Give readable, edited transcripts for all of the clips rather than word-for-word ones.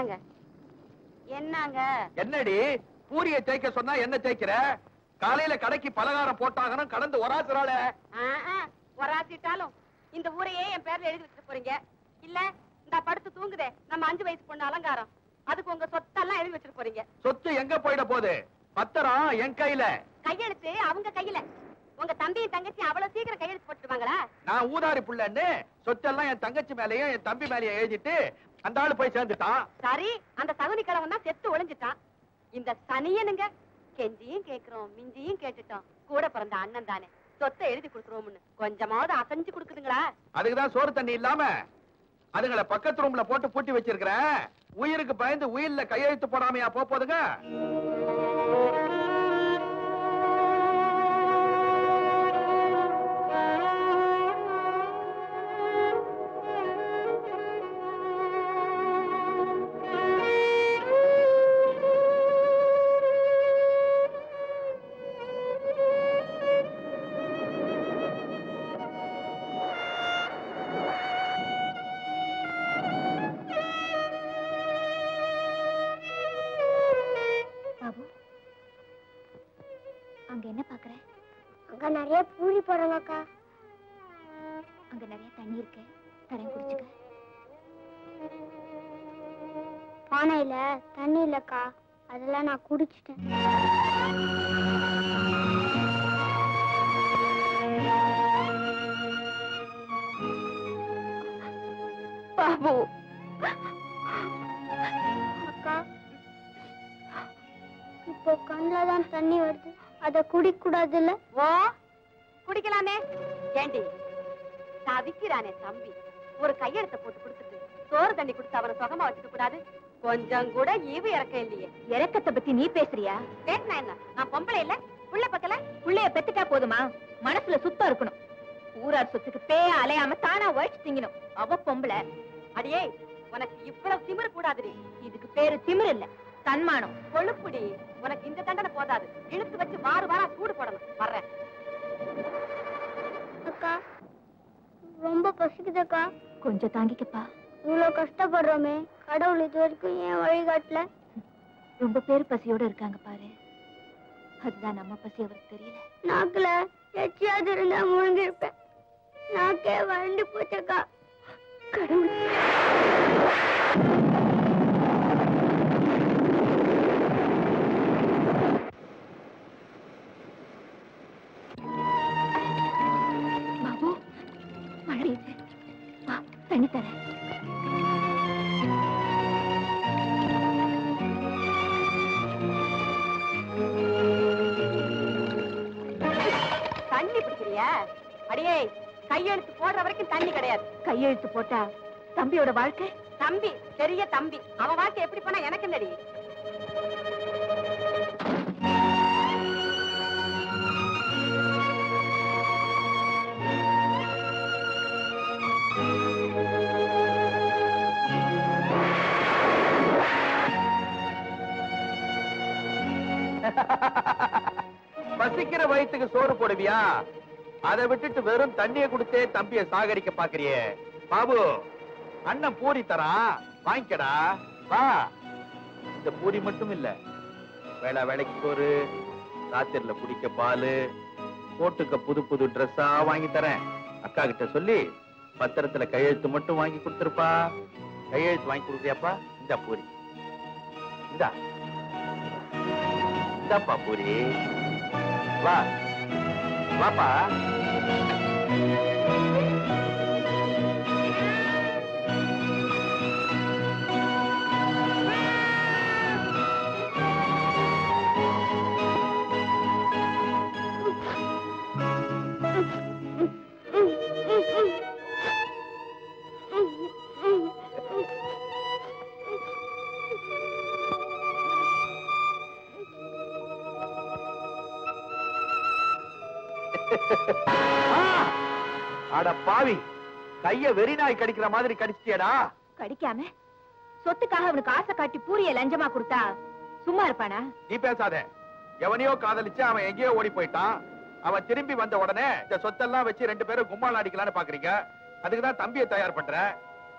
என்னங்க என்னங்க என்னடி பூரிய தேய்க்க சொன்னா என்ன தேய்க்கிற? காலையில கடைக்கு பலகாரம் போட்டாகணும் கடந்து ஒராசுறாள. ஒராசிட்டாலும் இந்த ஊரையே என் பேர்ல எழுதி வச்சுட்டு போறீங்க. இல்ல இந்த படுத்து தூங்குதே நம்ம 5 வயசு பொண்ணு அலங்காரம், அதுக்கு உங்க சொத்தெல்லாம் எழுதி வச்சுட்டு போறீங்க. சொத்து எங்க போயிட போகுது? பத்திரம் என் கையில. கையெழுத்து அவங்க கையில. உங்க தம்பியும் தங்கச்சி அவ்வளவு சீக்கிரம் கையெழுத்து போட்டுருவாங்களா? நான் ஊதாரி புள்ளன்னு சொத்தெல்லாம் என் தங்கச்சி மேலயும் என் தம்பி மேலயும் எழுதிட்டு அந்த ஆளு போய் சேர்ந்துட்டான். சரி, அந்த சகுனி கிழவன் தான் செத்து ஒளிஞ்சிட்டான். இந்த சனியனுங்க கெஞ்சியும் கேக்குறோம் மிஞ்சியும் கேட்டுட்டோம், கூட பிறந்த அண்ணன் தானே, சொத்தை எழுதி கொடுத்துருவோம்னு கொஞ்சமாவது அசைஞ்சு கொடுக்குதுங்களா? அதுக்குதான் சோறு தண்ணி இல்லாம அதுங்களை பக்கத்து ரூம்ல போட்டு பூட்டி வச்சிருக்கிறேன். உயிருக்கு பயந்து உயிர்ல கையெழுத்து போடாமையா போதுங்க. என்ன பாக்குற? அங்க நிறைய பூரி போடுறாங்க அக்கா. அங்க நிறைய தண்ணி இருக்கு, தரேன் குடிச்சுக்க. பானையில தண்ணி இல்லக்கா, அதெல்லாம் நான் குடிச்சிட்டேன். பாபு அக்கா, இப்போ கண்ணுல தான் தண்ணி வருது, அத குடிக்க கூடாதுல்ல? ஓ குடிக்கலாமே. ஏண்டி தவிக்கிறானே தம்பி, ஒரு கையெழுத்த போட்டு கொடுத்துட்டு சோறு தண்ணி கொடுத்து அவனை சுகமா வச்சுக்க கூடாது? கொஞ்சம் கூட ஈவு இறக்கம் இல்லையே. இறக்கத்தை பத்தி நீ பேசுறியா? பேசினா என்ன? நான் பொம்பளை இல்ல, புள்ள பக்கல. புள்ளைய பெத்துட்டா போதுமா? மனசுல சுத்தம் இருக்கணும். ஊரார் சொத்துக்கு பேய அலையாம தானா உழைச்சு திங்கணும். அவ பொம்பளை. அடியே, உனக்கு இவ்வளவு திமிரு கூடாதுடி. இதுக்கு பேரு திமிரு இல்ல, தன்மானம். கொழுப்புடி. உனக்கு இந்த தண்டனை போதாது, இழுத்து வச்சு வார வாரம் சூடு போடணும். வர்றேன். அக்கா, ரொம்ப பசிக்குதுக்கா. கொஞ்சம் தாங்கிக்கப்பா. இவ்வளவு கஷ்டப்படுறோமே, கடவுள் இது வரைக்கும் ஏன் வழிகாட்டல? ரொம்ப பேர் பசியோட இருக்காங்க பாரு, அதுதான் நம்ம பசி அவருக்கு தெரியல. நாக்குல எச்சியாவது இருந்தா முழுங்கிருப்பேன், நாக்கே வறண்டு போச்சக்கா. கடவுள், பாபு மழை தண்ணி தரேன். தண்ணி பிடிக்கிறியா? அடியே, கையெழுத்து போடுற வரைக்கும் தண்ணி கிடையாது. கையெழுத்து போட்டா தம்பியோட வாழ்க்கை? தம்பி பெரிய தம்பி, அவன் வாழ்க்கை எப்படி போனா எனக்கு என்னடி? பசிக்கிற வயிற்றுக்கு சோறு போடுவியா? அதை விட்டுட்டு வெறும் தண்ணியை கொடுத்தே தம்பிய சாகரிக்க பாக்குறியே. பாபு, அண்ணன் பூரி தரான், வாங்கிக்கடா. வா. இந்த பூரி மட்டும் இல்ல, வேளா வேலைக்கு சோறு, ராத்திரில குடிக்க பாலு, போட்டுக்க புது புது ட்ரெஸ்ஸா வாங்கி தரேன். அக்கா கிட்ட சொல்லி பத்திரத்துல கையெழுத்து மட்டும் வாங்கி கொடுத்துருப்பா. கையெழுத்து வாங்கி கொடுக்குறியாப்பா? இந்த பூரி இந்தா, இந்தாப்பா பூரி. வா வாப்பா. அட பாவி, கைய வெறி நாய் கடிக்கிற மாதிரி கடிச்சிட்டியடா. கடிக்காம சொத்துக்காக அவனுக்கு ஆசை காட்டி பூரிய லஞ்சமா கொடுத்தா சும்மா இருப்பானா? நீ பேசாத. எவனையோ காதலிச்சு அவன் எங்கேயோ ஓடி போயிட்டான். அவன் திரும்பி வந்த உடனே இந்த சொத்தெல்லாம் வச்சு 2 பேரும் கும்மாள் அடிக்கலான்னு பாக்குறீங்க. அதுக்குதான் தம்பியை தயார் பண்ற.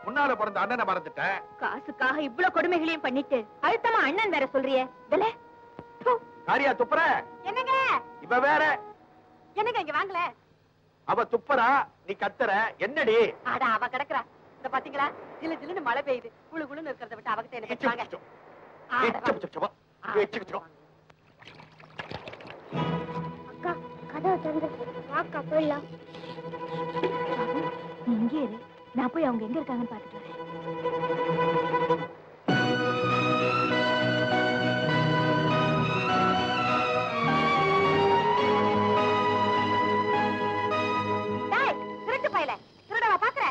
முன்னால பிறந்த அண்ணனை மறந்துட்டேன். காசுக்காக இவ்வளவு கொடுமைகளையும் பண்ணிட்டு அழுத்தமா அண்ணன் வேற சொல்றியே. காரியா துப்புற? என்னங்க இப்ப வேற என்னங்க இங்க வாங்கல. அவ துப்புறா, நீ கத்துற, என்னடி? அட அவ கிடக்குறா. இந்த பாத்தீங்களா, ஜிலு ஜிலுன்னு மழை பெய்யுது. குளு குளுன்னு இருக்கிறத விட்டு அவகிட்ட என்ன பேசுவாங்க? அக்கா கதவை திறந்து வாக்கா போயிடலாம். நீ இங்கே இரு, நான் போய் அவங்க எங்க இருக்காங்கன்னு பாத்துட்டு வரேன். திருட்டு பையல திருடவா பாக்குற?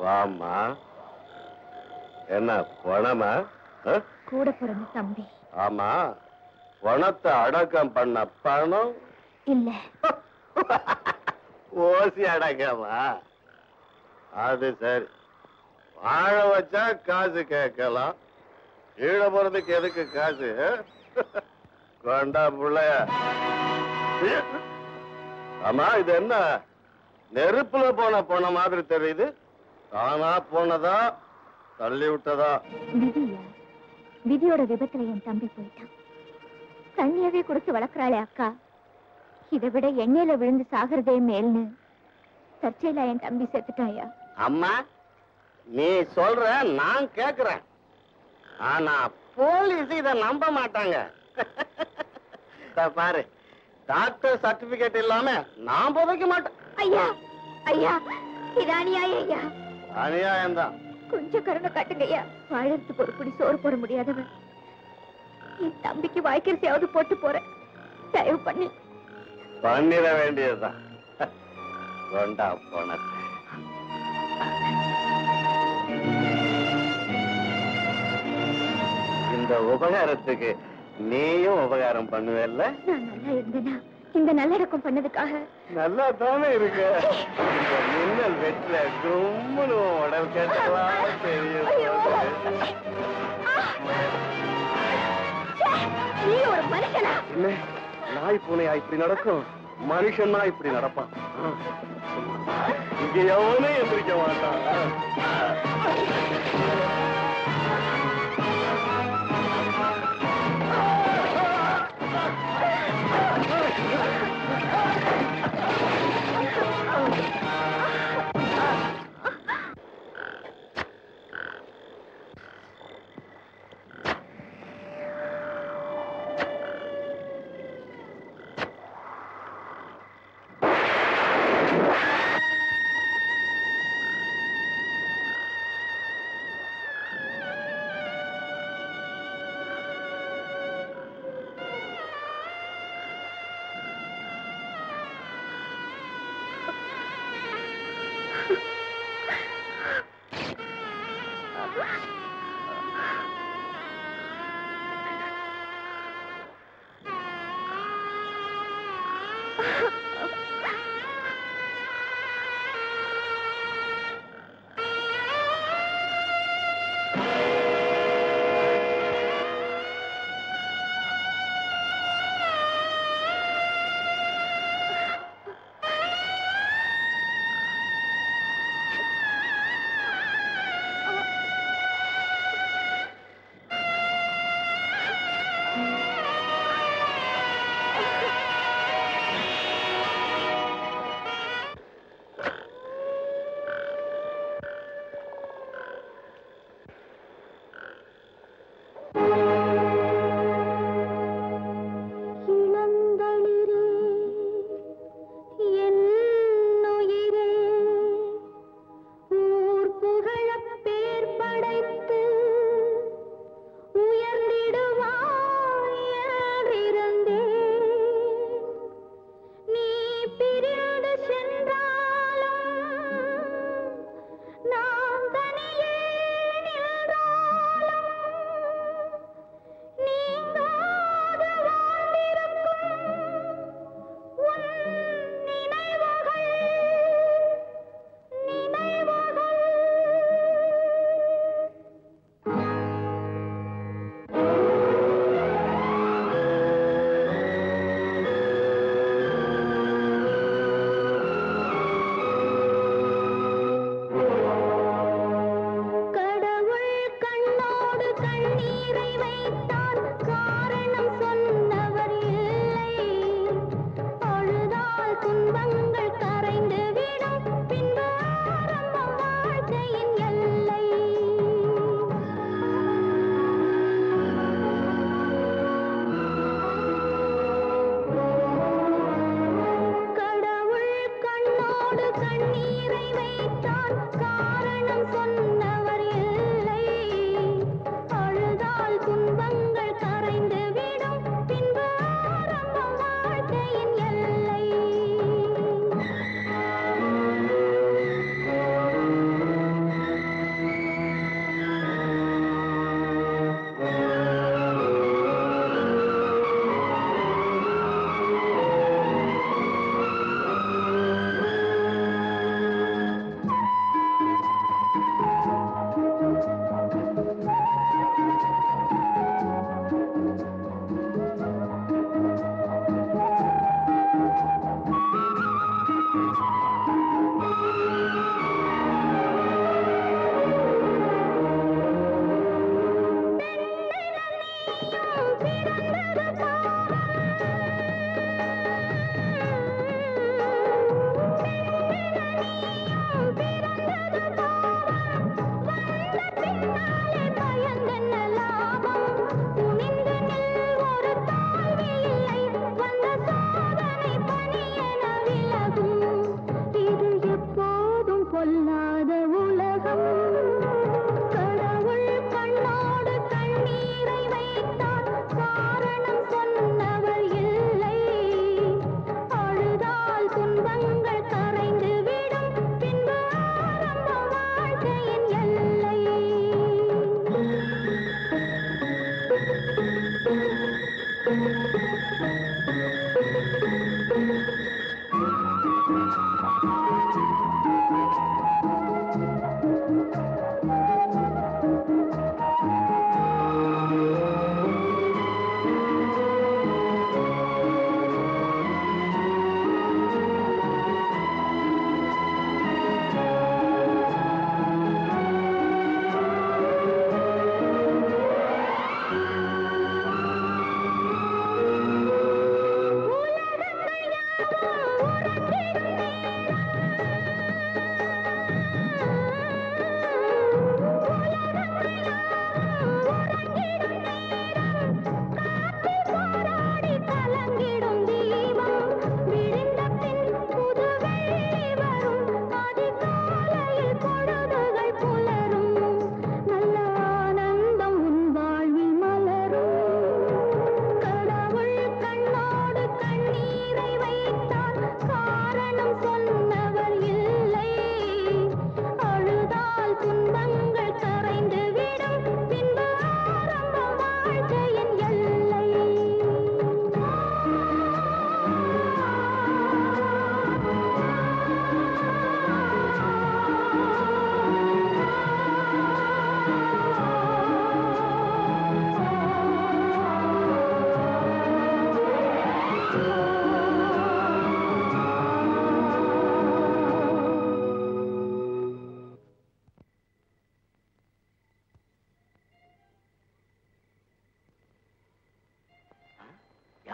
வாமா, என்ன பணமா? கூட பிறந்த தம்பி. ஆமா, பணத்தை அடக்கம் பண்ண பணம் இல்ல. ஓசி அடக்கமா? அது சரி, வாழ வச்சா காசு கேட்கலாம், ஈழ போறதுக்கு எதுக்கு காசு? கொண்டா புள்ளைய. ஆமா, இது என்ன நெருப்புல போன மாதிரி தெரியுது? தானா போனதா தள்ளி விட்டதா? விதியா? விதியோட விபத்துல என் தம்பி போயிட்டான். தண்ணியவே கொடுத்து வளர்க்கறாளே அக்கா, இதை விட எண்ணெயில விழுந்து சாகிறதே மேல்னு தற்செயலா என் தம்பி செத்துட்டாயா? அம்மா, நீ சொல்ற நான் கேக்குறேன், ஆனா போலீஸ் இத நம்ப மாட்டாங்க. பாரு, டாக்டர் சர்டிபிகேட் இல்லாம நான் புதைக்க மாட்டேன். ஐயா ஐயா, இது அநியாயம் ஐயா. அநியாயம்தான். கொஞ்சம் கருணை காட்டுங்க ஐயா. வாழறதுக்கு ஒரு பிடி சோறு போட முடியாதவன் என் தம்பிக்கு வாய்க்கரிசியாவது போட்டு போறேன், தயவு பண்ணி. பண்ணிட வேண்டியதுதான். கொண்டா போனது. இந்த உபகாரத்துக்கு நீயும் உபகாரம் பண்ணுவேல்ல? நான் நல்லா இருந்தேனா இந்த நல்லடக்கம் பண்ணதுக்காக? நல்லா தானே இருக்கு. இந்த மின்னல் வெட்டுல கும்முன்னு உடல் கேட்டலாம் தெரியும். நீ ஒரு மனுஷனா? இல்ல, நாய் பூனையா இப்படி நடக்கும், மனுஷன்னா இப்படி நடப்பான். இங்க எவனே எந்திரிக்க மாட்டான்.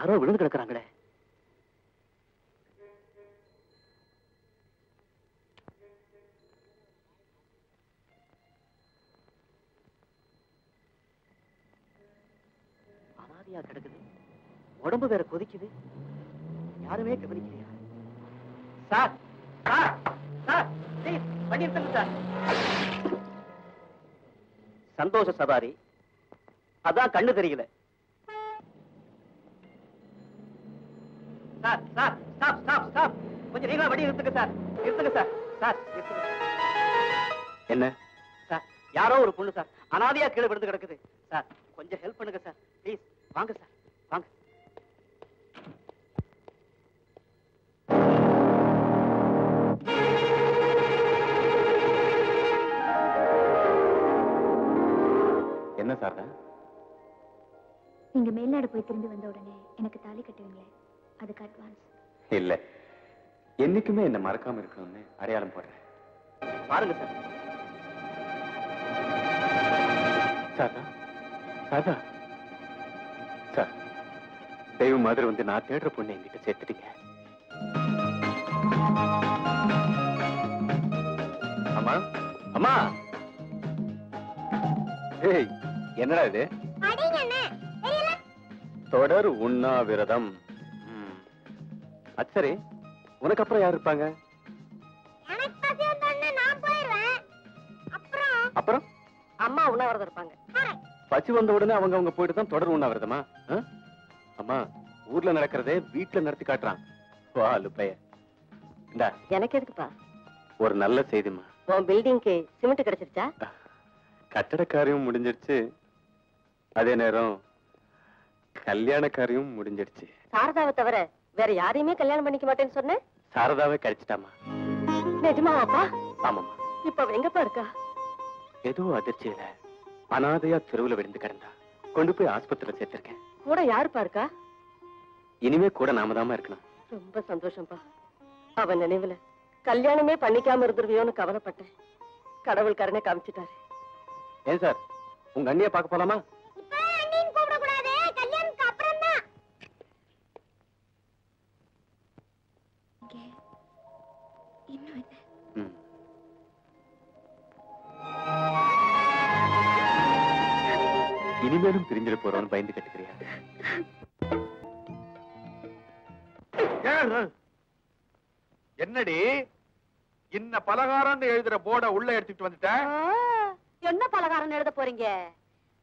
யாரோ விழுந்து கிடக்குறாங்களே. அனாதையா கிடக்குது, உடம்பு வேற கொதிக்குது, யாருமே கவனிக்கலையா? சார் சார் சார், ப்ளீஸ் வண்டி நிறுத்துங்க சார். சந்தோஷ சவாரி, அதான் கண்ணு தெரியல. Sir sir, stop stop stop, கொஞ்சம் நீங்களா வண்டி நிறுத்துங்க சார். நிறுத்துங்க சார். சார் நிறுத்துங்க. என்ன சார், யாரோ ஒரு பொண்ணு சார் அனாதையா கீழே விழுந்து கிடக்குது சார், கொஞ்சம் ஹெல்ப் பண்ணுங்க சார் ப்ளீஸ். வாங்க சார் வாங்க. என்ன சார்? நீங்க மேல்நாடு போய் திரும்பி வந்த உடனே எனக்கு தாலி கட்டுவீங்களே, அதுக்கு அட்வான்ஸ். இல்ல, என்னைக்குமே என்ன மறக்காம இருக்கணும்னு அடையாளம் போடுறேன். பாருங்க சார். சாரதா, சாரதா சார், தெய்வம் மாதிரி வந்து நான் தேடுற பொண்ணு என்கிட்ட சேர்த்துட்டீங்க. அம்மா அம்மா, ஏய் என்னடா இது? தொடர் உண்ணாவிரதம். அது சரி, உனக்கு அப்புறம் யார் இருப்பாங்க? அப்புறம் அம்மா உண்ணாவிரதம் இருப்பாங்க. பசி வந்த உடனே அவங்க போயிட்டு தான் தொடர் உண்ணாவிரதமா? அம்மா, ஊர்ல நடக்கிறதே வீட்டுல நடத்தி காட்டுறான். வா லுப்பைய. இந்தா, எனக்கு எதுக்குப்பா? ஒரு நல்ல செய்திமா. உன் பில்டிங்க்கு சிமெண்ட் கிடைச்சிருச்சா? கட்டட காரியம் முடிஞ்சிருச்சு, அதே நேரம் கல்யாண காரியம் முடிஞ்சிருச்சு. சாரதாவை தவிர வேற யாரையுமே கல்யாணம் பண்ணிக்க மாட்டேன்னு சொன்னேன். சாரதாவே கிடைச்சிட்டாமா. நிஜமாவாப்பா? ஆமாமா. இப்ப அவ எங்கப்பா இருக்கா? ஏதோ அதிர்ச்சியில அனாதையா தெருவுல விழுந்து கிடந்தா, கொண்டு போய் ஆஸ்பத்திரியில சேர்த்திருக்கேன். கூட யாருப்பா இருக்கா? இனிமே கூட நாம தாமா இருக்கணும். ரொம்ப சந்தோஷம்ப்பா. அவன் நினைவுல கல்யாணமே பண்ணிக்காம இருந்துருவியோன்னு கவலைப்பட்டேன். கடவுள் கருணை காமிச்சிட்டாரு. ஏன் சார், உங்க அண்ணிய பார்க்க போலாமா? இனிமேலும் பிரிஞ்சிட போறோம்னு பயந்து கட்டுக்கிறியா? என்னடி இன்ன பலகாரம்னு எழுதுற போர்ட உள்ள எடுத்துட்டு வந்துட்டேன். என்ன பலகாரம் எழுத போறீங்க?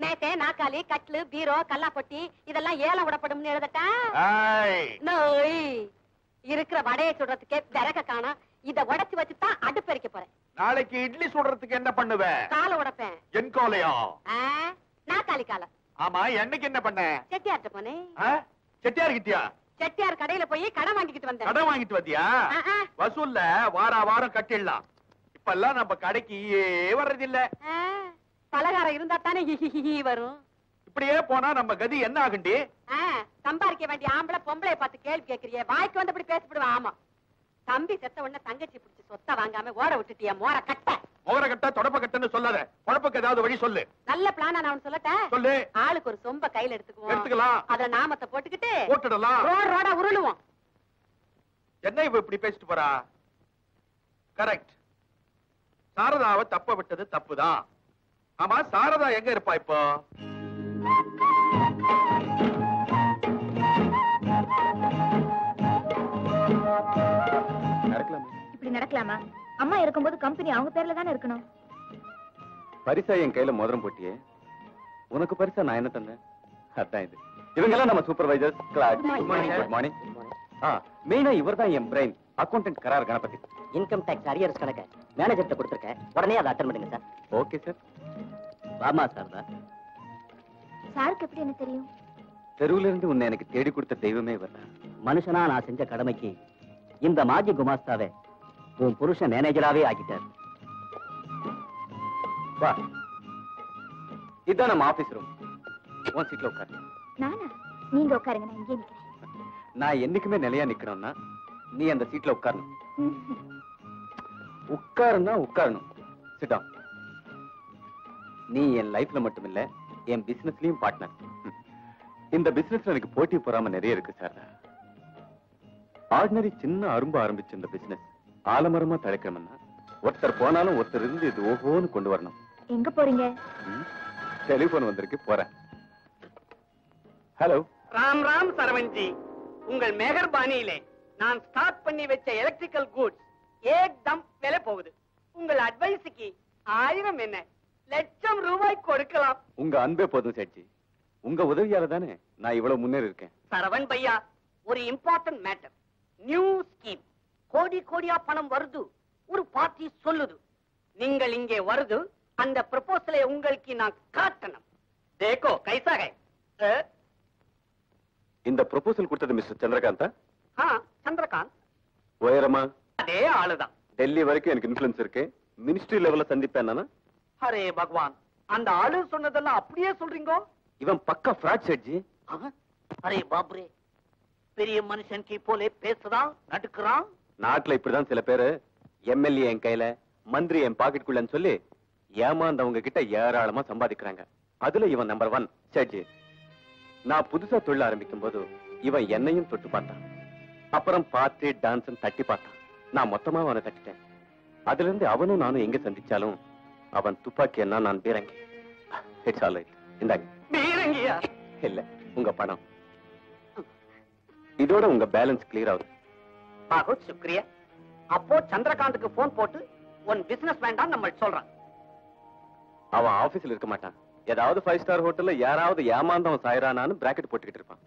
மேட்டை, நாக்காளி, கட்லு, பீரோ, கல்லாப்பொட்டி இதெல்லாம் ஏலம் விடப்படும் எழுதட்டா? இருக்கிற வடையை சுடுறதுக்கே விறக காணோம். இத உடைச்சு வச்சுதான் அடுப்பெரிக்க போறேன். நாளைக்கு இட்லி சுடுறதுக்கு என்ன பண்ணுவேன்? காலை உடைப்பேன். என் காலையா? நாக்காளி காலை. ஆமா, என்னைக்கு என்ன பண்ண? செட்டியார்ட்ட போனேன். செட்டியார் கிட்டியா? செட்டியார் கடையில போய் கடன் வாங்கிட்டு வந்தேன். கடன் வாங்கிட்டு வந்தியா? வசூல்ல வாரம் கட்டிடலாம். இப்பெல்லாம் நம்ம கடைக்கு வர்றதில்ல. பலகாரம் இருந்தா தானே வரும். இப்படியே போனா நம்ம கதி என்ன ஆகுண்டி? சம்பாதிக்க வேண்டிய ஆம்பளை பொம்பளை பார்த்து கேள்வி கேட்கறிய, வாய்க்கு வந்தபடி பேசப்படுவேன். ஆமா, தம்பி செத்த உடனே தங்கச்சி பிடிச்சி சொத்த வாங்காம ஓட விட்டுட்டிய மோர கட்ட. மோர கட்ட தொடப்ப கட்டன்னு சொல்லாத, குழப்பக்கு ஏதாவது வழி சொல்லு. நல்ல பிளானா நான் சொல்லட்டேன். சொல்லு. ஆளுக்கு ஒரு சொம்ப கையில எடுத்துக்கலாம். அத நாமத்தை போட்டுக்கிட்டு போட்டுடலாம். ரோடா உருளுவோம். என்ன இவ இப்படி பேசிட்டு போறா? கரெக்ட். சாரதாவை தப்ப விட்டது தப்புதான். ஆமா, சாரதா எங்க இருப்பா இப்போ? இப்படி நடக்கலாமா? அம்மா இருக்கும்போது கம்பெனி அவங்க பேர்ல தானே இருக்கணும். பரிசா என் கையில மோதிரம் போட்டியே, உனக்கு பரிசா நான் என்ன தந்தேன்? அதான் இது. இவங்க எல்லாம் நம்ம சூப்பர்வைசர். Good morning. மெயினா இவர் தான் என் பிரெயின், அக்கௌண்டன்ட் கரார் கணபதி. இன்கம் டாக்ஸ் அரியர்ஸ் கணக்க மேனேஜர்ட்ட கொடுத்திருக்கேன், உடனே அதை அட்டெண்ட் பண்ணுங்க சார். Okay sir. வாமா சாரதா. சாருக்கு எப்படி என்ன தெரியும்? தெருவுல இருந்து உன்னை எனக்கு தேடி கொடுத்த தெய்வமே இவர் தான். மனுஷனா நான் செஞ்ச கடமைக்கு இந்த மாஜி குமாஸ்தாவை உன் புருஷன் மேனேஜராவே ஆக்கிட்டார். வா, இதான் நம்ம ஆபீஸ் ரூம். உன் சீட்ல உட்காரு. நானா? நீங்க உட்காருங்க, நான் இங்கே நிக்கிறேன். நான் என்னைக்குமே நிலையா நிக்கணும்னா நீ அந்த சீட்ல உட்காரணும். உட்காருன்னா உட்காரணும். Sit down. நீ என் லைஃப்ல மட்டும் இல்ல, என் பிசினஸ்லயும் பார்ட்னர். இந்த பிசினஸ்ல எனக்கு போட்டி பொறாம நிறைய இருக்கு சார். ஆர்டினரி சின்ன அரும்பு ஆரம்பிச்சு இந்த பிசினஸ் ஆலமரமா தழைக்கணும்னா ஒருத்தர் போனாலும் ஒருத்தர் இருந்து இது ஓஹோன்னு கொண்டு வரணும். எங்க போறீங்க? டெலிபோன் வந்திருக்கு, போறேன். ஹலோ. ராம் ராம் சரவண்ஜி, உங்கள் மெஹர்பானியிலே நான் ஸ்டார்ட் பண்ணி வச்ச எலக்ட்ரிக்கல் கூட்ஸ் ஏக்தம் விலை போகுது. உங்கள் அட்வைஸுக்கு 1000 என்ன லட்சம் ரூபாய் கொடுக்கலாம். உங்க அன்பே போதும் சேட்ஜி. உங்க உதவியால தானே நான் இவ்வளவு முன்னேறி இருக்கேன். சரவண் பையா, ஒரு இம்பார்ட்டன்ட் மேட்டர். New scheme. கோடி கோடியா பணம் வருது. ஒரு பார்ட்டி சொல்லுது. நீங்கள் இங்கே வருது. அந்த ப்ரொபோசலை உங்களுக்கு நான் காட்டணும். தேக்கோ கைசா ஹை. இந்த ப்ரொபோசல் கொடுத்தது மிஸ்டர் சந்திரகாந்தா? சந்திரகாந்த். உயரமா? அதே ஆளுதான். டெல்லி வரைக்கும் எனக்கு இன்ஃபுளுன்ஸ் இருக்கு. மினிஸ்ட்ரி லெவல்ல சந்திப்பேன். அரே பகவான், அந்த ஆளு சொன்னதெல்லாம் அப்படியே சொல்றீங்க? இவன் பக்கா ஃப்ராட் சேட்ஜி. அரே பாப்ரே, பெரிய மனுஷனுக்கு போலே பேசுறான், நடுக்குறான். நாட்டுல இப்படிதான் சில பேரு எம்எல்ஏ என் கையில, மந்திரி என் பாக்கெட்டுக்குள்ளன்னு சொல்லி ஏமாந்தவங்க கிட்ட ஏராளமா சம்பாதிக்கிறாங்க. அதுல இவன் நம்பர் 1 சேட்ஜி. நான் புதுசா தொழில் ஆரம்பிக்கும் போது இவன் என்னையும் தொட்டு பார்த்தான். அப்புறம் பார்த்து டான்ஸ் தட்டி பார்த்தான். நான் மொத்தமா அவனை தட்டிட்டேன். அதுல இருந்து அவனும் நானும் எங்க சந்திச்சாலும் அவன் துப்பாக்கி என்ன, நான் பீரங்கி. It's all right. இந்தாங்க. பீரங்கியா? இல்ல, உங்க பணம். இதோட உங்க பேலன்ஸ் கிளியர் ஆகுது. பாகுத் சுக்ரியா. அப்போ சந்திரகாந்துக்கு போன் போட்டு உன் பிசினஸ் வேண்டாம் நம்ம சொல்றான். அவன் ஆபீஸ்ல இருக்க மாட்டான். ஏதாவது 5 ஸ்டார் ஹோட்டல்ல யாராவது ஏமாந்தவன் சாயரானான்னு பிராக்கெட் போட்டுக்கிட்டு இருப்பான்.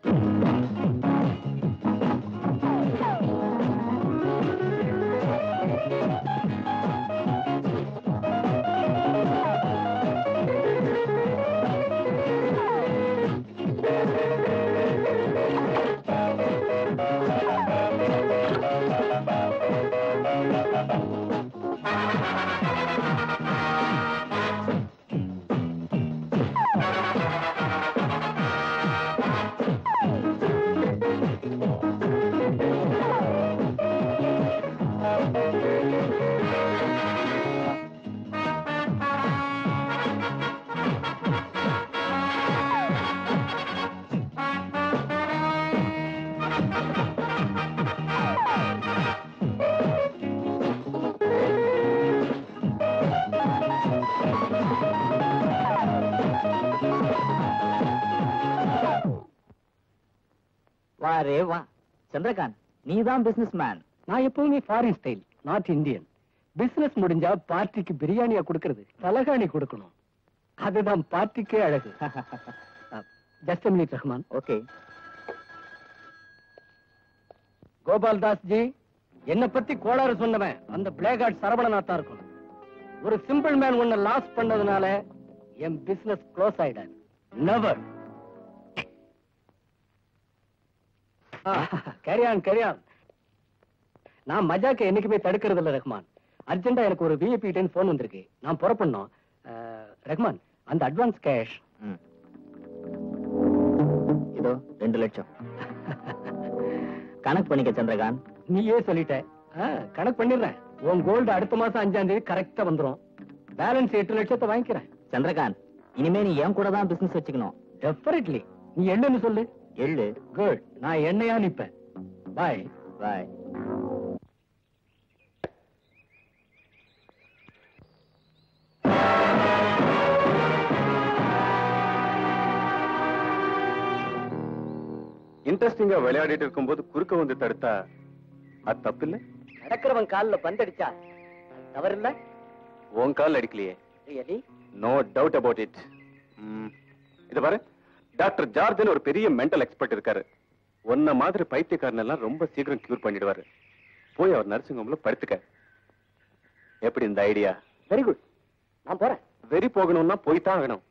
வாரே வா சந்திரகாந்த், நீதான் பிசினஸ் மேன். நான் எப்பவுமே foreign style, north Indian. Business முடிஞ்சா பார்ட்டிக்கு பிரியாணியா கொடுக்கிறது, தலகாணி கொடுக்கணும். அதுதான் பார்ட்டிக்கே அழகு. Just minute Rahman. Okay. Gopal Das ji, என்ன பத்தி கோளாறு சொன்னவன் அந்த பிளேகார்ட் சரவணநாத்தா இருக்கும். ஒரு சிம்பிள் மேன் ஒன்ன லாஸ் பண்ணதுனால என் பிசினஸ் க்ளோஸ் ஆயிடாது. நெவர். கேரியான். நான் மஜாக்க என்னைக்குமே தடுக்கிறது இல்ல ரஹ்மான். அர்ஜென்டா எனக்கு ஒரு விஐபி போன் வந்திருக்கு. நான் புறப்படணும். ரஹ்மான், அந்த அட்வான்ஸ் கேஷ் இதோ 2 லட்சம். கணக்கு பண்ணிக்க சந்திரகாந்த். நீயே சொல்லிட்ட. கணக்கு பண்ணிடுறேன். உன் கோல்டு அடுத்த மாசம் 5ஆம் தேதி கரெக்டா வந்துரும். பேலன்ஸ் 8 லட்சத்தை வாங்கிக்கிறேன். சந்திரகாந்த், இனிமே நீ என் கூட தான் பிசினஸ் வச்சுக்கணும். டெஃபினெட்லி. நீ எள்ளுன்னு சொல்லு. எள்ளு. குட். நான் எண்ணெயா நிப்பேன். பாய். பாய். இன்ட்ரெஸ்டிங்கா விளையாடிட்டு இருக்கும்போது குறுக்க வந்து தடுத்தா அது தப்பு இல்ல? நடக்கிறவன் கால்ல பந்தடிச்சா தவறு இல்ல? உன் கால் அடிக்கலையே. Really? No doubt about it. இத பாரு, டாக்டர் ஜார்ஜன் ஒரு பெரிய மென்டல் எக்ஸ்பர்ட் இருக்காரு. ஒன்ன மாதிரி பைத்தியக்காரன் எல்லாம் ரொம்ப சீக்கிரம் கியூர் பண்ணிடுவாரு. போய் அவர் நர்சிங் ஹோம்ல படுத்துக்க. எப்படி இந்த ஐடியா? Very good. நான் போறேன். வெறி போகணும்னா போய்தான் ஆகணும்.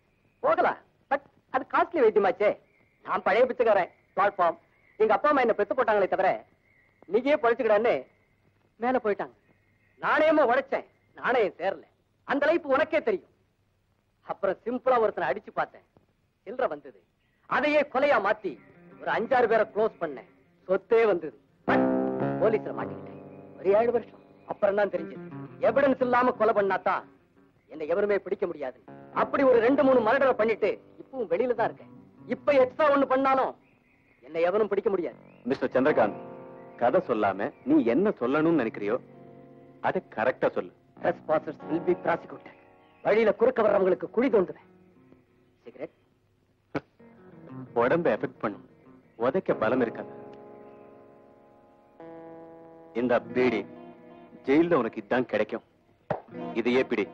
போகலாம். பட் அது காஸ்ட்லி வைத்தியமாச்சே. நான் பழைய பிச்சைக்காரன். பிளாட்ஃபார்ம். எங்க அப்பா அம்மா என்ன பெத்து போட்டாங்களே தவிர நீயே பழிச்சுக்கிடான்னு மேல போயிட்டாங்க. நாணயமா உழைச்சேன். நாணயம் சேரல. அந்த லைஃப் உனக்கே தெரியும். அப்புறம் சிம்பிளா ஒருத்தனை அடிச்சு பார்த்தேன். சில்லற வந்தது. அதையே கொலையா மாத்தி ஒரு 5-6 பேரை க்ளோஸ் பண்ணேன். சொத்தே வந்தது. பட் போலீஸ்ல மாட்டிக்கிட்டேன். ஒரு 7 வருஷம். அப்புறம் தான் தெரிஞ்சது எவிடன்ஸ் இல்லாம கொலை பண்ணாதான் என்னை எவருமே பிடிக்க முடியாது. அப்படி ஒரு 2-3 மர்டரை பண்ணிட்டு இப்பவும் வெளியில தான் இருக்கேன். இப்ப எக்ஸ்ட்ரா ஒண்ணு பண்ணாலும் என்னை எவனும் பிடிக்க முடியாது. மிஸ்டர் சந்திரகாந்த், கதை சொல்லாம நீ என்ன சொல்லணும்னு நினைக்கிறியோ அதை கரெக்டா சொல்லு. Trespassers will be prosecuted. வழியில குறுக்க வர்றவங்களுக்கு குழி தோண்டுவேன். சிகரெட் உடம்பை எஃபெக்ட் பண்ணும், உதைக்க பலம் இருக்காது. இந்த பீடி ஜெயில உனக்கு இதான் கிடைக்கும். இதையே பிடி.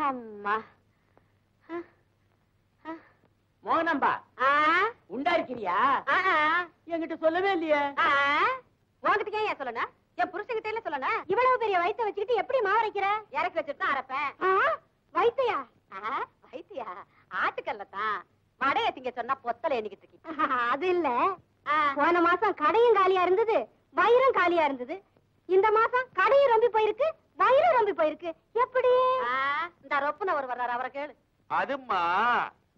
அம்மா மோகனம்பா உண்டா இருக்கிறியா? என்கிட்ட சொல்லவே இல்லையே. உங்ககிட்ட ஏன் சொல்லணும்? என் புருஷன்கிட்ட சொல்லணும். இவ்வளவு பெரிய வயிற்ற வச்சுக்கிட்டு எப்படி மாவரைக்கிற? இறக்கி வச்சுட்டு தான் அரைப்பேன். வைத்தியா? வைத்தியா? ஆட்டுக்கல்லத்தான் வடைய திங்க சொன்னா பொத்தல எண்ணிக்கிட்டு இருக்கீங்க. அது இல்ல, போன மாசம் கடையும் காலியா இருந்தது, வயிறும் காலியா இருந்தது. இந்த மாசம் கடையும் ரொம்பி போயிருக்கு, வயிறும் ரொம்பி போயிருக்கு. எப்படி? இந்த ரொப்புன ஒரு வர்றாரு, அவரை கேளு. அதுமா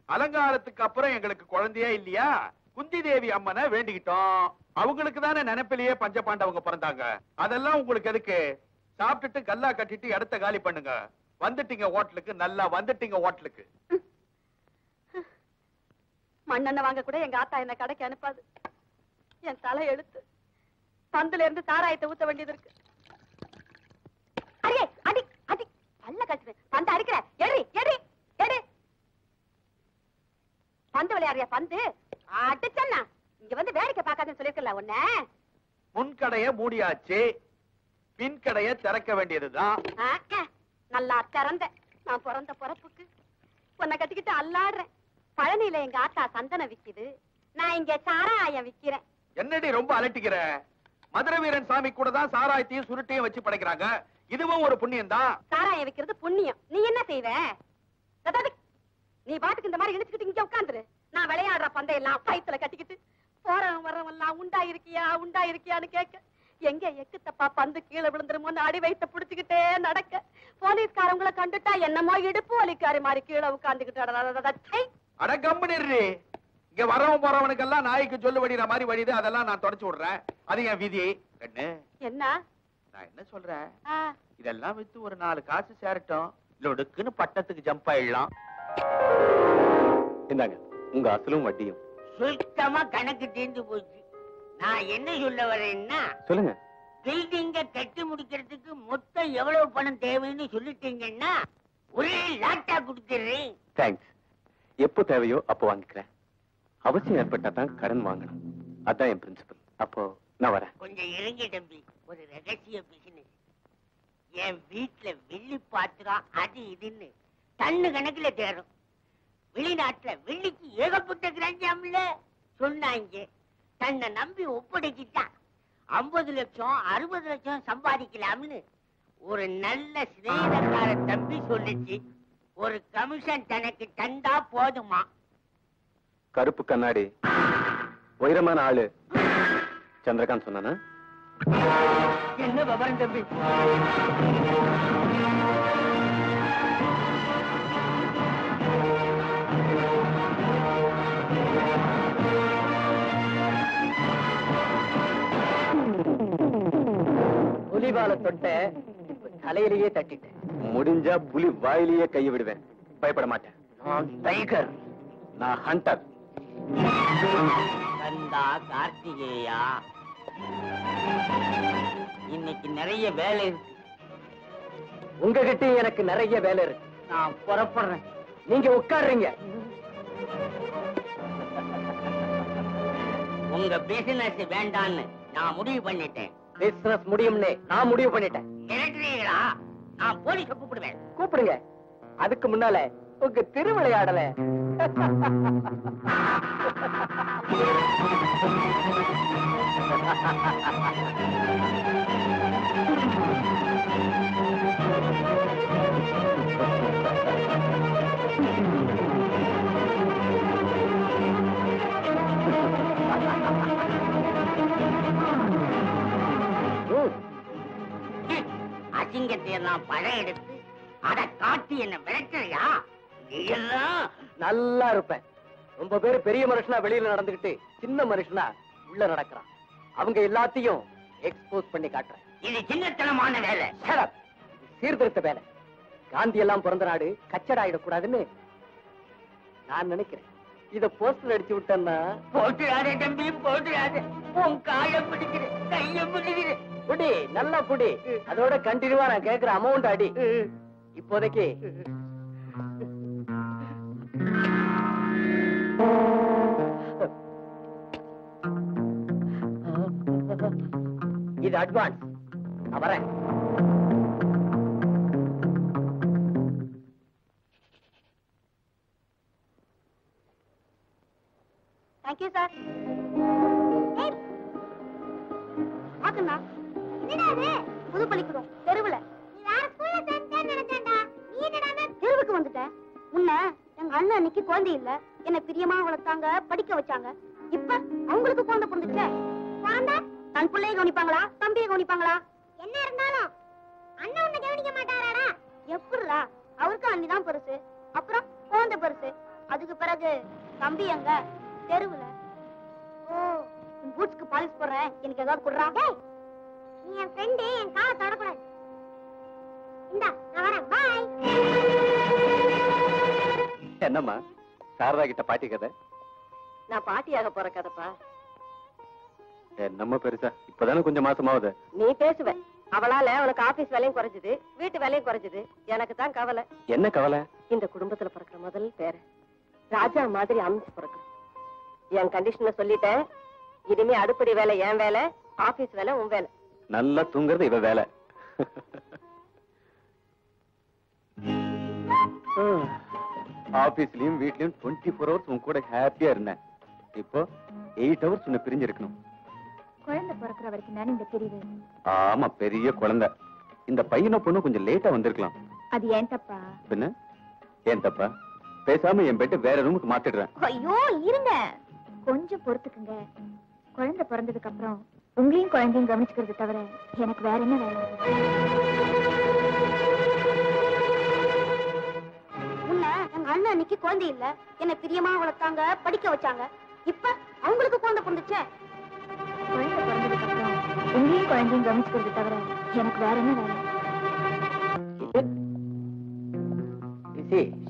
அலங்காரத்துக்கு அப்புறம் எங்களுக்கு குழந்தையே இல்லையா? குந்தி தேவி அம்மனை வேண்டிக்கிட்டோம். அவங்களுக்கு தானே நினைப்பிலேயே பஞ்சபாண்டவங்க பிறந்தாங்க. அதெல்லாம் உங்களுக்கு எதுக்கு? சாப்பிட்டுட்டு கல்லா கட்டிட்டு இடத்த காலி பண்ணுங்க. வந்துட்டீங்க ஹோட்டலுக்கு, நல்லா வந்துட்டீங்க ஹோட்டலுக்கு. மண்ணெண்ண வாங்க கூட எங்க ஆத்தா என்ன கடைக்கு அனுப்பாது. என் தலை எழுத்து. பந்துல இருந்து சாராயத்தை ஊத்த வேண்டியது இருக்கு. அடி அடி அடி பல்ல கட்டுவேன். பந்து அடிக்கிற எரி எரி எரி. பந்து விளையாடுறியா? பந்து அடிச்சன்னா இங்க வந்து வேடிக்கை பார்க்காதுன்னு சொல்லிருக்கல உன்ன. முன்கடைய மூடியாச்சு, பின் கடைய திறக்க வேண்டியதுதான். நல்லா திறந்த. நான் பிறந்த பிறப்புக்கு உன்னை கட்டிக்கிட்டு அல்லாடுறேன். பழனியில எங்க ஆத்தா சந்தனம் விக்குது, நான் இங்க சாராயம் விக்கிறேன். என்னடி ரொம்ப அலட்டிக்கிற? மதுரை வீரன் சாமி கூட தான் சாராயத்தையும் சுருட்டையும் வச்சு படைக்கிறாங்க. இதுவும் ஒரு புண்ணியம் தான். சாராயம் விக்கிறது புண்ணியம். நீ என்ன செய்வ? நீ பாட்டுக்கு இந்த மாதிரி இழுச்சுக்கிட்டு இங்க உட்காந்துரு. நான் விளையாடுற பந்தையெல்லாம் வயித்துல கட்டிக்கிட்டு போறவன் வர்றவன் எல்லாம் உண்டா இருக்கியா உண்டா இருக்கியான்னு கேட்க, எங்க எக்கு தப்பா பந்து கீழே விழுந்துருமோன்னு அடி வயித்த புடிச்சுக்கிட்டே நடக்க, போலீஸ்காரங்களை கண்டுட்டா என்னமோ இடுப்பு வலிக்காரி மாதிரி கீழே உட்காந்துக்கிட்டு அட கம்பெனி. இங்க வரவன் போறவனுக்கெல்லாம் நாய்க்கு சொல்லு வடிகிற மாதிரி வழிது. அதெல்லாம் நான் தொடச்சு விடுறேன். அது என் விதி. என்ன நான் என்ன சொல்றேன், இதெல்லாம் வித்து ஒரு 4 காசு சேரட்டும். லொடுக்குன்னு பட்டத்துக்கு ஜம்ப் ஆயிடலாம். இந்தாங்க உங்க அசலும் வட்டியும். சுத்தமா கணக்கு தீர்ந்து போச்சு. நான் என்ன சொல்ல வரேன்னா, சொல்லுங்க. பில்டிங்க கட்டி முடிக்கிறதுக்கு மொத்தம் எவ்வளவு பணம் தேவைன்னு சொல்லிட்டீங்கன்னா ஒரே லாட்டா கொடுத்துறேன். தேங்க்ஸ். எப்போ தேவையோ அப்போ வாங்கிக்கிறேன். அவசியம் ஏற்பட்டா தான் கடன் வாங்கணும். அதான் என் பிரின்சிபல். அப்போ நான் வரேன். கொஞ்சம் இறங்கி தம்பி, ஒரு ரகசிய பிசினஸ். என் வீட்டுல வெள்ளி பாத்திரம் அது இதுன்னு டன்னு கணக்குல தேரும். வெளிநாட்டுல வெள்ளிக்கு ஏகப்பட்ட கிராஞ்சாம்ல சொன்னாங்க. தன்னை நம்பி ஒப்படைக்கிட்டான். 50 லட்சம் 60 லட்சம் சம்பாதிக்கலாம்னு ஒரு நல்ல சிநேகக்கார தம்பி சொல்லிச்சு. ஒரு கமிஷன் தனக்கு தந்தா போதுமா? கருப்பு கண்ணாடி உயரமான ஆளு சந்திரகாந்த் சொன்னானா? என்ன விவரம் தம்பி? புலிவால தொட்ட தலையிலேயே தட்டிட்டேன். முடிஞ்சா புலி வாயிலேயே கையை விடுவேன். பயப்பட மாட்டேன். நான் டைகர். நான் ஹண்டர். கந்தா கார்த்திகேயா, இன்னைக்கு நிறைய வேலை இருக்கு. உங்ககிட்ட எனக்கு நிறைய வேலை இருக்கு. நான் புறப்படுறேன். நீங்க உட்காருங்க. உங்க பிசினஸ் வேண்டான்னு நான் முடிவு பண்ணிட்டேன். பிசினஸ் முடியும்னே நான் முடிவு பண்ணிட்டேன். மிரட்டுறீங்களா? நான் போலீஸ கூப்பிடுவேன். கூப்பிடுங்க. அதுக்கு முன்னால உங்க திருவிளையாடல அசிங்கத்தை எல்லாம் பழம் எடுத்து அதை காட்டி என்ன விரட்டுறியா? நீ எல்லாம் நல்லா இருப்பேன். ரொம்ப பேரு பெரிய மனுஷனா வெளியில நடந்துகிட்டு சின்ன மனுஷனா உள்ள நடக்கிறான். அவங்க எல்லாத்தையும் எக்ஸ்போஸ் பண்ணி காட்டுறேன். இது சின்னத்தனமான வேலை. Shut up. இது சீர்திருத்த வேலை. காந்தி எல்லாம் பிறந்த நாடு கச்சடாயிடக்கூடாதுன்னு நான் நினைக்கிறேன். இத போஸ்டர் அடிச்சு விட்டேன்னா போட்டுறாதே தம்பி, போட்டுறாதே. உன் காலை பிடிக்கிறேன், கைய பிடிக்கிறேன். புடி, நல்லா புடி. அதோட கண்டினியூவா நான் கேட்கிற அமௌண்ட் அடி. இப்போதைக்கு இது அட்வான்ஸ். நான் வரேன். Thank you sir. ஆக்கண்ணா, புது பள்ளிக்கூடம் தெருவுல. தெருவுக்கு வந்துட்டேன். முன்ன எங்க அண்ணன் அன்னைக்கு குழந்தை இல்ல, என்ன பிரியமா வளர்த்தாங்க, படிக்க வச்சாங்க. இப்ப அவங்களுக்கு குழந்தை பிறந்துச்சே. தன் பிள்ளைய கவனிப்பாங்களா, தம்பியை கவனிப்பாங்களா? என்ன இருந்தாலும் அண்ணன் உன்னை கவனிக்க மாட்டாரா? எப்படிடா? அவருக்கு அண்ணிதான் பெருசு, அப்புறம் குழந்தை பெருசு, அதுக்கு பிறகு தம்பி எங்க? தெருவுல. ஓ, உன் பூட்ஸ்க்கு பாலிஷ் போடுறேன், எனக்கு ஏதாவது குடுறா. நீ என் ஃப்ரெண்டு, என் காலை தொடக்கூடாது. இந்தா, நான் வரேன். பாய். என்னம்மா சாரதா கிட்ட பாட்டி கதை? நான் பாட்டியாக போற கதைப்பா. நம்ம பெருசா இப்பதானே கொஞ்சம் மாசமாவது. நீ பேசுவ, அவளால உனக்கு ஆபீஸ் வேலையும் குறைஞ்சது, வீட்டு வேலையும் குறைஞ்சது. எனக்கு தான் கவலை. என்ன கவலை? இந்த குடும்பத்துல பிறக்கிற முதல் பேரு ராஜா மாதிரி அமைச்சு பிறக்கணும். என் கண்டிஷன்ல சொல்லிட்டேன். இனிமே அடுப்படி வேலை என் வேலை, ஆபீஸ் வேலை உன் வேலை. நல்லா தூங்குறது இவ வேலை. ஆபீஸ்லயும் வீட்லயும் 24 hours உன் கூட ஹாப்பியா இருந்தேன். இப்போ 8 hours உன்னை பிரிஞ்சிருக்கணும். குழந்தை பிறக்கிற வரைக்கும் தானே இந்த பிரிவு. ஆமா, பெரிய குழந்தை. இந்த பையனை பொண்ணு கொஞ்சம் லேட்டா வந்திருக்கலாம். அது ஏன் தப்பா? பின்ன ஏன் தப்பா? பேசாம என் பெட்டு வேற ரூமுக்கு மாத்திடுறேன். ஐயோ இருங்க, கொஞ்சம் பொறுத்துக்குங்க. குழந்தை பிறந்ததுக்கு அப்புறம் உங்களையும் குழந்தையும் கவனிச்சுக்கிறது தவிர எனக்கு வேற என்ன வேலை? முன்ன எங்க அண்ணன் அன்னைக்கு குழந்தை இல்ல, என்ன பிரியமா வளர்த்தாங்க, படிக்க வச்சாங்க. இப்ப அவங்களுக்கு குழந்தை பிறந்துச்சே. குழந்தை பிறந்ததுக்கு அப்புறம் உங்களையும் குழந்தையும் கவனிச்சுக்கிறது தவிர எனக்கு வேற என்ன வேலை?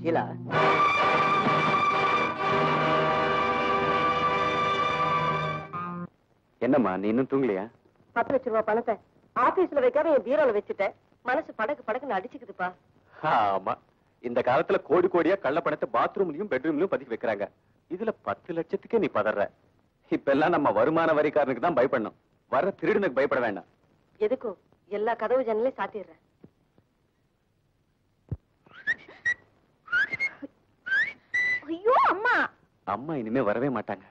ஷீலா, என்னம்மா நீ இன்னும் தூங்கலையா? 10 லட்சம் ரூபாய் பணத்தை ஆபீஸ்ல வைக்காம என் பீரோல வச்சுட்டேன். மனசு படக்கு படக்குன்னு அடிச்சுக்குதுப்பா. ஆமா, இந்த காலத்துல கோடி கோடியா கள்ள பணத்தை பாத்ரூம்லயும் பெட்ரூம்லயும் பதுக்கி வைக்கிறாங்க. இதுல 10 லட்சத்துக்கே நீ பதற. இப்ப எல்லாம் நம்ம வருமான வரிக்காரனுக்கு தான் பயப்படணும், வர திருடனுக்கு பயப்பட வேண்டாம். எதுக்கும் எல்லா கதவு ஜன்னலையும் சாத்திடுறேன். ஐயோ அம்மா! அம்மா இனிமே வரவே மாட்டாங்க.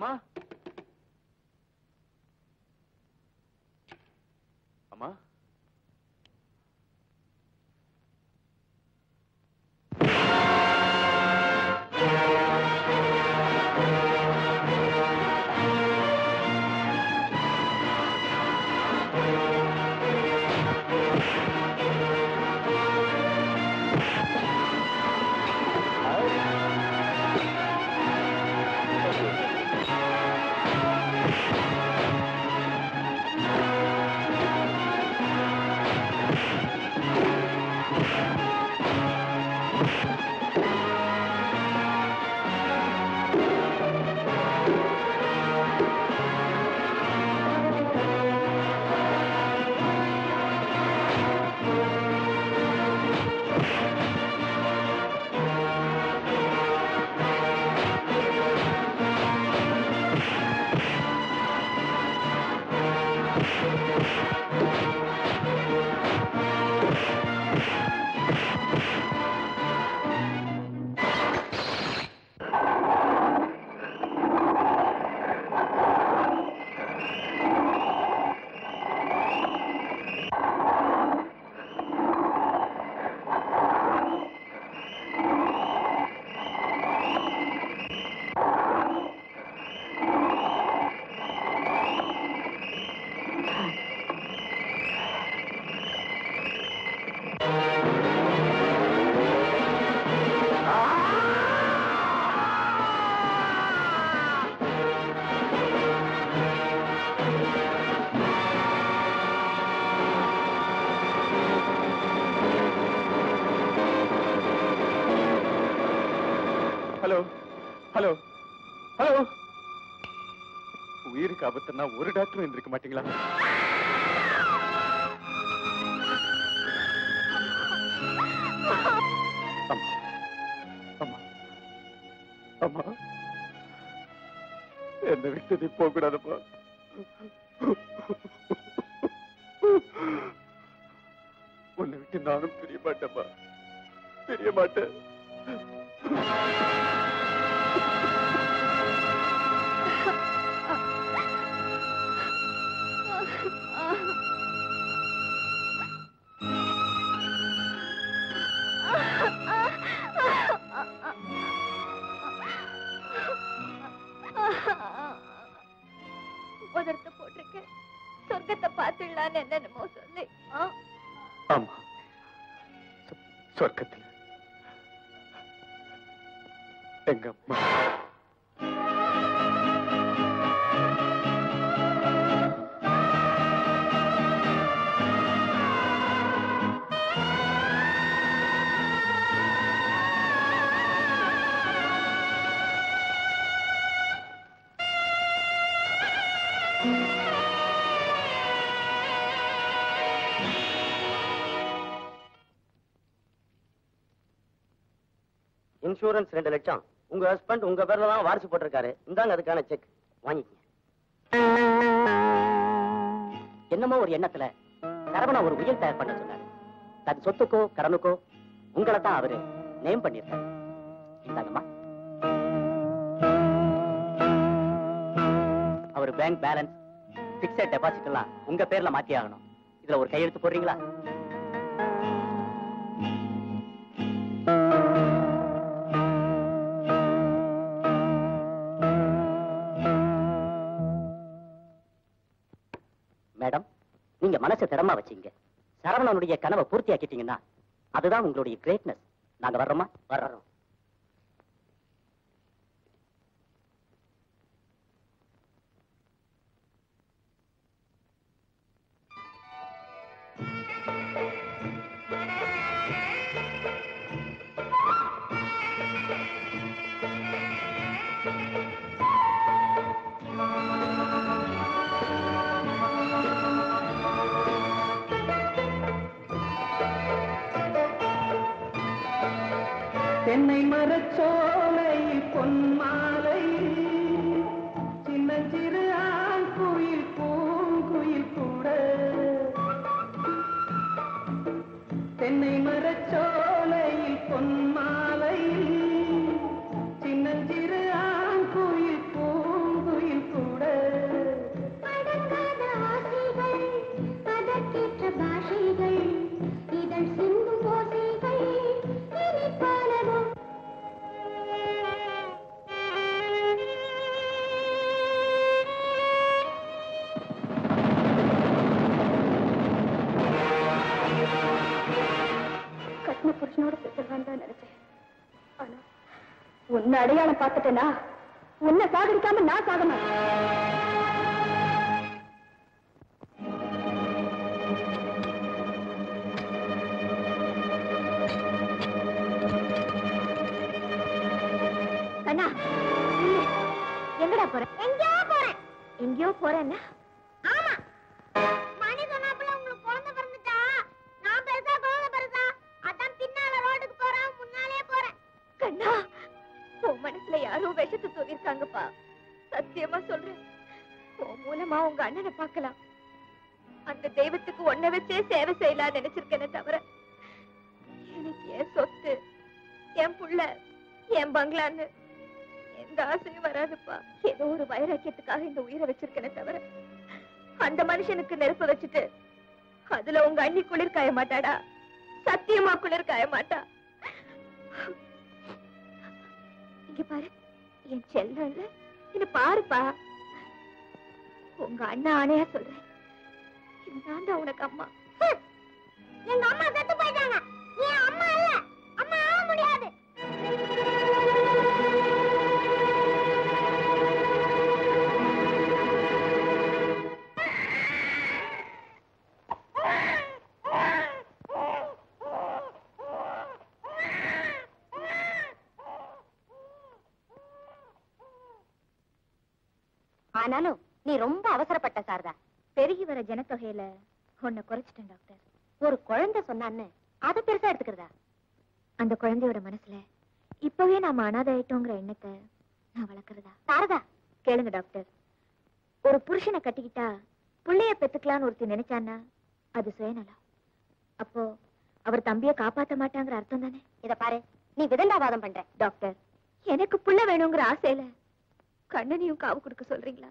அம்மா அம்மா ஹலோ ஹலோ ஹலோ உயிருக்கு ஆபத்துன்னா ஒரு டாக்டரும் இருந்திருக்க மாட்டீங்களா? அம்மா அம்மா என்னை விட்டு நீ போக கூடாதுப்பா. உன்னை விட்டு நானும் பிரிய மாட்டேன்ப்பா, பிரிய மாட்டேன். உதரத்தை போட்டிருக்கேன், சொர்க்கத்தை பார்த்துடலான்னு என்னென்னமோ சொல்லி. ஆமா, சொர்க்கத்தில் எங்க அம்மா இன்சூரன்ஸ் 2 லட்சம். உங்க ஹஸ்பண்ட் உங்க பேர்ல தான் வாரிசு போட்டிருக்காரு. இந்தாங்க அதுக்கான செக், வாங்கிக்கங்க. என்னமோ ஒரு எண்ணத்துல சரவணா ஒரு உயில் தயார் பண்ண சொன்னாரு. தன் சொத்துக்கோ கடனுக்கோ உங்களை தான் அவரு நேம் பண்ணிருக்காரு. இந்தாங்கம்மா. அவர் பேங்க் பேலன்ஸ், பிக்ஸட் டெபாசிட் எல்லாம் உங்க பேர்ல மாத்தி ஆகணும். இதுல ஒரு கையெழுத்து போடுறீங்களா? மேடம், நீங்க மனசை திறமா வச்சீங்க. சரவணனுடைய கனவை பூர்த்தி ஆக்கிட்டீங்கன்னா அதுதான் உங்களுடைய கிரேட்னஸ். நாங்க வர்றோமா? வர்றோம். தென்னை மரச்சோலை பொன்மாலை சின்னஞ்சிறு ஆண் குயில் பூங்குயில் கூட தென்னை மரச்சோலையில் பொன்மாலை சின்னஞ்சிறு ஆண் குயில் பூங்குயில் புருஷனோட செத்துருவான்னு தான் நினைச்சேன். ஆனா உன்னை அடையாளம் பார்த்துட்டேனா உன்னை சாகடிக்காம நான் சாக மாட்டேன். கண்ணா எங்கடா போற? எங்கேயோ போறேன். எங்கேயோ போறேன்னா? ஆமா, மணி சொன்னாப்புல உங்களுக்கு குழந்தை பிறந்துட்டா நான் பெருசா குழந்தை பெருசா அதான் பின்னால ரோட்டுக்கு போறேன், முன்னாலே போறேன். கண்ணா, உன் மனசுல யாரோ விஷத்தை தூவிருக்காங்கப்பா. சத்தியமா சொல்றேன், உன் மூலமா உங்க அண்ணனை பார்க்கலாம். அந்த தெய்வத்துக்கு ஒன்ன வச்சே சேவை செய்யலாம் நினைச்சிருக்கேனே தவிர எனக்கு என் சொத்து, என் புள்ள, என் பங்களான்னு எந்த ஆசையும் வராதுப்பா. ஏதோ ஒரு வைராக்கியத்துக்காக இந்த உயிரை வச்சிருக்கேனே தவிர அந்த மனுஷனுக்கு நெருப்பு வச்சுட்டு அதுல உங்க அண்ணி குளிர் காய மாட்டாடா. சத்தியமா குளிர் காய மாட்டா. இங்க பாரு, என் செல்ல என்ன பாருப்பா. உங்க அண்ணா ஆணையா சொல்றேன், நான் தான் உனக்கு அம்மா. எங்க அம்மா செத்து போயிட்டாங்க. நீ அம்மா இல்ல, அம்மா ஆக முடியாது. ஆனாலும் நீ ரொம்ப அவசரப்பட்ட சாரதா. பெருகி வர ஜனத்தொகையில உன்னை குறைச்சிட்டேன் டாக்டர். ஒரு குழந்தை சொன்னான்னு அதை பெருசா எடுத்துக்கிறதா? அந்த குழந்தையோட மனசுல இப்பவே நாம அனாதை ஆயிட்டோங்கிற எண்ணத்தை நான் வளர்க்கறதா? சாரதா கேளுங்க டாக்டர், ஒரு புருஷனை கட்டிக்கிட்டா புள்ளைய பெத்துக்கலான்னு ஒருத்தி நினைச்சான்னா அது சுயநலம். அப்போ அவர் தம்பியை காப்பாத்த மாட்டாங்கிற அர்த்தம் தானே? இத பாரு, நீ விதண்டாவாதம் பண்ற. டாக்டர், எனக்கு புள்ள வேணுங்கிற ஆசையில கண்ணனையும் காவு கொடுக்க சொல்றீங்களா?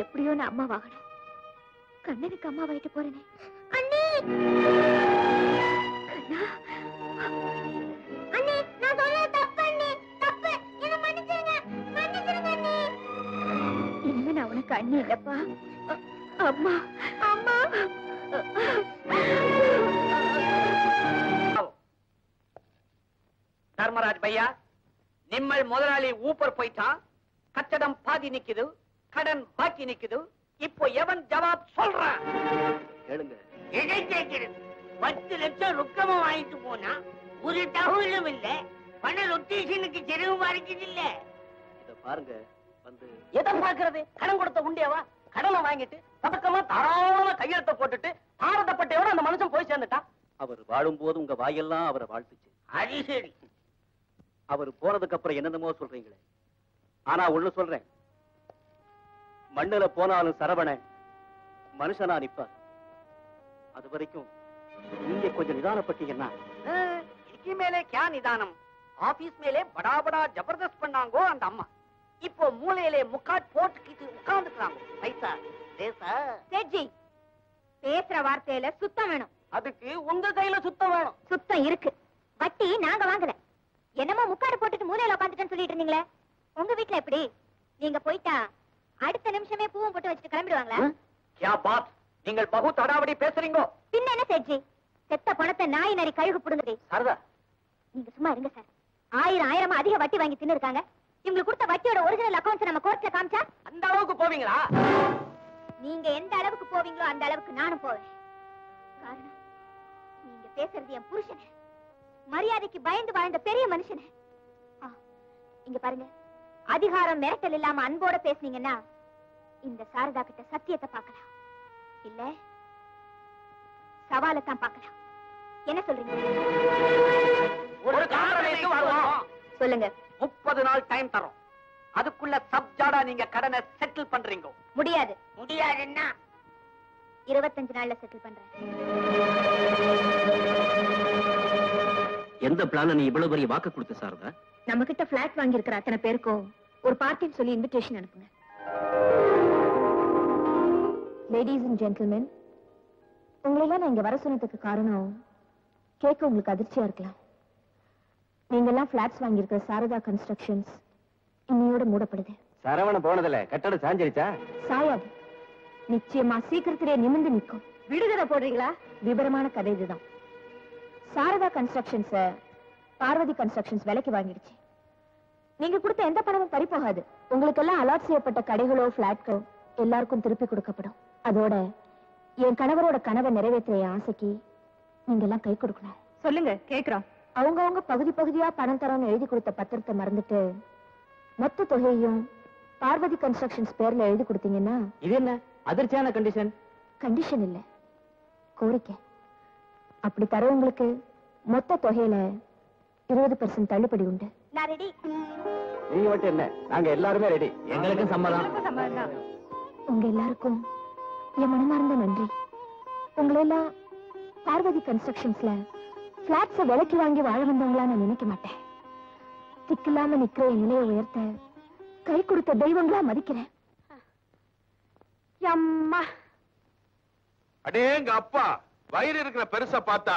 எப்படியோ நான் அம்மா வாகனம், கண்ணனுக்கு அம்மா வாயிட்டு போறேனே. அண்ணி, கண்ணா, அண்ணி, நான் சொல்றது தப்பு அண்ணி, தப்பு. என்ன மன்னிச்சிருங்க, மன்னிச்சிருங்க அண்ணி. இனிமே நான் உனக்கு அண்ணி இல்லப்பா, அம்மா. அம்மா. தர்மராஜ் பையா, நிம்மல் முதலாளி ஊப்பர் போயிட்டான். கட்டடம் பாதி நிக்குது, கடன் பாக்கி நிக்குது. இப்போ எவன் ஜவாப் சொல்றான்? கேளுங்க. எதை கேட்கிறது? 10 லட்சம் ரொக்கமா வாங்கிட்டு போனா ஒரு தகவலும் இல்ல. பண ரொட்டேஷனுக்கு செலவு பாதிக்குது இல்ல. இத பாருங்க, எதை பாக்குறது? கடன் கொடுத்த உண்டியவா? கடனை வாங்கிட்டு பதக்கமா தாராளமா கையெழுத்த போட்டுட்டு பாரதப்பட்டையோட அந்த மனுஷன் போய் சேர்ந்துட்டான். அவர் வாழும் போது உங்க வாயெல்லாம் அவரை வாழ்த்துச்சு. அது சரி. அவர் போனதுக்கு அப்புறம் என்னென்னமோ சொல்றீங்களே. ஆனா ஒண்ணு சொல்றேன், மண்ணுல போனாலும் சரவண மனுஷனா நிப்பார். அது வரைக்கும் நீங்க கொஞ்சம் நிதானப்பட்டீங்கன்னா. இதுக்கு மேலே கியா நிதானம்? ஆபீஸ் மேலே படா படா ஜபர்தஸ்த் பண்ணாங்கோ அந்த அம்மா. இப்போ மூலையிலே முக்காட் போட்டுக்கிட்டு உட்கார்ந்துக்கிறாங்க. பைசா தேசா சேட்ஜி, பேசுற வார்த்தையில சுத்தம் வேணும். அதுக்கு உங்க கையில சுத்தம் வேணும். சுத்தம் இருக்கு, வட்டி நாங்க வாங்கல. என்னமோ முக்காடு போட்டுட்டு மூலையில உட்காந்துட்டேன்னு சொல்லிட்டு இருந்தீங்களே, உங்க வீட்டுல எப்படி? நீங்க போயிட்டா அடுத்த நிமிஷமே பூவும் போட்டு வச்சுட்டு கிளம்பிடுவாங்களா? கியா பாத், நீங்கள் பகு தடாவடி பேசுறீங்க. பின்ன என்ன சேட்ஜி, செத்த பணத்தை நாய் நரி கழுகு புடுங்குது. சாரதா, நீங்க சும்மா இருங்க சார். ஆயிரமா அதிக வட்டி வாங்கி தின்னு இருக்காங்க. இவங்களுக்கு கொடுத்த வட்டியோட ஒரிஜினல் அக்கவுண்ட்ஸ் நம்ம கோர்ட்ல காமிச்சா அந்த அளவுக்கு போவீங்களா? நீங்க எந்த அளவுக்கு போவீங்களோ அந்த அளவுக்கு நானும் போவேன். காரணம், நீங்க பேசுறது என் புருஷனை, மரியாதைக்கு பயந்து வாழ்ந்த பெரிய மனுஷனை. இங்க பாருங்க, அதிகாரம் மிரட்டல் இல்லாம அன்போட பேசுனீங்கன்னா இந்த சாரதா கிட்ட சத்தியத்தை பார்க்கலாம், இல்ல சவாலை தான் பார்க்கலாம். என்ன சொல்றீங்க? ஒரு காரணத்துக்கு வருவோம். சொல்லுங்க. 30 நாள் டைம் தரோம். அதுக்குள்ள சப்ஜாடா நீங்க கடனை செட்டில் பண்றீங்க. முடியாது. முடியாதுன்னா 25 நாள்ல செட்டில் பண்றேன். எந்த பிளான நீ இவ்வளவு பெரிய வாக்கு கொடுத்த சாரதா? நம்ம கிட்ட பிளாட் வாங்கி இருக்கிற அத்தனை பேருக்கும் ஒரு பார்ட்டின்னு சொல்லி இன்விடேஷன் அனுப்புங்க. லேடிஸ் அண்ட் ஜென்டில்மென், உங்களெல்லாம் நான் இங்க வர சொன்னதுக்கு காரணம் கேட்க உங்களுக்கு அதிர்ச்சியா இருக்கலாம். நீங்க எல்லாம் பிளாட்ஸ் வாங்கி இருக்கிற சாரதா கன்ஸ்ட்ரக்ஷன்ஸ் இன்னையோட மூடப்படுது. சரவண போனதுல கட்டடம் சாஞ்சிருச்சா? சாயாது, நிச்சயமா சீக்கிரத்திலே நிமிர்ந்து நிற்கும். விடுதலை போடுறீங்களா? விபரமான கதை இதுதான். சாரதா கன்ஸ்ட்ரக்ஷன்ஸ் பார்வதி கன்ஸ்ட்ரக்ஷன்ஸ் விலைக்கு வாங்கிடுச்சு. நீங்க கொடுத்த எந்த பணமும் பறி போகாது. உங்களுக்கெல்லாம் அலாட் செய்யப்பட்ட கடைகளோ பிளாட்களோ எல்லாருக்கும் திருப்பி கொடுக்கப்படும். அதோட என் கணவரோட கனவை நிறைவேற்ற ஆசைக்கு நீங்க எல்லாம் கை கொடுக்கணும். சொல்லுங்க, கேக்குறோம். அவங்க பகுதி பகுதியா பணம் தரோன்னு எழுதி கொடுத்த பத்திரத்தை மறந்துட்டு மொத்த தொகையையும் பார்வதி கன்ஸ்ட்ரக்ஷன்ஸ் பேர்ல எழுதி கொடுத்தீங்கன்னா இது என்ன அதிர்ச்சியான கண்டிஷன்? கண்டிஷன் இல்ல, கோரிக்கை. அப்படி தரவங்களுக்கு மொத்த தொகையில 20% தள்ளுபடி உண்டு. நான் ரெடி. நீங்க மட்டும் என்ன, நாங்க எல்லாருமே ரெடி. எங்களுக்கும் சம்மதம். உங்க எல்லாருக்கும் என் மனமார்ந்த நன்றி. உங்களை எல்லாம் பார்வதி கன்ஸ்ட்ரக்ஷன்ஸ்ல பிளாட்ஸ விலைக்கு வாங்கி வாழ வந்தவங்களா நான் நினைக்க மாட்டேன். திக்கில்லாம நிக்கிற என் நிலையை உயர்த்த கை கொடுத்த தெய்வங்களா மதிக்கிறேன். அம்மா அடேங்க அப்பா, வயிறு இருக்கிற பெருசா பார்த்தா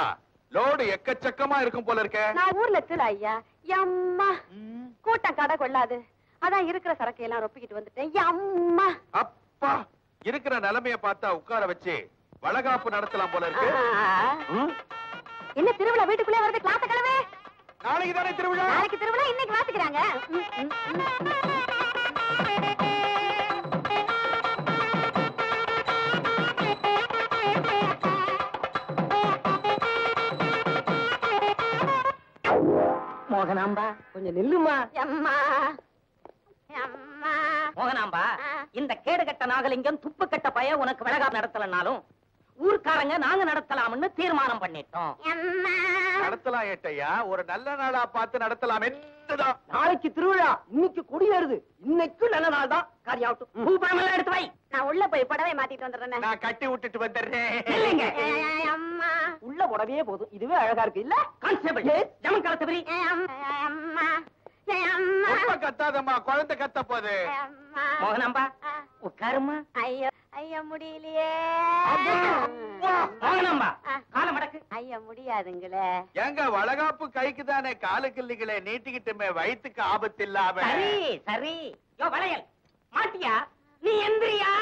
லோடு எக்கச்சக்கமா இருக்கும் போல இருக்க. நான் ஊர்ல திரு ஐயா. அம்மா கூட்டம் கடை கொள்ளாது, அதான் இருக்கிற சரக்கு எல்லாம் ரொப்பிக்கிட்டு வந்துட்டேன். அம்மா அப்பா, இருக்கிற நிலைமைய பார்த்தா உட்கார வச்சு வளகாப்பு நடத்தலாம் போல இருக்கு. என்ன திருவிழா வீட்டுக்குள்ளே வருது? கிளாஸ் கிளவே. நாளைக்கு தானே திருவிழா. நாளைக்கு திருவிழா, இன்னைக்கு வாசிக்கிறாங்க. மோகனாம்பா கொஞ்சம் நில்லுமா. அம்மா அம்மா மோகனாம்பா, இந்த கேடு கட்ட நாகலிங்கம் துப்பு கட்ட பய உனக்கு விலகாப்பு நடத்தலனாலும் ஊர்க்காரங்க நாங்க நடத்தலாம்னு தீர்மானம் பண்ணிட்டோம். நடத்தலாம் ஏட்டையா, ஒரு நல்ல நாளா பார்த்து நடத்தலாம். என்னதான் நாளைக்கு திருவிழா, இன்னைக்கு கொடியேறுது. இன்னைக்கு நல்ல நாள் தான். காரியாவட்டும். பூபணமெல்லாம் எடுத்து வை. நான் உள்ள போய் புடவை மாத்திட்டு வந்துடுறேன். நான் கட்டி விட்டுட்டு வந்துடுறேன். இல்லைங்க, அம்மா உள்ள புடவையே போதும். இதுவே அழகா இருக்கு இல்ல? கான்ஸ்டபிள் ஜமன் கலத்தபடி. அம்மா ரொம்ப கத்தாதம்மா, குழந்தை கத்த போகுது. மோகனாம்பா உட்காருமா. ஐயோ ஐயா முடியலையே. மோகனாம்பா கால மடக்கு. ஐயா முடியாதுங்களே. எங்க வளகாப்பு கைக்கு தானே, காலுக்கு இல்லைங்களே, நீட்டிக்கிட்டுமே வயிற்றுக்கு ஆபத்து இல்லாம. சரி சரி. யோ வளையல் மாட்டியா? நீ எந்திரியா?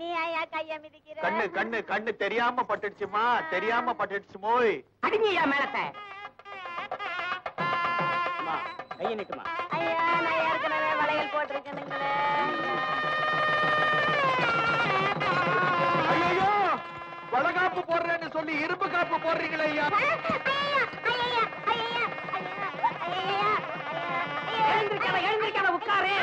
நீ ஐயா கைய மிதிக்கிற. கண்ணு கண்ணு கண்ணு தெரியாம பட்டுடுச்சுமா, தெரியாம பட்டுடுச்சுமோய். அடிங்கய்யா மேலத்தை. கையை நிட்டுமா. ஐயா நான் ஏற்கனவே வளையல் போட்டிருக்கேனுங்களே. ஐயோ, வளகாப்பு போடுறேன்னு சொல்லி இரும்பு காப்பு போடுறீங்களே ஐயா. எழுந்திருக்காத எழுந்திருக்காத உட்காரு.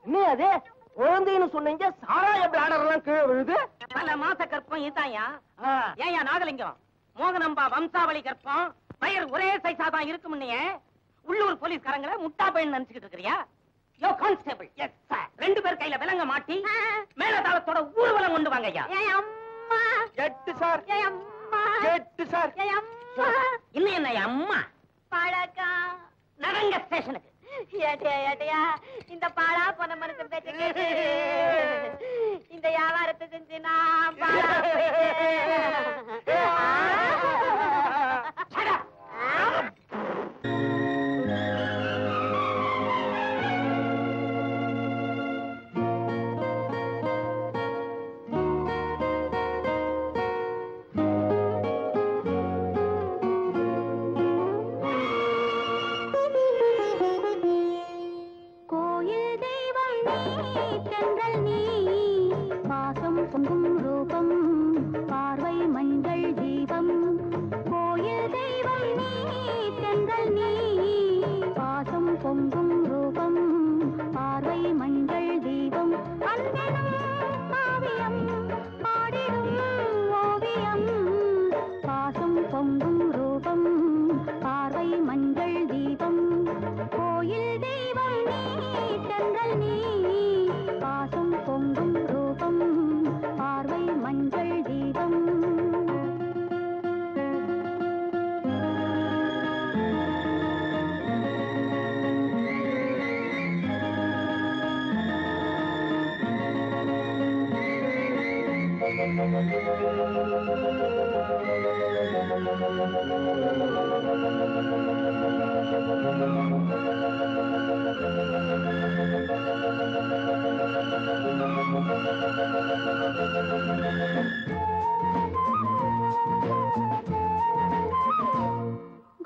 என்ன அது? குழந்தைன்னு சொன்னீங்க, சாராய பிளாடர் எல்லாம் கீழே விழுது. பல மாச கற்பம் இதாயா? ஏயா நாகலிங்கம், மோகனம்பா வம்சாவளி கற்பம் வயர் ஒரே சைஸா தான் இருக்கும்னே உள்ளூர் போலீஸ்காரங்களை முட்டா பையன் நினைச்சுக்கிட்டு இருக்கிறியா? யோ கான்ஸ்டபிள். Yes sir. 2 பேர் கையில விலங்க மாட்டி மேலதாளத்தோட ஊர்வலம் கொண்டு வாங்க ஐயா. அம்மா எட்டு சார், அம்மா எட்டு சார். அம்மா இன்னும் என்ன அம்மா? பழக்கம் நடங்க ஸ்டேஷனுக்கு. ஏட்டையா ஏட்டையா, இந்த பாழா போன மனுஷன் பேச்சு கேட்டு இந்த வியாபாரத்தை செஞ்சு நான் பாழா Thank you.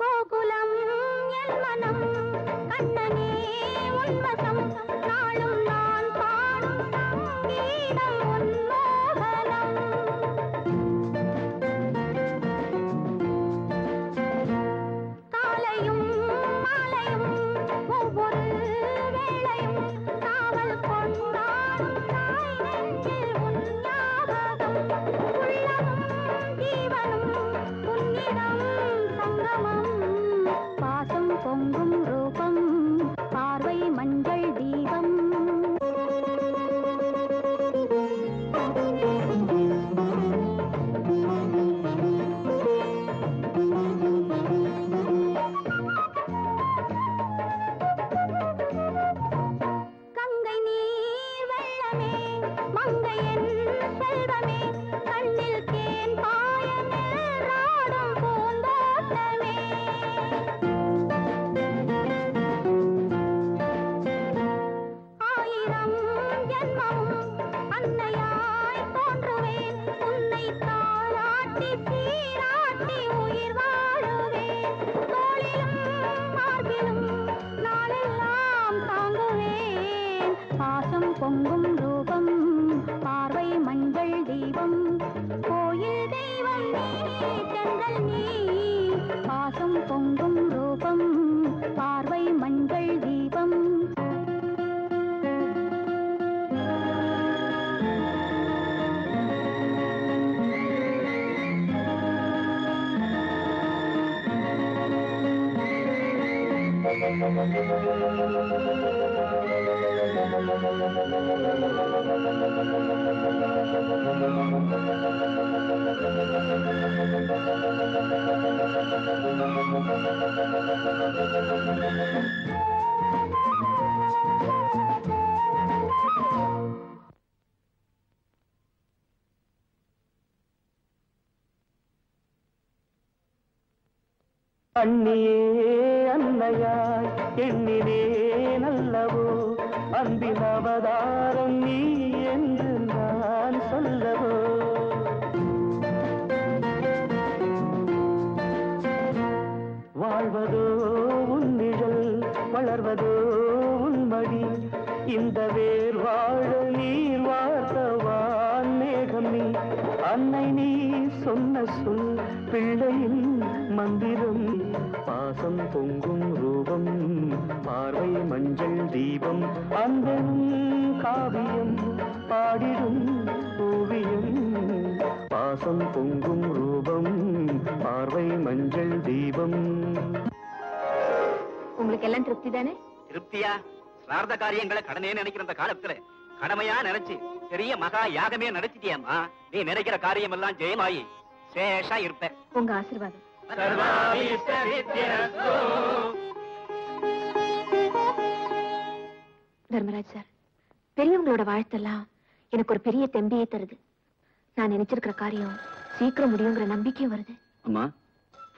கோகுலம் என் மனம் கண்ணனே உன்வசம் நாளும் நான் பாடும் சங்கீதம் உன்மோகனம் காலையும் மாலையும் ஒவ்வொரு வேளையும் காவல் கொண்டாடும் தாய் நெஞ்சில் உன் ஞாபகம் உள்ளமும் ஜீவனும் உன்னிடம் சங்கமம் பாசம் பொங்கும் ரூபம் பார்வை மஞ்சள் தீபம் கங்கை நீர் வெள்ளமே மங்கையன் செல்வமே கண்ணில் தேன் பாயமில் ராடும் பூந்தோட்டமே ஆயிரம் ஜென்மமும் அன்னையாய் தோன்றுவேன் உன்னை தாளாட்டி சீராட்டி உயிர் வாழுவேன் தோளிலும் மார்பிலும் நாளெல்லாம் தாங்குவேன் பாசம் பொங்கும் ரூபம் பார்வை மஞ்சள் தீபம் கோயில் தெய்வம் நீ செங்கல் நீ பாசம் பொங்கும் ரூபம் பார்வை மஞ்சள் தீபம் அண்ணியே அன்னையாய் எண்ணினே நல்லவோ அன்பின் அவதாரம் நீ என்று நான் சொல்லவோ வாழ்வதோ உன் நிழல் வளர்வதோ உன் மடி இந்த வேர் வாழ நீர் வார்த்தவான் மேகம் நீ அன்னை நீ சொன்ன சொல் பிள்ளையின் மந்திரம் பாசம் பொங்கும் ரூபம் பார்வை மஞ்சள் தீபம் அந்த காவியம் பாடிடும் ஓவியம் பாசம் பொங்கும் ரூபம் பார்வை மஞ்சள் தீபம் உங்களுக்கு எல்லாம் திருப்தி தானே? திருப்தியா? சிரார்த்த காரியங்களை கடனே நினைக்கிற அந்த காலத்துல கடமையா நினைச்சு பெரிய மகா யாகமே நடத்திட்டியாமா. நீ நினைக்கிற காரியம் எல்லாம் ஜெயமாயி சேஷா இருப்ப. உங்க ஆசீர்வாதம். தர்மராஜ் சார், பெரியவங்களோட வாழ்த்தெல்லாம் எனக்கு ஒரு பெரிய தெம்பியே தருது. நான் நினைச்சிருக்கிற காரியம் சீக்கிரம் முடியுங்கிற நம்பிக்கையும் வருது. அம்மா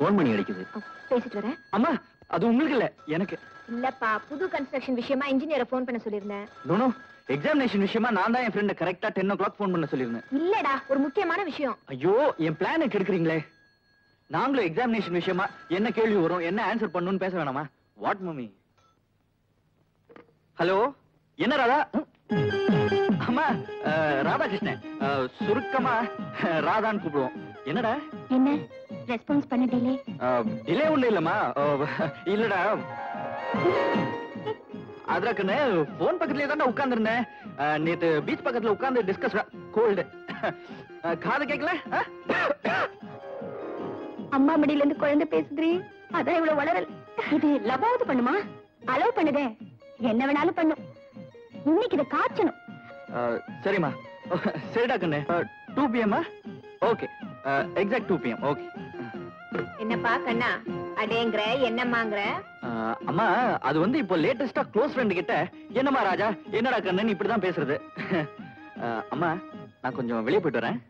போன் பண்ணி அடிக்குது. பேசிட்டு வரேன். அம்மா அது உங்களுக்கு இல்ல எனக்கு. இல்லப்பா, புது கன்ஸ்ட்ரக்ஷன் விஷயமா இன்ஜினியரை போன் பண்ண சொல்லிருந்தேன். நோ எக்ஸாமினேஷன் விஷயமா நான் தான் என் ஃப்ரெண்ட் கரெக்டா 10 o'clock போன் பண்ண சொல்லிருந்தேன். இல்லடா, ஒரு முக்கியமான விஷயம். ஐயோ, என் பிளானை கெடுக்குறீங்களே. நாங்களும் எக்ஸாமினேஷன் விஷயமா என்ன கேள்வி வரும், என்ன ஆன்சர் பண்ணணும்னு பேச வேணாமா? What mummy? ஹலோ, என்ன ராதா? அம்மா, ராதாகிருஷ்ணன். சுருக்கமா ராதான்னு கூப்பிடுவோம். என்னடா? என்ன ரெஸ்பான்ஸ் பண்ண டிலே? டிலே ஒண்ணு இல்லம்மா. இல்லடா, அதற்குன்னு போன் பக்கத்துலயே தான் உட்கார்ந்துருந்தேன். நேத்து பீச் பக்கத்துல உட்கார்ந்து டிஸ்கஸ். கோல்டு காது கேட்கல. அம்மா மடியில இருந்து குழந்தை பேசுதுரி, அதான் இவ்வளவு வளரல். இது லவாவது பண்ணுமா? அலோவ் பண்ணுதே, என்ன வேணாலும் பண்ணும். இன்னைக்கு இதை காய்ச்சணும். சரிம்மா, சரிடா கண்ணு. 2 PM? Okay, exact 2 PM. Okay. என்னப்பா கண்ணா அடேங்கற, என்னம்மாங்கற? அம்மா, அது வந்து இப்போ லேட்டஸ்டா க்ளோஸ் ஃப்ரெண்ட் கிட்ட என்னம்மா ராஜா, என்னடா கண்ணு இப்படிதான் பேசுறது. அம்மா, நான் கொஞ்சம் வெளியே போயிட்டு வரேன்.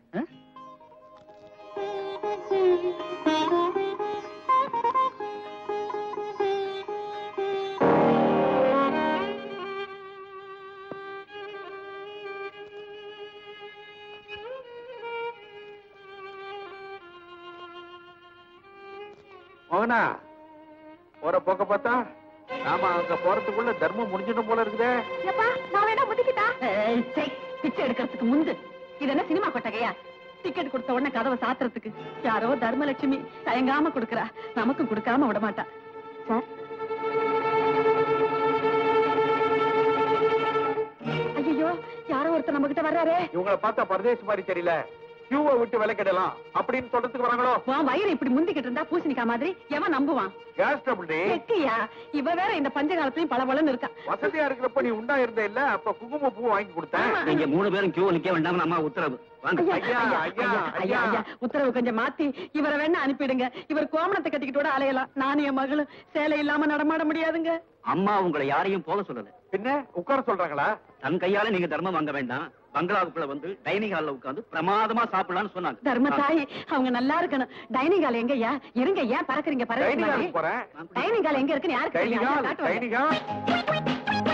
மோகனா போற போக்க பார்த்தா நாம அங்க போறதுக்குள்ள தர்மம் முடிஞ்சிடும் போல இருக்குதே. ஏப்பா நான் வேணா முதிக்கிட்டா பிச்சை எடுக்கிறதுக்கு முந்து இது என்ன சினிமா கொட்டகையா? டிக்கெட் கொடுத்த உடனே கதவை சாத்துறதுக்கு யாரோ தர்மலட்சுமி தயங்காம கொடுக்கறா, நமக்கும் கொடுக்காம விட மாட்டா. சார், ஐயோ யாரோ ஒருத்தர் நம்ம கிட்ட வர்றாரே. இவங்களை பார்த்தா பரதேசி மாதிரி தெரியல. கியூவை விட்டு விலை கிடலாம் அப்படின்னு சொல்றதுக்கு வராங்களோ? உன் வயிறு இப்படி முந்திக்கிட்டு இருந்தா பூசணிக்கா மாதிரி எவன் நம்புவான்? கேஸ் ட்ரபிள் எக்கியா இவ வேற இந்த பஞ்ச காலத்துலயும் பளபளன்னு இருக்கா. வசதியா இருக்கிறப்ப நீ உண்டா இருந்த இல்ல, அப்ப குங்கும பூ வாங்கி கொடுத்தேன். நீங்க 3 பேரும் கியூ நிக்க வேண்டாம், அம்மா உத்தரவு. வாங்க. ஐயா, ஐயா, ஐயா. ஐயா உத்தரவு கொஞ்சம் மாத்தி இவரை வேணா அனுப்பிடுங்க. இவர் கோமணத்தை கட்டிக்கிட்டு கூட அலையலாம், நானும் என் மகளும் சேலை இல்லாம நடமாட முடியாதுங்க. அம்மா உங்களை யாரையும் போக சொல்லல. பின்ன உட்கார சொல்றாங்களா? தன் கையால நீங்க தர்மம் வாங்க வேண்டாம், பங்களாவுக்குள்ள வந்து டைனிங் ஹால்ல உட்கார்ந்து பிரமாதமா சாப்பிடலாம்னு சொன்னாங்க. தர்ம தாய் அவங்க நல்லா இருக்கணும். டைனிங் ஹால் எங்கய்யா? இருங்க, ஏன் பறக்குறீங்க? டைனிங் ஹாலுக்கு போறேன். டைனிங் ஹால் எங்க இருக்குன்னு யாருக்கு டைனிங் தெரியும்? ஹால், காட்டுவாங்க. Dining hall.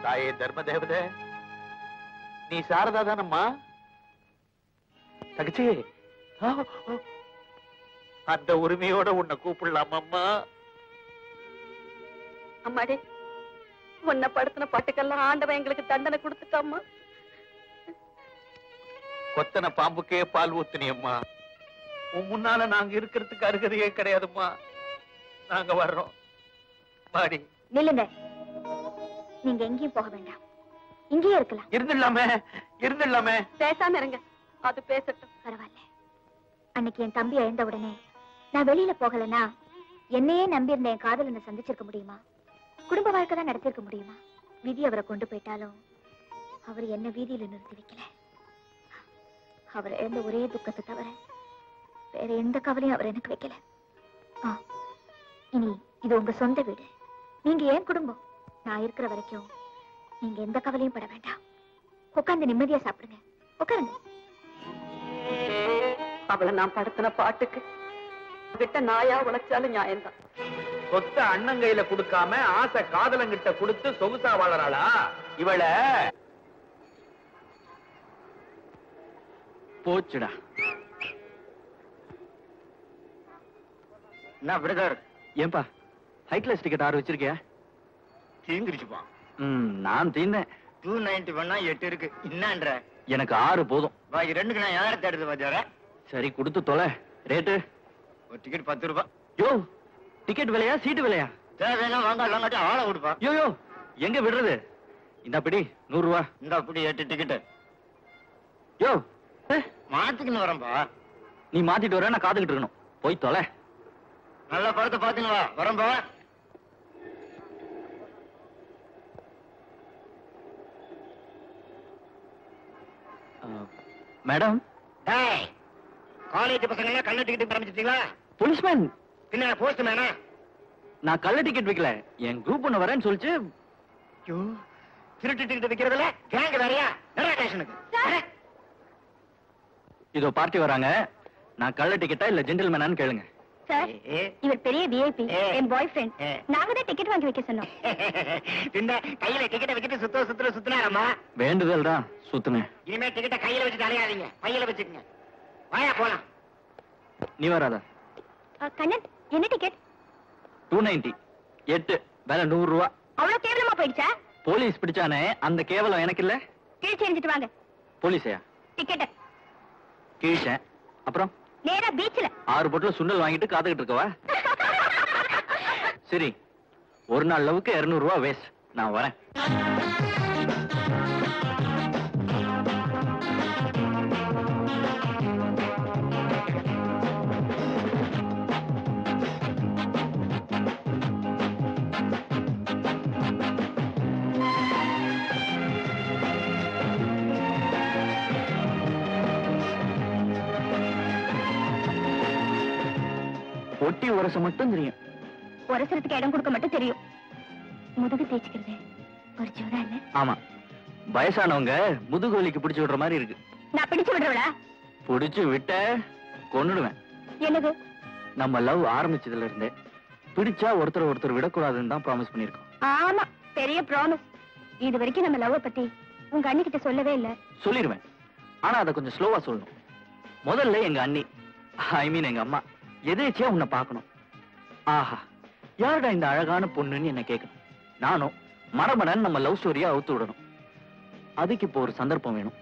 தாயே தர்ம தேவதே, நீ சாரதா தானம்மா? தகச்சி, அந்த உரிமையோட உன்னை கூப்பிடலாமம்மா? அம்மாடி, உன்னை படுத்தின பாட்டுக்கெல்லாம் ஆண்டவன் எங்களுக்கு தண்டனை கொடுத்துட்டாம்மா. கொத்தன பாம்புக்கே பால் ஊத்துனியம்மா. உன் முன்னால நாங்க இருக்கிறதுக்கு அருகதையே கிடையாதும்மா. நாங்க வர்றோம் மாடி. நில்லுங்க. நீங்க எங்கேயும் போக வேண்டாம், இங்கேயே இருக்கலாம். இருந்துடலாமே. பேசாம இருங்க, அது பேசட்டும். பரவாயில்ல. அன்னைக்கு என் தம்பி இழந்த உடனே நான் வெளியில போகலன்னா என்னையே நம்பி இருந்த என் காதலனை சந்திச்சிருக்க முடியுமா? குடும்ப வாழ்க்கை தான் நடத்திருக்க முடியுமா? விதி அவரை கொண்டு போயிட்டாலும் அவர் என்ன வீதியில நிறுத்தி வைக்கல. அவர் இழந்த ஒரே துக்கத்தை தவிர வேற எந்த கவலையும் அவர் எனக்கு வைக்கல. இனி இது உங்க சொந்த வீடு, நீங்க ஏன் குடும்பம். நான் இருக்கிற வரைக்கும் நீங்க எந்த கவலையும் பட வேண்டாம். உட்கார்ந்து நிம்மதியா சாப்பிடுங்க. உட்காருங்க. அவளை நான் படுத்தின பாட்டுக்கு விட்ட நாயா உழைச்சாலும் நியாயம்தான். சொத்த அண்ணன் கையில கொடுக்காம ஆசை காதலங்கிட்ட கொடுத்து சொகுசா வாழறாளா இவள? போச்சுடா. என்ன பிரதர், ஏன்பா ஹை கிளாஸ் டிக்கெட் 6 வச்சிருக்கியா? தீந்துருச்சுப்பா. நான் தீந்தேன். 290 பண்ணா 8 இருக்கு. என்னன்ற? எனக்கு 6 போதும். பாக்கி 2க்கு நான் யாரை தேடுறது பாஜார? சரி கொடுத்து தொலை. ரேட்டு? ஒரு டிக்கெட் 10 ரூபாய். யோ, டிக்கெட் விலையா சீட்டு விலையா? தேவைன்னா வாங்க, இல்லாட்டி ஆளை கொடுப்பா. யோ யோ, எங்க விடுறது? இந்த பிடி 100 ரூபா. இந்த அப்படி 8 டிக்கெட். யோ, மாத்திக்கணும் வரம்பா. நீ மாத்திட்டு வர, நான் காத்துக்கிட்டு இருக்கணும். போய் தொலை. நல்ல படத்தை பாத்துங்களா வரம்பா. மேடம், காலேஜ் பசங்க கள்ள டிக்கெட் ஆரம்பிச்சிட்டீங்களா? போலீஸ்மேன். பின்ன போஸ்ட் மேனா? நான் கள்ள டிக்கெட் வைக்கல, என் குரூப் ஒண்ணு வரேன்னு சொல்லிச்சு. திருட்டு டிக்கெட் வைக்கிறதுல கேங்க வேறையா? ஸ்டேஷனுக்கு இதோ பார்ட்டி வராங்க. நான் கள்ள டிக்கெட்டா இல்ல ஜென்டில்மேனான்னு கேளுங்க. சார், இவர் பெரிய விஐபி, என் பாய் ஃப்ரெண்ட். நாங்க தான் டிக்கெட் வாங்கி வைக்க சொன்னோம். பின்ன கையில டிக்கெட்டை வச்சுட்டு சுத்தினாரம்மா. வேண்டுதல் தான் சுத்துனேன். இனிமே டிக்கெட்டை கையில வச்சுட்டு அலையாதீங்க, பையில வச்சுக்கங்க. வாயா போலாம். நீ வராதா? கண்ணன், என்ன டிக்கெட்? 290 8 வேலை 100 ரூபா. அவ்வளவு கேவலமா போயிடுச்சா? போலீஸ் பிடிச்சானே, அந்த கேவலம் எனக்கு இல்ல. கிழிச்சு எரிஞ்சிட்டு வாங்க. போலீஸையா? டிக்கெட் கிழிச்சேன். அப்புறம் நேரா பீச்ல 6 பொட்டில் சுண்டல் வாங்கிட்டு காத்துக்கிட்டு இருக்கவா? சரி, ஒரு நாள் லவுக்கு 200 ரூபா வேஸ்ட். நான் வரேன். ஒட்டி உரச மட்டும் தெரியும். உரசறதுக்கு இடம் கொடுக்க மட்டும் தெரியும். முதுகு தேய்ச்சிக்கிறது ஒரு ஜோரா இல்ல? ஆமா, வயசானவங்க முதுகு வலிக்கு பிடிச்சு விடுற மாதிரி இருக்கு. நான் பிடிச்சு விடுறவளா? பிடிச்சு விட்ட கொன்னுடுவேன். என்னது? நம்ம லவ் ஆரம்பிச்சதுல இருந்தே பிடிச்சா ஒருத்தர் விடக்கூடாதுன்னு தான் ப்ராமிஸ் பண்ணிருக்கோம். ஆமா, பெரிய ப்ராமிஸ். இது வரைக்கும் நம்ம லவ் பத்தி உங்க அண்ணி கிட்ட சொல்லவே இல்ல. சொல்லிடுவேன், ஆனா அதை கொஞ்சம் ஸ்லோவா சொல்லணும். முதல்ல எங்க அண்ணி, ஐ மீன் எங்க அம்மா, எதேச்சியா உன்னை பார்க்கணும். ஆஹா, யாருடா இந்த அழகான பொண்ணுன்னு என்ன கேட்கணும். நானும் மரமணன் நம்ம லவ் ஸ்டோரியா அவுத்து விடணும். அதுக்கு இப்போ ஒரு சந்தர்ப்பம் வேணும்.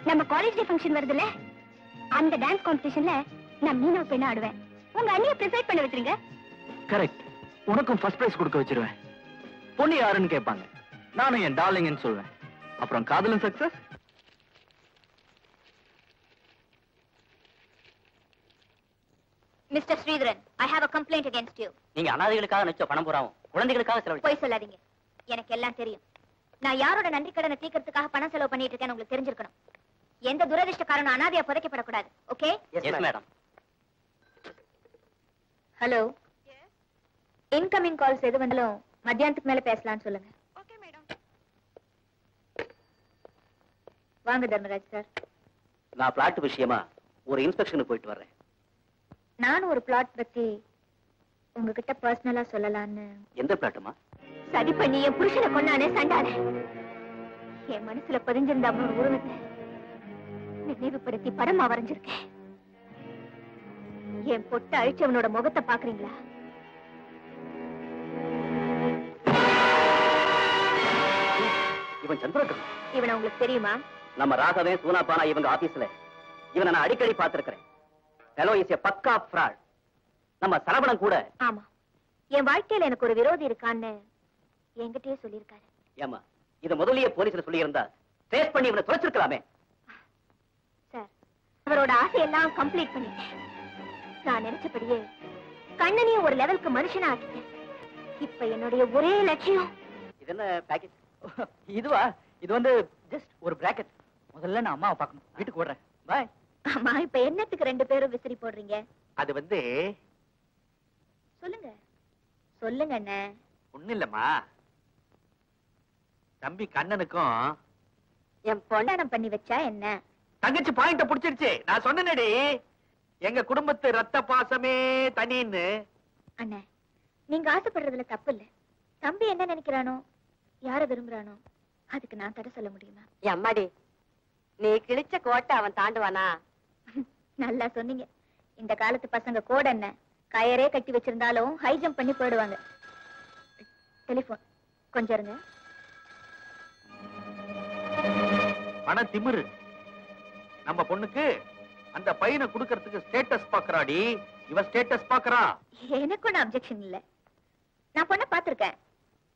நம்ம காலேஜ் டே ஃபங்க்ஷன் வருதுல, அந்த டான்ஸ் காம்படிஷன்ல நான் மீனா பெண்ணா ஆடுவேன். உங்க அண்ணியை ப்ரிசைட் பண்ண வச்சிருங்க. கரெக்ட், உனக்கும் ஃபர்ஸ்ட் பிரைஸ் கொடுக்க வச்சிருவேன். பொண்ணு யாருன்னு கேட்பாங்க, நானும் என் டார்லிங்னு சொல்வேன். அப்புறம் காதலும் success. Mister Sridharan, I have a complaint against you. நீங்க அனாதைகளுக்காக நிச்சய பணம் போறாவும் குழந்தைகளுக்காக செலவழிச்சு. போய் சொல்லாதீங்க, எனக்கு எல்லாம் தெரியும். நான் யாரோட நன்றி கடனை தீர்க்கறதுக்காக பணம் செலவு பண்ணிட்டு இருக்கேன்னு உங்களுக்கு தெரிஞ்சிருக்கணும். எந்த துரதிர்ஷ்டக்காரனும் அனாதையா புதைக்கப்படக்கூடாது. Okay? Yes madam. Hello, incoming calls எது வந்தாலும் மத்தியானத்துக்கு மேல பேசலாம்னு சொல்லுங்க. Okay madam. வாங்க தர்மராஜ் சார். நான் பிளாட் விஷயமா ஒரு இன்ஸ்பெக்ஷனுக்கு போயிட்டு வர்றேன். நானும் ஒரு பிளாட் பத்தி உங்ககிட்ட பர்சனலா சொல்லலான்னு. எந்த பிளாட்டுமா? சதி பண்ணி என் புருஷனை கொண்டானே சண்டானே, என் மனசுல பதிஞ்சிருந்த அவனோட உருவத்தை நினைவுபடுத்தி படமா வரைஞ்சிருக்கேன். என் பொட்ட அழிச்சவனோட முகத்தை பாக்குறீங்களா? இவன் சந்திரன். இவனை உங்களுக்கு தெரியுமா? நம்ம ராகவே சூனாபானா இவங்க ஆபீஸ்ல இவனை நான் அடிக்கடி பார்த்திருக்கிறேன். ஹலோ இஸ் எ பக்கா ஃப்ராட். நம்ம சரவணன் கூட. ஆமா, என் வாழ்க்கையில எனக்கு ஒரு விரோதி இருக்கான்னு என்கிட்டயே சொல்லியிருக்காரு. ஏமா, இத முதல்லயே போலீஸ்ல சொல்லி இருந்தா ட்ரேஸ் பண்ணி இவனை தொலைச்சிருக்கலாமே. சார், அவரோட ஆசையெல்லாம் கம்ப்ளீட் பண்ணிட்டேன். நான் நினைச்சபடியே கண்ணனையும் ஒரு லெவலுக்கு மனுஷனா ஆக்கிட்டேன். இப்ப என்னுடைய ஒரே லட்சியம். இது என்ன பேக்கேஜ்? இதுவா? இது வந்து ஜஸ்ட் ஒரு பிராக்கெட். முதல்ல நான் அம்மாவை பார்க்கணும். வீட்டுக்கு ஓடுறேன். பாய். ஆமா, இப்ப என்னத்துக்கு ரெண்டு பேரும் விசிறி போடுறீங்க? அது வந்து சொல்லுங்க சொல்லுங்க அண்ணே. ஒண்ணு இல்லம்மா, தம்பி கண்ணனுக்கும் என் பொண்டாடம் பண்ணி வச்சா என்ன? தங்கச்சி பாயிண்ட புடிச்சிருச்சு. நான் சொன்னேனடி, எங்க குடும்பத்து ரத்த பாசமே தனின்னு. அண்ணே, நீங்க ஆசைப்படுறதுல தப்பு இல்ல. தம்பி என்ன நினைக்கிறானோ, யார விரும்புறானோ, அதுக்கு நான் தடை சொல்ல முடியுமா? அம்மாடி, நீ கிழிச்ச கோட்டை அவன் தாண்டுவானா? நல்லா சொன்னீங்க. இந்த காலத்து பசங்க கோட என்ன கயரே கட்டி வச்சிருந்தாலும் ஹை ஜம்ப் பண்ணி போயிடுவாங்க. டெலிபோன் கொஞ்சம் இருங்க. ஆனா திமிரு நம்ம பொண்ணுக்கு அந்த பையனை குடுக்கறதுக்கு ஸ்டேட்டஸ் பாக்குறாடி. இவ ஸ்டேட்டஸ் பாக்குறா. எனக்கு ஒன்னும் அப்செக்ஷன் இல்ல. நான் பொண்ணை பாத்திருக்கேன்.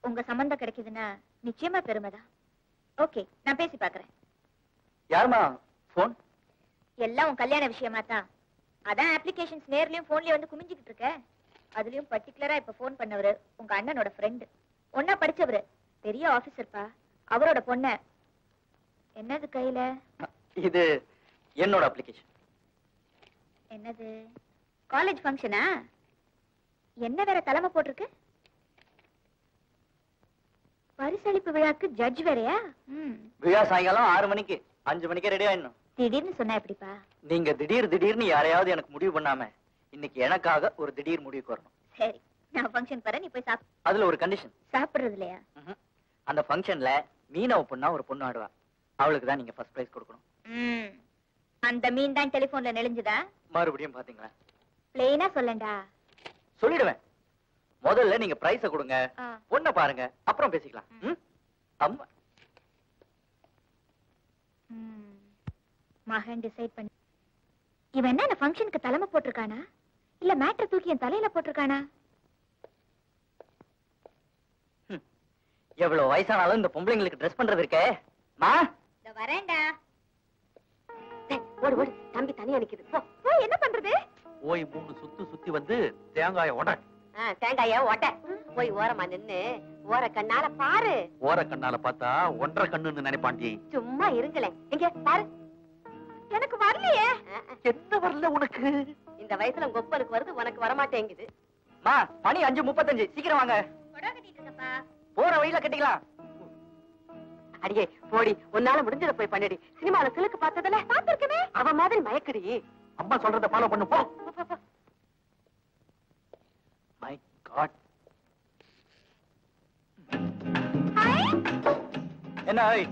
உங்க சம்பந்தம் கிடைக்குதுன்னா நிச்சயமா பெருமைதான். ஓகே, நான் பேசி பாக்குறேன். யாருமா போன்? எல்லாம் உன் கல்யாண விஷயமா தான். அதான் அப்ளிகேஷன்ஸ் நேர்லயும் போன்லயும் வந்து குமிஞ்சுக்கிட்டு இருக்க. அதுலயும் பர்டிகுலரா இப்ப போன் பண்ணவரு உங்க அண்ணனோட ஃப்ரெண்டு, ஒன்னா படிச்சவரு, பெரிய ஆபீசர்ப்பா. அவரோட பொண்ண. என்னது கையில? இது என்னோட அப்ளிகேஷன். என்னது, காலேஜ் ஃபங்க்ஷனா? என்ன வேற தலைமை போட்டிருக்கு? பரிசளிப்பு விழாக்கு ஜட்ஜ் வேறையா? விழா சாயங்காலம் 6 மணிக்கு, 5 மணிக்கே ரெடி ஆயிடணும். திடீர்னு சொன்னா எப்படிப்பா? நீங்க திடீர்னு யாரையாவது எனக்கு முடிவு பண்ணாம இன்னைக்கு எனக்காக ஒரு திடீர் முடிவுக்கு வரணும். சரி, நான் ஃபங்க்ஷன் போறேன், நீ போய் சாப்பிடு. அதுல ஒரு கண்டிஷன். சாப்பிடுறது இல்லையா? அந்த ஃபங்க்ஷன்ல மீனாவை பொண்ணா ஒரு பொண்ணு ஆடுவா. அவளுக்கு தான் நீங்க ஃபர்ஸ்ட் பிரைஸ் கொடுக்கணும். அந்த மீன் தான் டெலிபோன்ல நெளிஞ்சுதா? மறுபடியும் பாத்தீங்களா? பிளெயினா சொல்லண்டா. சொல்லிடுவேன். முதல்ல நீங்க பிரைஸ கொடுங்க, பொண்ணை பாருங்க, அப்புறம் பேசிக்கலாம். அம்மா மகன் டிசைட் பண்ணி. இவன் என்ன ஃபங்க்ஷனுக்கு தலைமை போட்டிருக்கானா, இல்ல மேட்டர் தூக்கி என் தலையில போட்டிருக்கானா? எவ்வளவு வயசானாலும் இந்த பொம்பளைங்களுக்கு ட்ரெஸ் பண்றது இருக்கே. மா வரேன்டா. ஓடு ஓடு, தம்பி தனியா நிக்குது. என்ன பண்றது? போய் 3 சுத்து சுத்தி வந்து தேங்காய உட. தேங்காய ஓட்ட போய் ஓரமா நின்னு ஓர கண்ணால பாரு. ஓர கண்ணால பார்த்தா ஒன்றரை கண்ணுன்னு நினைப்பாண்டி. சும்மா இருங்களேன். இங்க பாரு. எனக்கு வரலையே. என்ன வரல உனக்கு? இந்த வயசுல உங்க ஒப்பனுக்கு வருது, உனக்கு வரமாட்டேங்குது. மா மணி 5:35, சீக்கிரம் வாங்க. போற வழியில கட்டிக்கலாம். அடியே போடி, உன்னால முடிஞ்சத போய் பண்ணிடி. சினிமால சிலுக்கு பார்த்ததுல பாத்துருக்கனே, அவ மாதிரி மயக்கடி. அம்மா சொல்றத ஃபாலோ பண்ணு போ. My God. என்ன ஐ?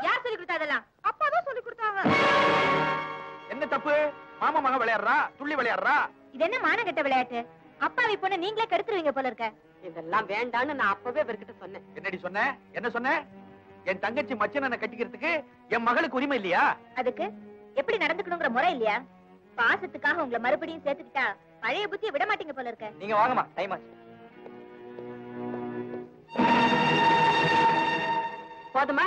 யார் சொல்லி கொடுத்தா அதெல்லாம்? அப்பாதான் சொல்லி கொடுத்தாங்க. என்ன தப்பு? மாமா மக விளையாடுறா, துள்ளி விளையாடுறா. இது என்ன மானகெட்ட விளையாட்டு? அப்பாவி பொண்ணு நீங்களே கெடுத்துருவீங்க போல இருக்க. இதெல்லாம் வேண்டான்னு நான் அப்பவே இவர்கிட்ட சொன்னேன். என்னடி சொன்ன? என்ன சொன்ன? என் தங்கச்சி மச்சனை கட்டிக்கிறதுக்கு என் மகளுக்கு உரிமை இல்லையா? அதுக்கு எப்படி நடந்துக்கணுங்கிற முறை இல்லையா? பாசத்துக்காக உங்களை மறுபடியும் சேர்த்துக்கிட்டா பழைய புத்தியை விட மாட்டீங்க போல இருக்க. நீங்க வாங்கம்மா, டைம் ஆச்சு. போதுமா?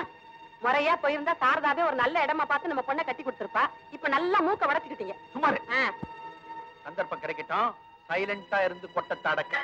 முறையா போயிருந்தா சாரதாவே ஒரு நல்ல இடமா பார்த்து நம்ம பொண்ணை கட்டி கொடுத்திருப்பா. இப்ப நல்லா மூக்க வடச்சுக்கிட்டீங்க. சுமார் சந்தர்ப்பம் கிடைக்கட்டும், சைலண்டா இருந்து கொட்டத்தை அடக்க.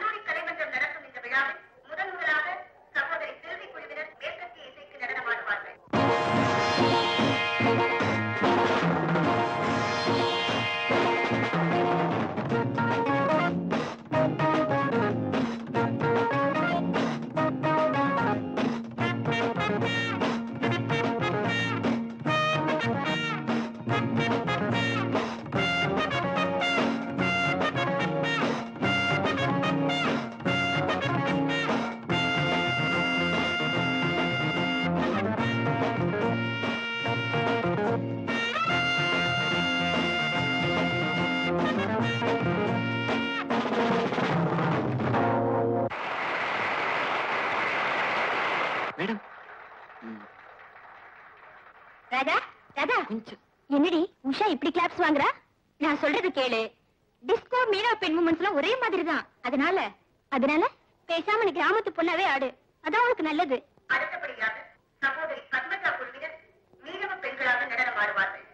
மேடம், ராதா, ராதா, என்னடி உஷா இப்படி கிளாப்ஸ் வாங்குறா? நான் சொல்றது கேளு. டிஸ்கோ மீனவ பெண் மூமெண்ட்ஸ்லாம் ஒரே மாதிரி தான். அதனால பேசாம நீ கிராமத்து பொண்ணாவே ஆடு. அதான் உனக்கு நல்லது. அடுத்தபடியாக சகோதரி பத்மஜா குழுவினர் மீனவ பெண்களாக நடனம் ஆடுவார்கள்.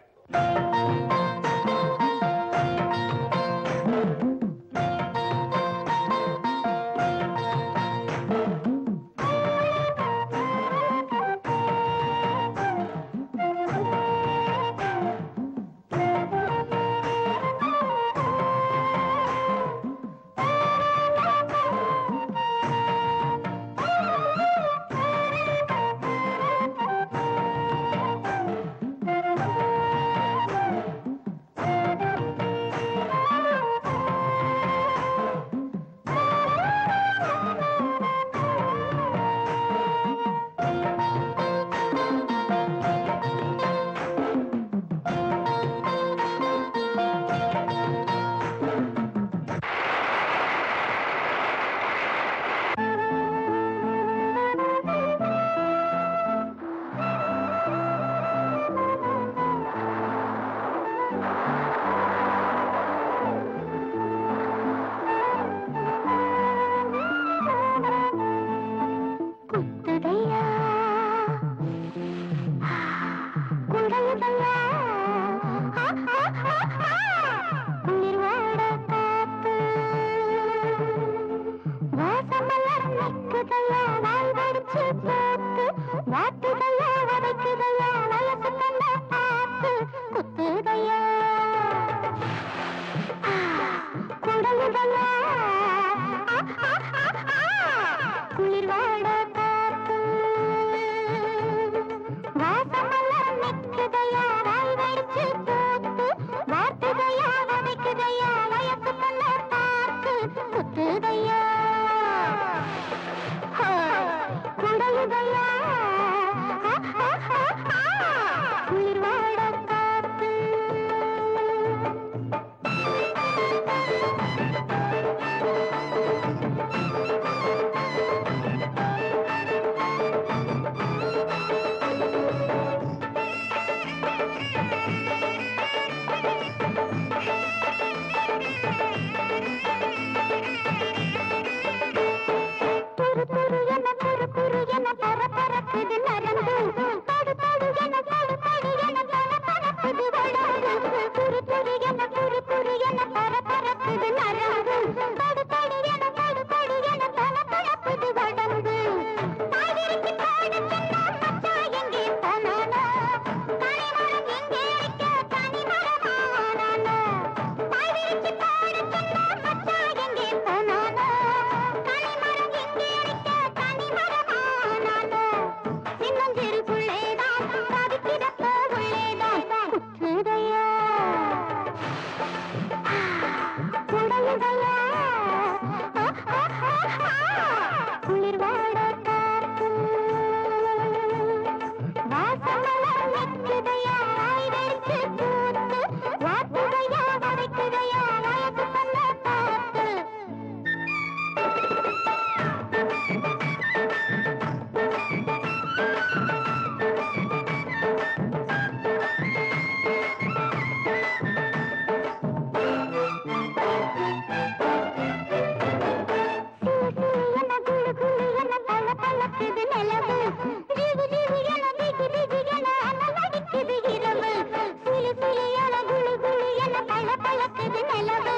பளபளக்குது நிலவு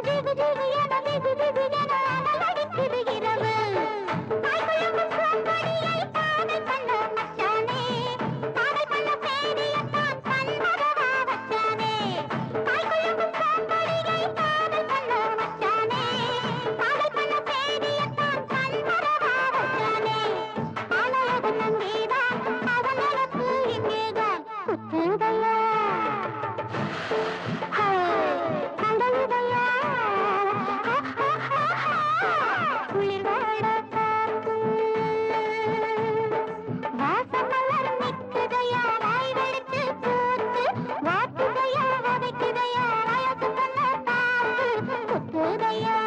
ஜிகு ஜிகு என வெகு வெகு என அனலடிக்குது இரவு தாய்க்குழம்பு சோம்படியை காதல் பண்ண மச்சானே காதல் பண்ண பேரியத்தான் கண்மரவா வச்சானே தாய்க்குழம்பு சோம்படியை காதல் பண்ண மச்சானே காதல் பண்ண பேரியத்தான் கண்மரவா வச்சானே ஆனது நங்கேதான் அவன் நினப்பு இங்கேதான் குத்துதையா கண்டதையா குளிர் வாட காத்து வாசமலர் நிற்குதையா வாய் வெடிச்சு பூத்து வாத்துதையா வதைக்குதையா வயசு பண்ண காத்து குத்துதையா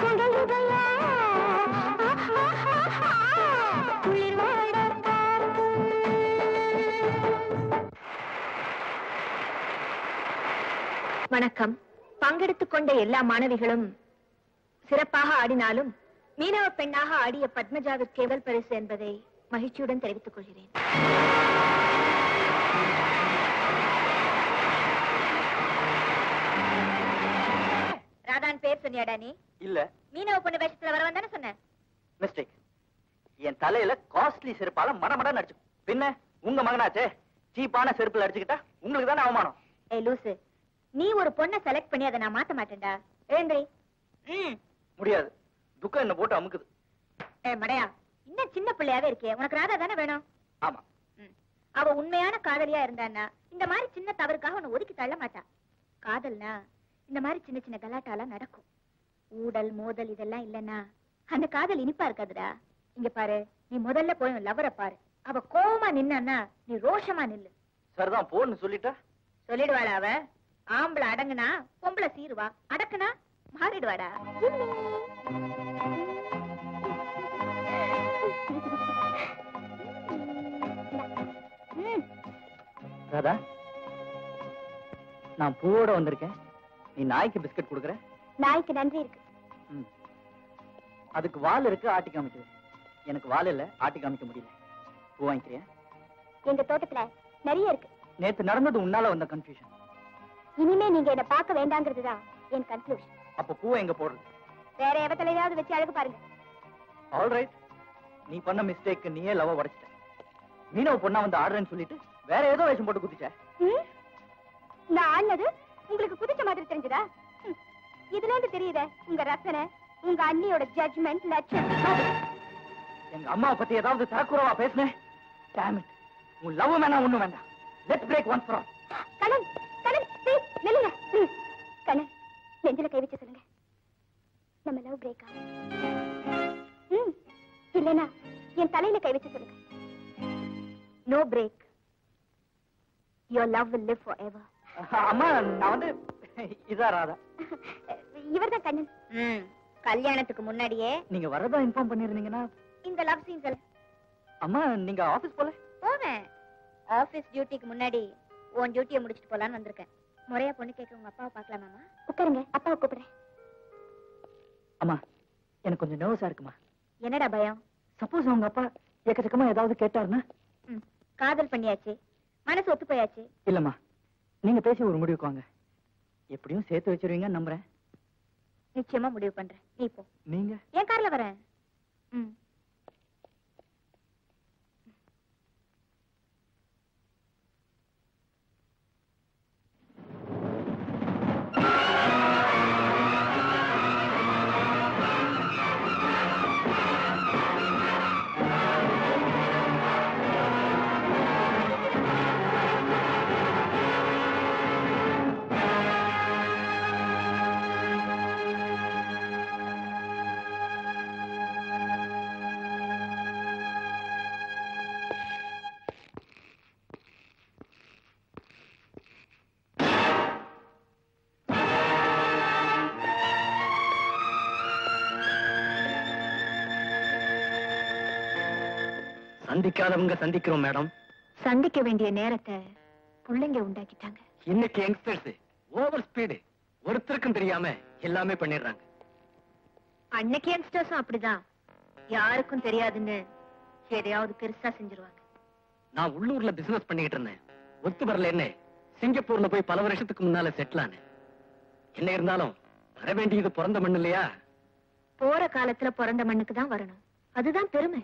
கண்டதையா குளிர் வாட காத்து வணக்கம். பங்கெடுத்துக் கொண்ட எல்லா மாணவிகளும் சிறப்பாக ஆடினாலும் மீனவ பெண்ணாக ஆடிய பத்மஜாவிற்கு முதல் பரிசு என்பதை மகிழ்ச்சியுடன் தெரிவித்துக் கொள்கிறேன். ராதான் பேர் சொன்னியாடா நீ? இல்ல மீனவ பொண்ணு வேஷத்துல வர வந்தானே சொன்ன. மிஸ்டேக். என் தலையில காஸ்ட்லி செருப்பால மடமடன்னு அடிச்சு. பின்ன உங்க மகனாச்சே சீப்பான செருப்புல அடிச்சுக்கிட்டா உங்களுக்கு தானே அவமானம். ஏய் லூசு, நீ ஒரு பொண்ணை செலக்ட் பண்ணி அதை நான் மாத்த மாட்டேன்டா. எழுந்திரி. முடியாது. துக்கம் என்ன போட்டு அமுக்குது. ஏய் மடையா, இன்னும் சின்ன பிள்ளையாவே இருக்கே. உனக்கு ராதா தானே வேணும்? ஆமா. அவ உண்மையான காதலியா இருந்தான்னா இந்த மாதிரி சின்ன தவறுக்காக உன்னை ஒதுக்கி தள்ள மாட்டா. காதல்னா இந்த மாதிரி சின்ன சின்ன கலாட்டாலாம் நடக்கும். ஊடல் மோதல் இதெல்லாம் இல்லன்னா அந்த காதல் இனிப்பா இருக்காதுடா. இங்க பாரு, நீ முதல்ல போய் லவரை பாரு. அவ கோவமா நின்னா நீ ரோஷமா நில்லு. சரிதான் போன்னு சொல்லிட்டா சொல்லிடுவாளா அவ? ஆம்பளை அடங்குனா பொம்பளை சீருவா, அடக்குனா மாறிடுவாடா. ராதா, நான் பூவோட வந்திருக்கேன். நீ நாய்க்கு பிஸ்கட் கொடுக்குற. நாய்க்கு நன்றி இருக்கு. அதுக்கு வால் இருக்கு, ஆட்டி காமிக்குது. எனக்கு வால் இல்ல, ஆட்டி காமிக்க முடியல. பூ வாங்கிக்கிறியா? எங்க தோட்டத்துல நிறைய இருக்கு. நேத்து நடந்தது உன்னால வந்த கன்ஃபியூஷன். இனிமே நீங்க என்ன பார்க்க வேண்டாங்கிறதுதான் என் கன்க்ளூஷன். அப்ப பூவை எங்க போடுறது? வேற எவத்திலையாவது வச்சு அழகு பாருங்க. ஆல்ரைட். நீ பண்ண மிஸ்டேக், நீயே லவ் உடைச்சிட்ட. மீனவ பொண்ணா வந்து ஆடுறேன்னு சொல்லிட்டு வேற ஏதோ வேஷம் போட்டு குதிச்ச. நான் ஆடினது உங்களுக்கு குதிச்ச மாதிரி தெரிஞ்சதா? இதுல இருந்து தெரியுதே உங்க ரசனை, உங்க அண்ணியோட ஜட்ஜ்மெண்ட், லட்சணம். எங்க அம்மாவை பத்தி ஏதாவது தரக்குறவா பேசுனேன். Damn it. உன் லவ் வேணாம், ஒண்ணும் வேண்டாம். Let's break once for all. Kannan, Kannan, please, நில்லுங்க, please. கண்ணன், நெஞ்சில கை வச்சு சொல்லுங்க. நம்ம லவ் பிரேக் ஆகும். இல்லைன்னா என் தலையில கை வச்சு சொல்லுங்க. No break. Your love will live forever. அம்மா, நான் வந்து இதா ராதா. இவர்தான் கண்ணன். கல்யாணத்துக்கு முன்னாடியே நீங்க வரதா இன்ஃபார்ம் பண்ணிருந்தீங்கன்னா. இந்த லவ் சீன்ஸ் அம்மா, நீங்க ஆபீஸ் போல? போவேன். ஆபீஸ் டியூட்டிக்கு முன்னாடி உன் டியூட்டியை முடிச்சிட்டு போலான்னு வந்திருக்கேன். முறையா பொண்ணு கேட்க உங்க அப்பாவை பார்க்கலாமாமா? உட்காருங்க, அப்பாவை கூப்பிடுறேன். அம்மா, எனக்கு கொஞ்சம் நர்வஸா இருக்குமா. என்னடா பயம்? சப்போஸ் அவங்க அப்பா எக்கச்சக்கமா ஏதாவது கேட்டாருன்னா? காதல் பண்ணியாச்சு, மனசு ஒத்து போயாச்சு. இல்லம்மா, நீங்க பேசி ஒரு முடிவுக்கு வாங்க. எப்படியும் சேர்த்து வச்சிருவீங்கன்னு நம்புறேன். நிச்சயமா முடிவு பண்றேன். நீ போ. நீங்க? என் கார்ல வரேன். சந்திக்காதவங்க சந்திக்கிறோம் மேடம். சந்திக்க வேண்டிய நேரத்தை பிள்ளைங்க உண்டாக்கிட்டாங்க. இன்னைக்கு யங்ஸ்டர்ஸ் ஓவர் ஸ்பீடு, ஒருத்தருக்கும் தெரியாம எல்லாமே பண்ணிடுறாங்க. அன்னைக்கு யங்ஸ்டர்ஸும் அப்படிதான், யாருக்கும் தெரியாதுன்னு எதையாவது பெருசா செஞ்சிருவாங்க. நான் உள்ளூர்ல பிசினஸ் பண்ணிட்டு இருந்தேன். ஒத்து வரலன்னு சிங்கப்பூர்ல போய் பல வருஷத்துக்கு முன்னால செட்டில் ஆனேன். என்ன இருந்தாலும் வர வேண்டியது பிறந்த மண்ணு இல்லையா? போற காலத்துல பிறந்த மண்ணுக்கு தான் வரணும். அதுதான் பெருமை.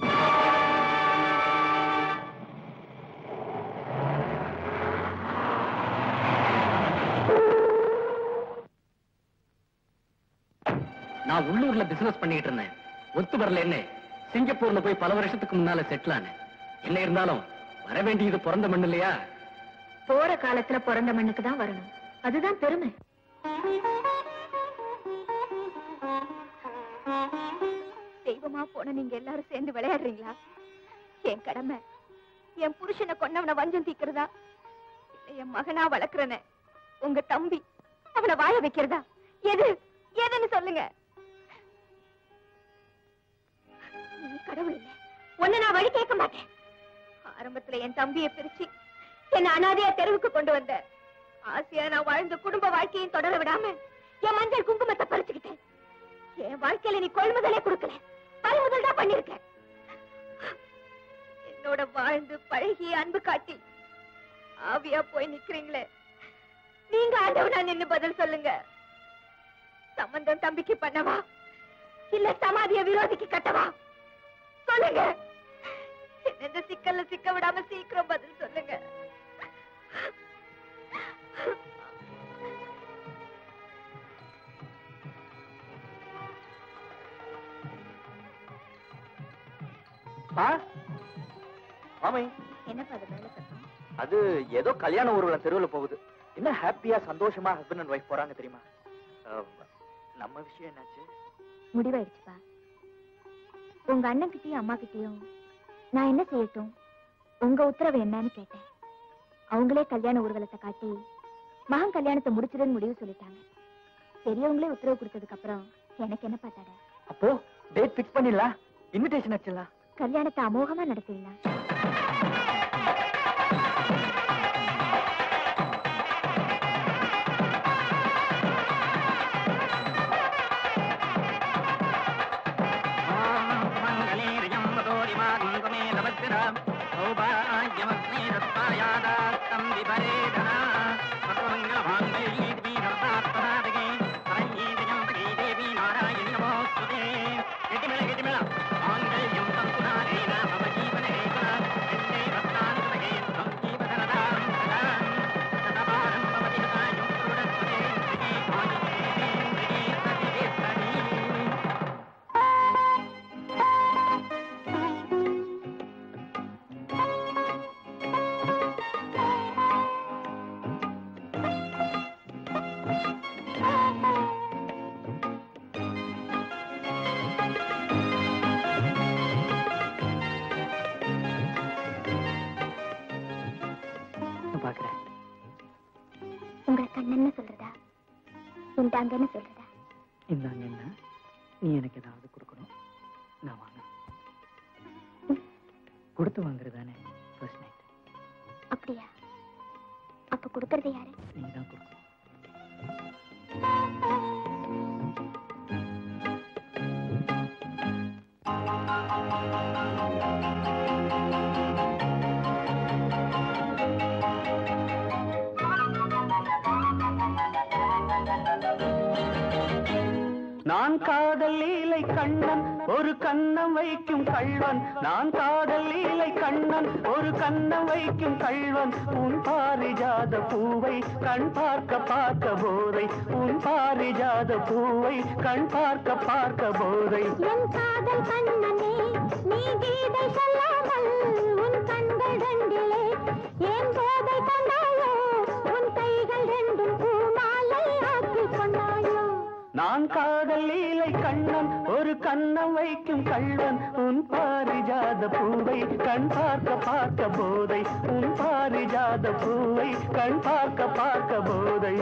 நான் உள்ளூர்ல பிசினஸ் பண்ணிட்டு இருந்தேன். ஒத்து வரல. என்ன சிங்கப்பூர்ல போய் பல வருஷத்துக்கு முன்னால செட்டில் ஆனேன். என்ன இருந்தாலும் வர வேண்டியது பிறந்த மண்ணு இல்லையா? போற காலத்துல பிறந்த மண்ணுக்கு தான் வரணும். அதுதான் பெருமை. தெய்வமா போன நீங்க எல்லாரும் சேர்ந்து விளையாடுறீங்களா? என் கடமை என் புருஷனை கொன்னவனை வஞ்சம் தீக்கிறதா, இல்ல என் மகனா வளர்க்கிறன உங்க தம்பி அவனை வாழ வைக்கிறதா? எது எதுன்னு சொல்லுங்க. நீ கடவுள் இல்ல, ஒன்னு நான் வழி கேட்க மாட்டேன். ஆரம்பத்துல என் தம்பியை பிரிச்சு என்ன அனாதையா தெருவுக்கு கொண்டு வந்த. ஆசையா நான் வாழ்ந்த குடும்ப வாழ்க்கையும் தொடர விடாம என் மஞ்சள் குங்குமத்தை பறிச்சுக்கிட்டேன். என் வாழ்க்கையில நீ கொள்முதலே கொடுக்கல, பறிமுதல் தான் பண்ணிருக்க. என்னோட வாழ்ந்து பழகி அன்பு காட்டி ஆவியா போய் நிக்கிறீங்களே, நீங்க ஆண்டவனா நின்னு பதில் சொல்லுங்க. சம்பந்தம் தம்பிக்கு பண்ணவா, இல்ல சமாதிய விரோதிக்கு கட்டவா? சொல்லுங்க. இந்த சிக்கல்ல சிக்க விடாம சீக்கிரம் பதில் சொல்லுங்க. மாமி, என்னப்பா அது மேல சத்தம்? அது ஏதோ கல்யாண ஊர்வலம் தெருவில் போகுது. என்ன ஹாப்பியா சந்தோஷமா ஹஸ்பண்ட் அண்ட் ஒய்ஃப் போறாங்க தெரியுமா? நம்ம விஷயம் என்னாச்சு? முடிவாயிடுச்சுப்பா. உங்க அண்ணன் கிட்டயும் அம்மா கிட்டயும் நான் என்ன செய்யட்டும், உங்க உத்தரவு என்னன்னு கேட்டேன். அவங்களே கல்யாண ஊர்வலத்தை காட்டி மகன் கல்யாணத்தை முடிச்சிடுன்னு முடிவு சொல்லிட்டாங்க. பெரியவங்களே உத்தரவு கொடுத்ததுக்கு அப்புறம் எனக்கு என்ன பார்த்தாட? அப்போ டேட் ஃபிக்ஸ் பண்ணிடலாம், இன்விடேஷன் அடிச்சிடலாம், கல்யாணத்தை அமோகமா நடத்திடலாம். உங்களுக்கு அண்ணன்னு சொல்றதா, இந்தாங்கன்னு சொல்றதா? இந்தாங்கன்னா நீ எனக்கு ஏதாவது கொடுக்கணும், நான் வாங்க. கொடுத்து வாங்குறதானே ஃபர்ஸ்ட் நைட்? அப்படியா? அப்ப கொடுக்கறது யாரு? நீ தான் கொடுக்கணும். நான் காதல் லீலை கண்ணன் ஒரு கண்ணம் வைக்கும் கள்வன், நான் காதல் லீலை கண்ணன் ஒரு கண்ணம் வைக்கும் கள்வன். உன் பாரிஜாத பூவை கண் பார்க்க பார்க்க போதை, உன் பாரிஜாத பூவை கண் பார்க்க பார்க்க போதை. என் காதல் கண்ணனே நீ கீதை சொல்லாமல் உன் கண்கள் ரெண்டிலே ஏன் போதை கொண்டாயோ, உன் கைகள் ரெண்டும் பூமாலை ஆக்கி கொண்டாயோ. நான் காதல் லீலை கண்ணன் ஒரு கண்ணம் வைக்கும் கள்வன், உன் பாரிஜாத பூவை கண் பார்க்க பார்க்க போதை, உன் பாரிஜாத பூவை கண் பார்க்க பார்க்க போதை.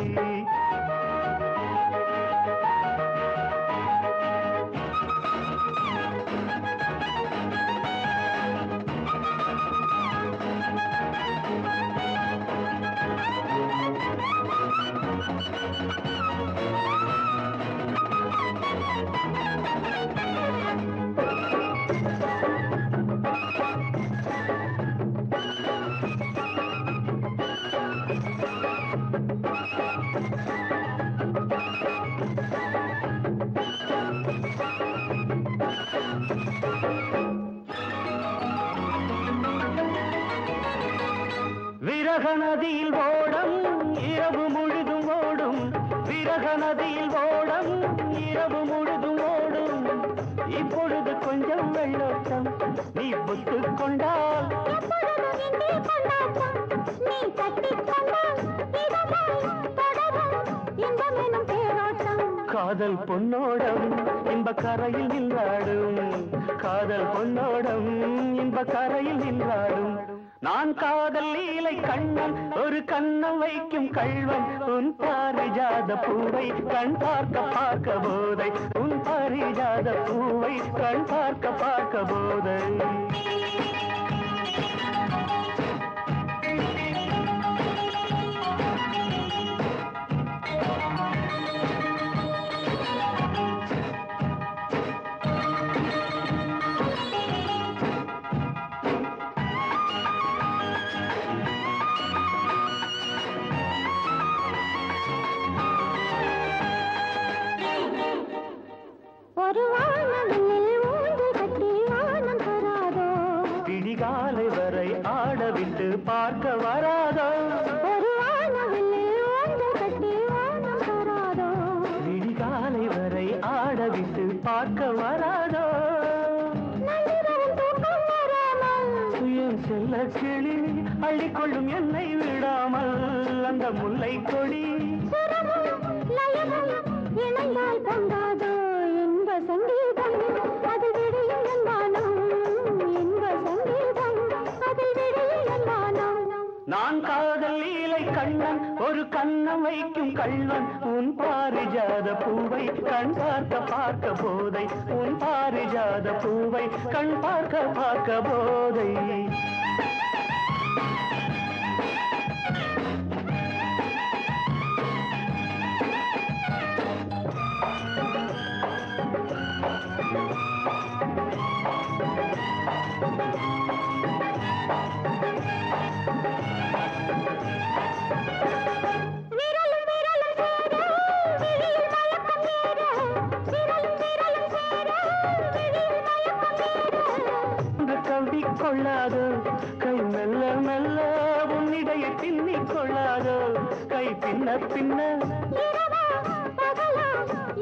விரக நதியில் ஓடம் இரவு முழுதும் ஓடும், விரக நதியில் ஓடம் இரவு முழுதும் ஓடும். இப்பொழுது கொஞ்சம் வெள்ளோட்டம் நீ புத்துக் கொண்டால், நீ கட்டிக் கொண்டால் இன்பமெனும் தேரோட்டம். காதல் பொன்னோடம் இன்ப கரையில் நின்றாடும், காதல் பொன்னோடம் இன்ப கரையில் நின்றாடும். நான் காதல் லீலை கண்ணன், ஒரு கண்ணம் வைக்கும் கள்வன். உன் பாரிஜாத பூவை கண் பார்க்க பார்க்க போதை, உன் பாரிஜாத பூவை கண் பார்க்க பார்க்க போதை. ஒரு வானவில் ஊன்று கட்டி வானம் தராதோ, பிடிகாலை வரை ஆடவிட்டு பார்க்க வராதோ. ஒரு வானவில் ஊன்று கட்டி வானம் தராதோ, விடிகாலை வரை ஆடவிட்டு பார்க்க வராதோ. நள்ளிரவில் தூக்கம் வராமல் சுயம் செல்ல கிளி அள்ளிக்கொள்ளும் என்னை விடாமல், அந்த முல்லை கொடி சுரமும் லயமும் இணைந்தால் பொங்காதோ. இன்ப சங்கீதம் அதில் விடியும் என்மானம், இன்ப சங்கீதம் அதில் விடியும் என்மானம். நான் காதல் லீலை கண்ணன், ஒரு கண்ணம் வைக்கும் கள்வன். உன் பாரிஜாத பூவை கண் பார்க்க பார்க்க போதை, உன் பாரிஜாத பூவை கண் பார்க்க பார்க்க போதை. விரலும் விரலும் சேர விழியில் மயக்கம் ஏற, விரலும் விரலும் சேர விழியில் மயக்கம் ஏற. கவி கொள்ளாதோ கை மெல்ல மெல்ல, உன்னிடையை பின்னிக் கொள்ளாதோ கை பின்ன பின்ன. இரவா பகலா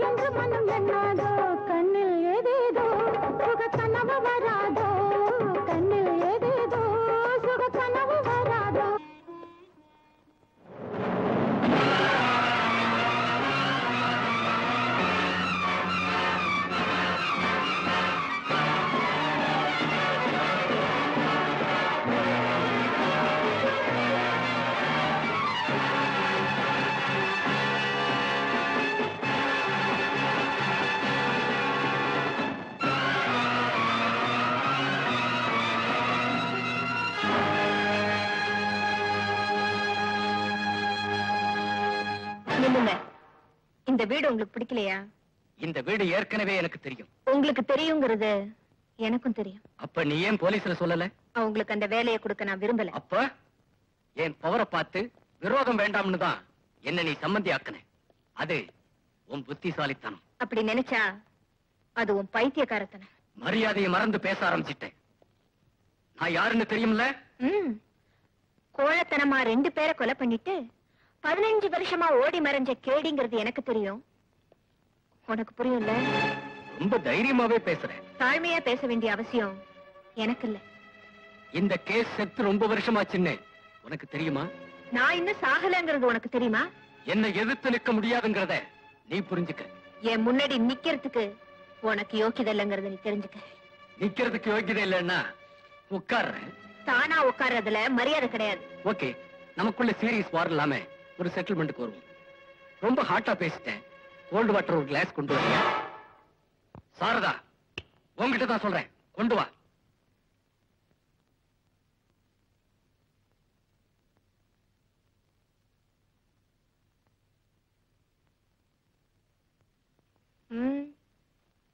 என்று மனம் எண்ணாதோ, கண்ணில் ஏதேதோ சுகக்கனவு வராதோ, கண்ணில் ஏதேதோ சுகக்கனவு வராதோ. நில்லுங்க. இந்த வீடு உங்களுக்கு பிடிக்கலையா? இந்த வீடு ஏற்கனவே எனக்கு தெரியும். உங்களுக்கு தெரியுங்கிறது எனக்கும் தெரியும். அப்ப நீ ஏன் போலீஸ்ல சொல்லல? அவங்களுக்கு அந்த வேலையை கொடுக்க நான் விரும்பல. அப்ப என் பவரை பார்த்து விரோதம் வேண்டாம்னு தான் என்ன நீ சம்மந்தி ஆக்குன. அது உன் புத்திசாலித்தனம். அப்படி நினைச்சா அது உன் பைத்தியக்காரத்தனம். மரியாதையை மறந்து பேச ஆரம்பிச்சிட்டேன். நான் யாருன்னு தெரியும்ல? கோழத்தனமா 2 பேரை கொலை பண்ணிட்டு 15 வருஷமா ஓடி மறைஞ்ச கேடிங்கிறது எனக்கு தெரியும். உனக்கு புரியும்ல? ரொம்ப தைரியமாவே பேசுறேன். தாழ்மையா பேச வேண்டிய அவசியம் எனக்கு இல்ல. இந்த கேஸ் செத்து ரொம்ப வருஷமாச்சுன்னு உனக்கு தெரியுமா? நான் இன்னும் சாகலங்கிறது உனக்கு தெரியுமா? என்ன எதிர்த்து நிற்க முடியாதுங்கிறத நீ புரிஞ்சுக்க. என் முன்னாடி நிக்கிறதுக்கு உனக்கு யோக்கியதை இல்லைங்கிறத நீ தெரிஞ்சுக்க. நிக்கிறதுக்கு யோகியதை இல்லைன்னா உட்கார்றேன். தானா உட்கார்றதுல மரியாதை கிடையாது. ஓகே, நமக்குள்ள சீரியஸ் வார் இல்லாம ஒரு செட்டில்மெண்ட்டுக்கு வருவோம். ரொம்ப ஹாட்டா பேசிட்டேன். கோல்டு வாட்டர் ஒரு கிளாஸ் கொண்டு வரியா? சாரதா, உங்ககிட்ட தான் சொல்றேன், கொண்டு வா.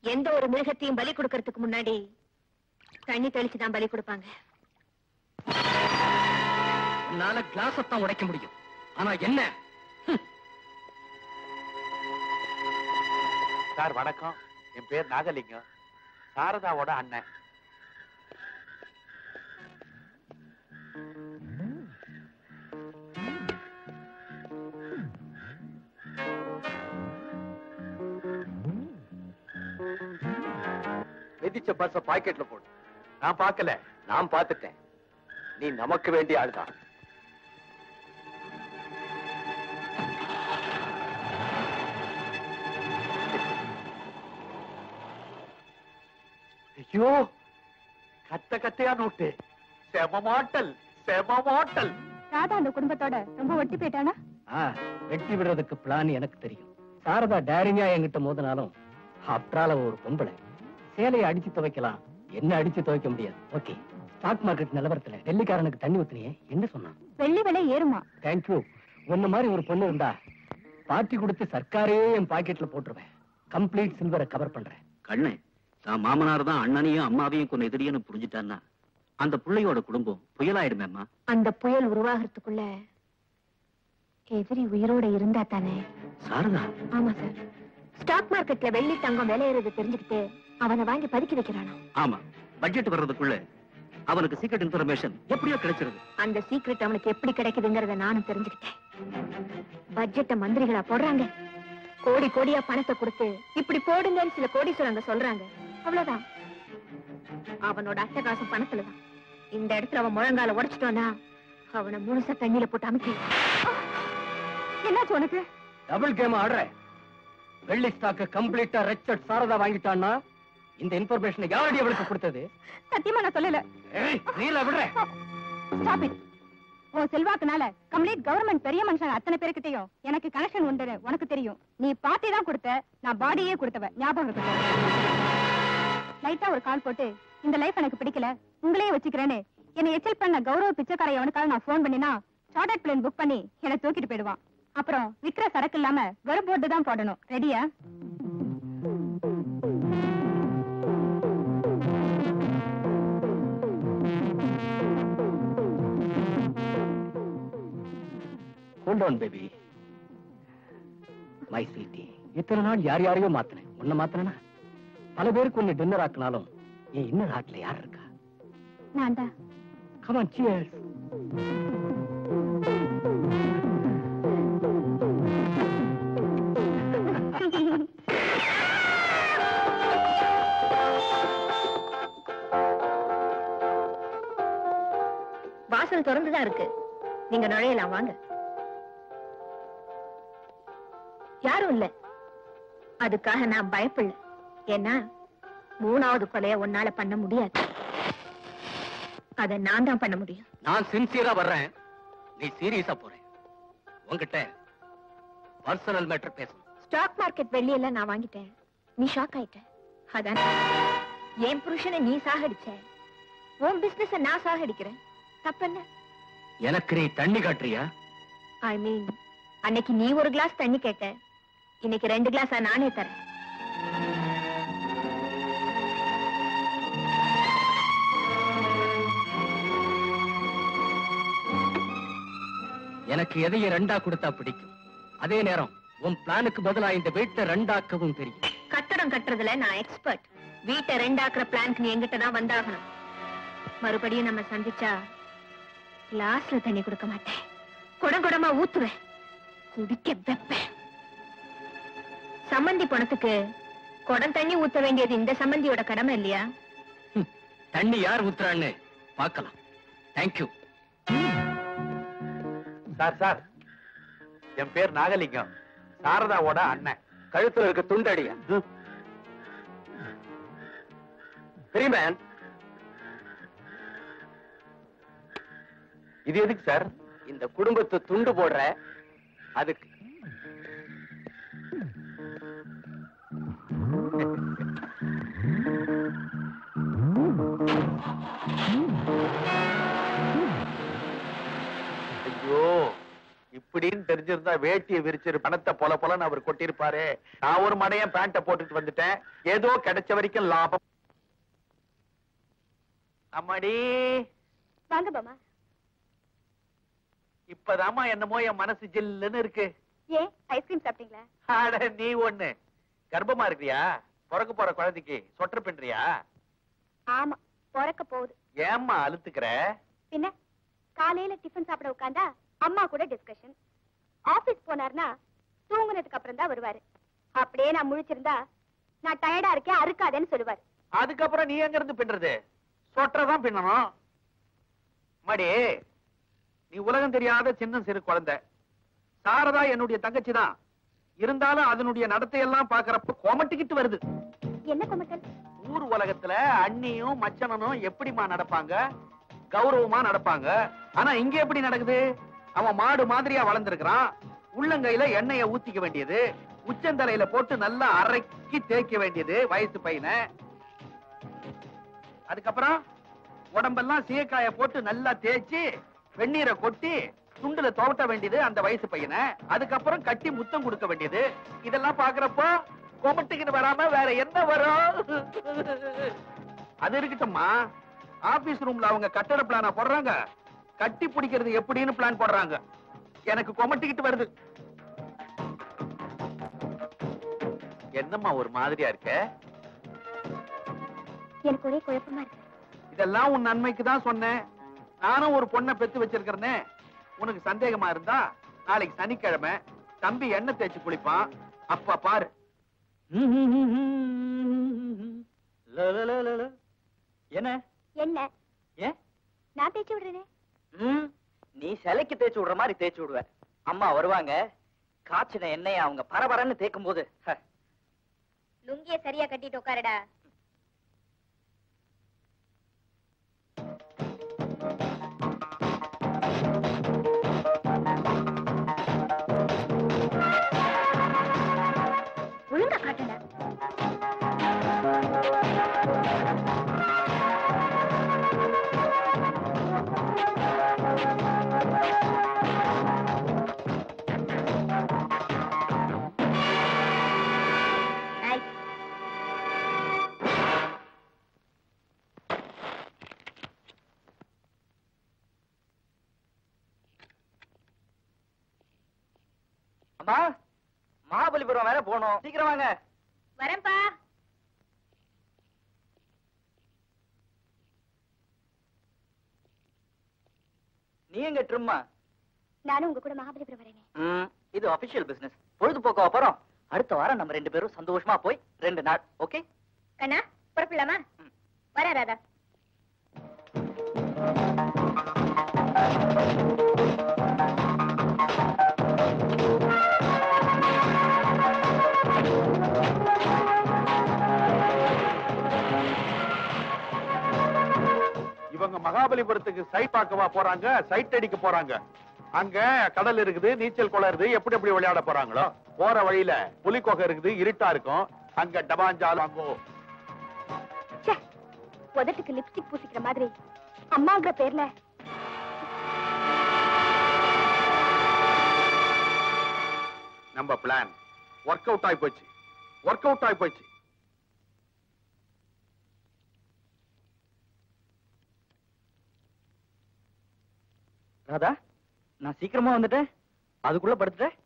எந்த ஒரு மிருகத்தையும் பலி கொடுக்கறதுக்கு முன்னாடி தண்ணி தெளிச்சுதான் பலி கொடுப்பாங்க. உன்னால கிளாஸ் தான் உடைக்க முடியும். ஆனா என்ன? சார் வணக்கம், என் பேர் நாகலிங்கம், சாரதாவோட அண்ணன். மிதிச்ச பர்ஸ பாக்கெட்ல போடு. நான் பார்க்கல. நான் பார்த்துட்டேன். நீ நமக்கு வேண்டிய ஆள்தான். ஐயோ, கத்த கத்தையா நோட்டு. செம மாட்டல், செம மாட்டல். ராதா அந்த குடும்பத்தோட ரொம்ப ஒட்டி போயிட்டானா? வெட்டி விடுறதுக்கு பிளான் எனக்கு தெரியும். சாரதா டேரிங்கா என்கிட்ட மோதினாலும் ஆப்டரால ஒரு பொம்பளை. சேலையை அடிச்சு துவைக்கலாம், என்ன அடிச்சு துவைக்க முடியாது. ஓகே, ஸ்டாக் மார்க்கெட் நிலவரத்துல டெல்லிக்காரனுக்கு தண்ணி ஊத்தினியே, என்ன சொன்னான்? வெள்ளி விலை ஏறுமா? தேங்க்யூ. உன்ன மாதிரி ஒரு பொண்ணு இருந்தா பார்ட்டி கொடுத்து சர்க்காரே என் பாக்கெட்ல போட்டுருவேன். கம்ப்ளீட் சில்வரை கவர் பண்றேன். கண்ணு, நான் மாமனார் தான் அண்ணனையும் அம்மாவையும் கொண்டு எதிரின்னு புரிஞ்சுட்டான்னா அந்த பிள்ளையோட குடும்பம் புயலாயிடுமேம்மா. அந்த புயல் உருவாகிறதுக்குள்ள எதிரி உயிரோட இருந்தா தானே. சாரதா? ஆமா சார். ஸ்டாக் மார்க்கெட்ல வெள்ளி தங்கம் விலையேறது தெரிஞ்சுக்கிட்டு அவனை வாங்கி பதுக்கி வைக்கிறானா? ஆமா, பட்ஜெட் வர்றதுக்குள்ள அவனுக்கு சீக்ரெட் இன்ஃபர்மேஷன் எப்படியோ கிடைச்சிருது. அந்த சீக்ரெட் அவனுக்கு எப்படி கிடைக்குதுங்கறத நானும் தெரிஞ்சுக்கிட்டேன். பட்ஜெட்ட மந்திரிகளா போடுறாங்க, கோடி கோடியா பணத்தை கொடுத்து இப்படி போடுங்கன்னு சில கோடீஸ்வரங்க சொல்றாங்க. அவ்வளவுதான். அவனோட அட்டகாசம் பணத்துலதான். இந்த இடத்துல அவன் முழங்கால உடைச்சிட்டோன்னா அவனை முழுசா தண்ணியில போட்டு அமைக்க. என்னாச்சு உனக்கு? டபுள் கேம் ஆடுற. வெள்ளி ஸ்டாக்க கம்ப்ளீட்டா ரெச்சட் சாரதா வாங்கிட்டான்னா இந்த இன்ஃபர்மேஷனை யாரடி அவளுக்கு கொடுத்தது? சத்தியமா நான் சொல்லல. நீல விடுற. Stop it. உன் செல்வாக்குனால கம்ப்ளீட் கவர்மெண்ட் பெரிய மனுஷங்க அத்தனை பேருக்கிட்டையும் எனக்கு கனெக்ஷன் உண்டு. உனக்கு தெரியும். நீ பார்ட்டி தான் கொடுத்த, நான் பாடியே கொடுத்தவ. ஞாபகம் இருக்கட்டும். லைட்டா ஒரு கால் போட்டு இந்த லைஃப் எனக்கு பிடிக்கல, உங்களையே வச்சுக்கிறேன்னு என்னை எச்சல் பண்ண கௌரவ பிச்சைக்கார எவனுக்காக நான் போன் பண்ணினா சார்ட்டர்ட் பிளேன் புக் பண்ணி என்னை தூக்கிட்டு போயிடுவான். அப்புறம் விக்கிற சரக்கு இல்லாம வெறும் போட்டு தான் போடணும். ரெடியா? Hold on, baby. My sweetie. இத்தனை நாள் யார் யாரையோ மாத்தினேன். உன்னை மாத்தினா பல பேருக்கு ஒன்னு டின்னர் ஆக்கினாலும் என் இன்னர் ஹார்ட்ல யார் இருக்கா? நான் தான். Come on, cheers. வாசல் திறந்துதான் இருக்கு, நீங்க நுழையலாம், வாங்க. யாரும் இல்ல, அதுக்காக நான் பயப்படல. ஏன்னா 3வது கொலைய உன்னால பண்ண முடியாது, அத நான் தான் பண்ண முடியும். நான் சின்சியரா வர்றேன், நீ சீரியஸா போற. உன்கிட்ட பர்சனல் மேட்டர் பேசணும். ஸ்டாக் மார்க்கெட் வெள்ளியெல்லாம் நான் வாங்கிட்டேன், நீ ஷாக் ஆயிட்ட. அதான் என் புருஷனை நீ சாகடிச்ச, உன் பிசினஸ நான் சாகடிக்கிறேன். தப்பென்ன? எனக்கு நீ தண்ணி காட்டுறியா? ஐ மீன், அன்னைக்கு நீ ஒரு கிளாஸ் தண்ணி கேட்ட, இன்னைக்கு 2 கிளாஸா நானே தரேன். எனக்கு எதைய 2ஆ கொடுத்தா பிடிக்கும். அதே நேரம் உன் பிளானுக்கு பதிலா இந்த வீட்டை 2ஆக்கவும் தெரியும். கட்டடம் கட்டுறதுல நான் எக்ஸ்பர்ட். வீட்டை 2ஆக்குற பிளானுக்கு நீ எங்கிட்ட தான் வந்தாகணும். மறுபடியும் நம்ம சந்திச்சா கிளாஸ்ல தண்ணி கொடுக்க மாட்டேன், குடம் குடமா ஊத்துவேன், குடிக்க வைப்பேன். சம்மந்தி பணத்துக்கு குடம் தண்ணி ஊத்த வேண்டியது இந்த சம்மந்தியோட கடமை இல்லையா? தண்ணி யார் ஊத்துறான்னு பார்க்கலாம். தேங்க்யூ. சார் சார், என் பேர் நாகலிங்கம், சாரதாவோட அண்ணன். கழுத்துல இருக்க துண்டடியா? பெரியமேன், இது எதுக்கு சார்? இந்த குடும்பத்தை துண்டு போடுற, அதுக்கு. ஐயோ, இப்படின்னு தெரிஞ்சிருந்தா வேட்டியை விரிச்சிரு பணத்தை போல போலன்னு அவர் கொட்டிருப்பாரு. நான் ஒரு மடையன் பேண்ட போட்டுட்டு வந்துட்டேன், ஏதோ கிடைச்ச வரைக்கும் லாபம். அம்மாடி, வாங்க மாமா. இப்பதாம்மா என்னமோ என் மனசு ஜில்லுன்னு இருக்கு. ஏன் ஐஸ்கிரீம் சாப்பிட்டீங்களா? அட நீ ஒண்ணு கர்ப்பமா இருக்கிறியா? பிறக்க போற குழந்தைக்கு சொட்டர் பின்றியா? ஆமா, பிறக்க போகுது. ஏம்மா அழுத்துக்கிற? பின்ன காலையில டிஃபன் சாப்பிட உட்கார்ந்தா அம்மா கூட டிஸ்கஷன். ஆபீஸ் போனார்னா தூங்குனதுக்கு அப்புறம் தான் வருவாரு. அப்படியே நான் முழிச்சிருந்தா நான் டயர்டா இருக்கேன் அறுக்காதேன்னு சொல்லுவாரு. அதுக்கப்புறம் நீ எங்க இருந்து பின்றது? சொட்டர் பின்னணும். மடி, நீ உலகம் தெரியாத சின்ன சிறு குழந்தை. சாரதா என்னுடைய தங்கச்சி தான். இருந்தாலும் அதனுடைய நடத்தையெல்லாம் பாக்குறப்ப கொமட்டிக்கிட்டு வருது. என்ன கொமட்டல்? ஊர் உலகத்துல அண்ணியும் மச்சனனும் எப்படிமா நடப்பாங்க? கௌரவமா நடப்பாங்க. ஆனா இங்க எப்படி நடக்குது? அவன் மாடு மாதிரியா வளர்ந்திருக்கிறான். உள்ளங்கையில எண்ணெய ஊத்திக்க வேண்டியது, உச்சந்தலையில போட்டு நல்லா அரைக்கி தேய்க்க வேண்டியது வயசு பையனை. அதுக்கப்புறம் உடம்பெல்லாம் சீக்காய போட்டு நல்லா தேய்ச்சி வெந்நீரை கொட்டி துண்டுல துவட்ட வேண்டியது அந்த வயசு பையனை. அதுக்கப்புறம் கட்டி முத்தம் கொடுக்க வேண்டியது. இதெல்லாம் பாக்குறப்போ கொமட்டிக்கிட்டு வராம வேற என்ன வரும்? அது இருக்கட்டும்மா, ஆபீஸ் ரூம்ல அவங்க கட்டட பிளான போடுறாங்க, கட்டி பிடிக்கிறது எப்படின்னு பிளான் போடுறாங்க. எனக்கு கொமட்டிக்கிட்டு வருது. என்னம்மா ஒரு மாதிரியா இருக்க? எனக்கு ஒரே குழப்பமா இருக்கு. இதெல்லாம் உன் நன்மைக்கு தான் சொன்னேன். நானும் ஒரு பொண்ணை பெத்து வச்சிருக்கிறேனே. உனக்கு சந்தேகமா இருந்தா நாளைக்கு சனிக்கிழமை தம்பி எண்ணெய் தேய்ச்சி குளிப்பான். அப்ப பாரு. என்ன என்ன? ஏன் நான் தேய்ச்சி விடுறேனே. நீ சிலைக்கு தேய்ச்சி விடுற மாதிரி தேய்ச்சி விடுவ. அம்மா வருவாங்க, காய்ச்சின எண்ணெய அவங்க பரபரன்னு தேய்க்கும் போது லுங்கிய சரியா கட்டிட்டு உட்காருடா. ஒழுங்கா காட்டுடா. அம்மா, மகாபலிபுரம் வேற போனோம், சீக்கிரம் வாங்க. வரேன்பா. நீ எங்க ட்ரிம்மா? நானும் உங்க கூட மகாபலிபுரம் வரேனே. இது அபிஷியல் பிசினஸ். பொழுதுபோக்க அப்புறம் அடுத்த வாரம் நம்ம 2 பேரும் சந்தோஷமா போய் 2 நாள். ஓகே கண்ணா, புறப்படலாமா? வரேன் ராதா. இவங்க மகாபலிபுரத்துக்கு சைட் பார்க்கவா போறாங்க, சைட் அடிக்க போறாங்க. அங்க கடல் இருக்குது, நீச்சல் குளம் இருக்குது. எப்படி எப்படி விளையாட போறாங்களோ. போற வழியில புலிக்கொகை இருக்குது, இருட்டா இருக்கும். அங்க டபாஞ்சாலும் உதட்டுக்கு லிப்ஸ்டிக் பூசிக்கிற மாதிரி அம்மாங்கிற பேர்ல நம்ம பிளான் ஒர்க் அவுட் ஆகி போச்சு. ஒர்க் அவுட் ஆகி போச்சு. ராதா, நான் சீக்கிரமா வந்துட்டேன், அதுக்குள்ள படுத்துட்டேன்.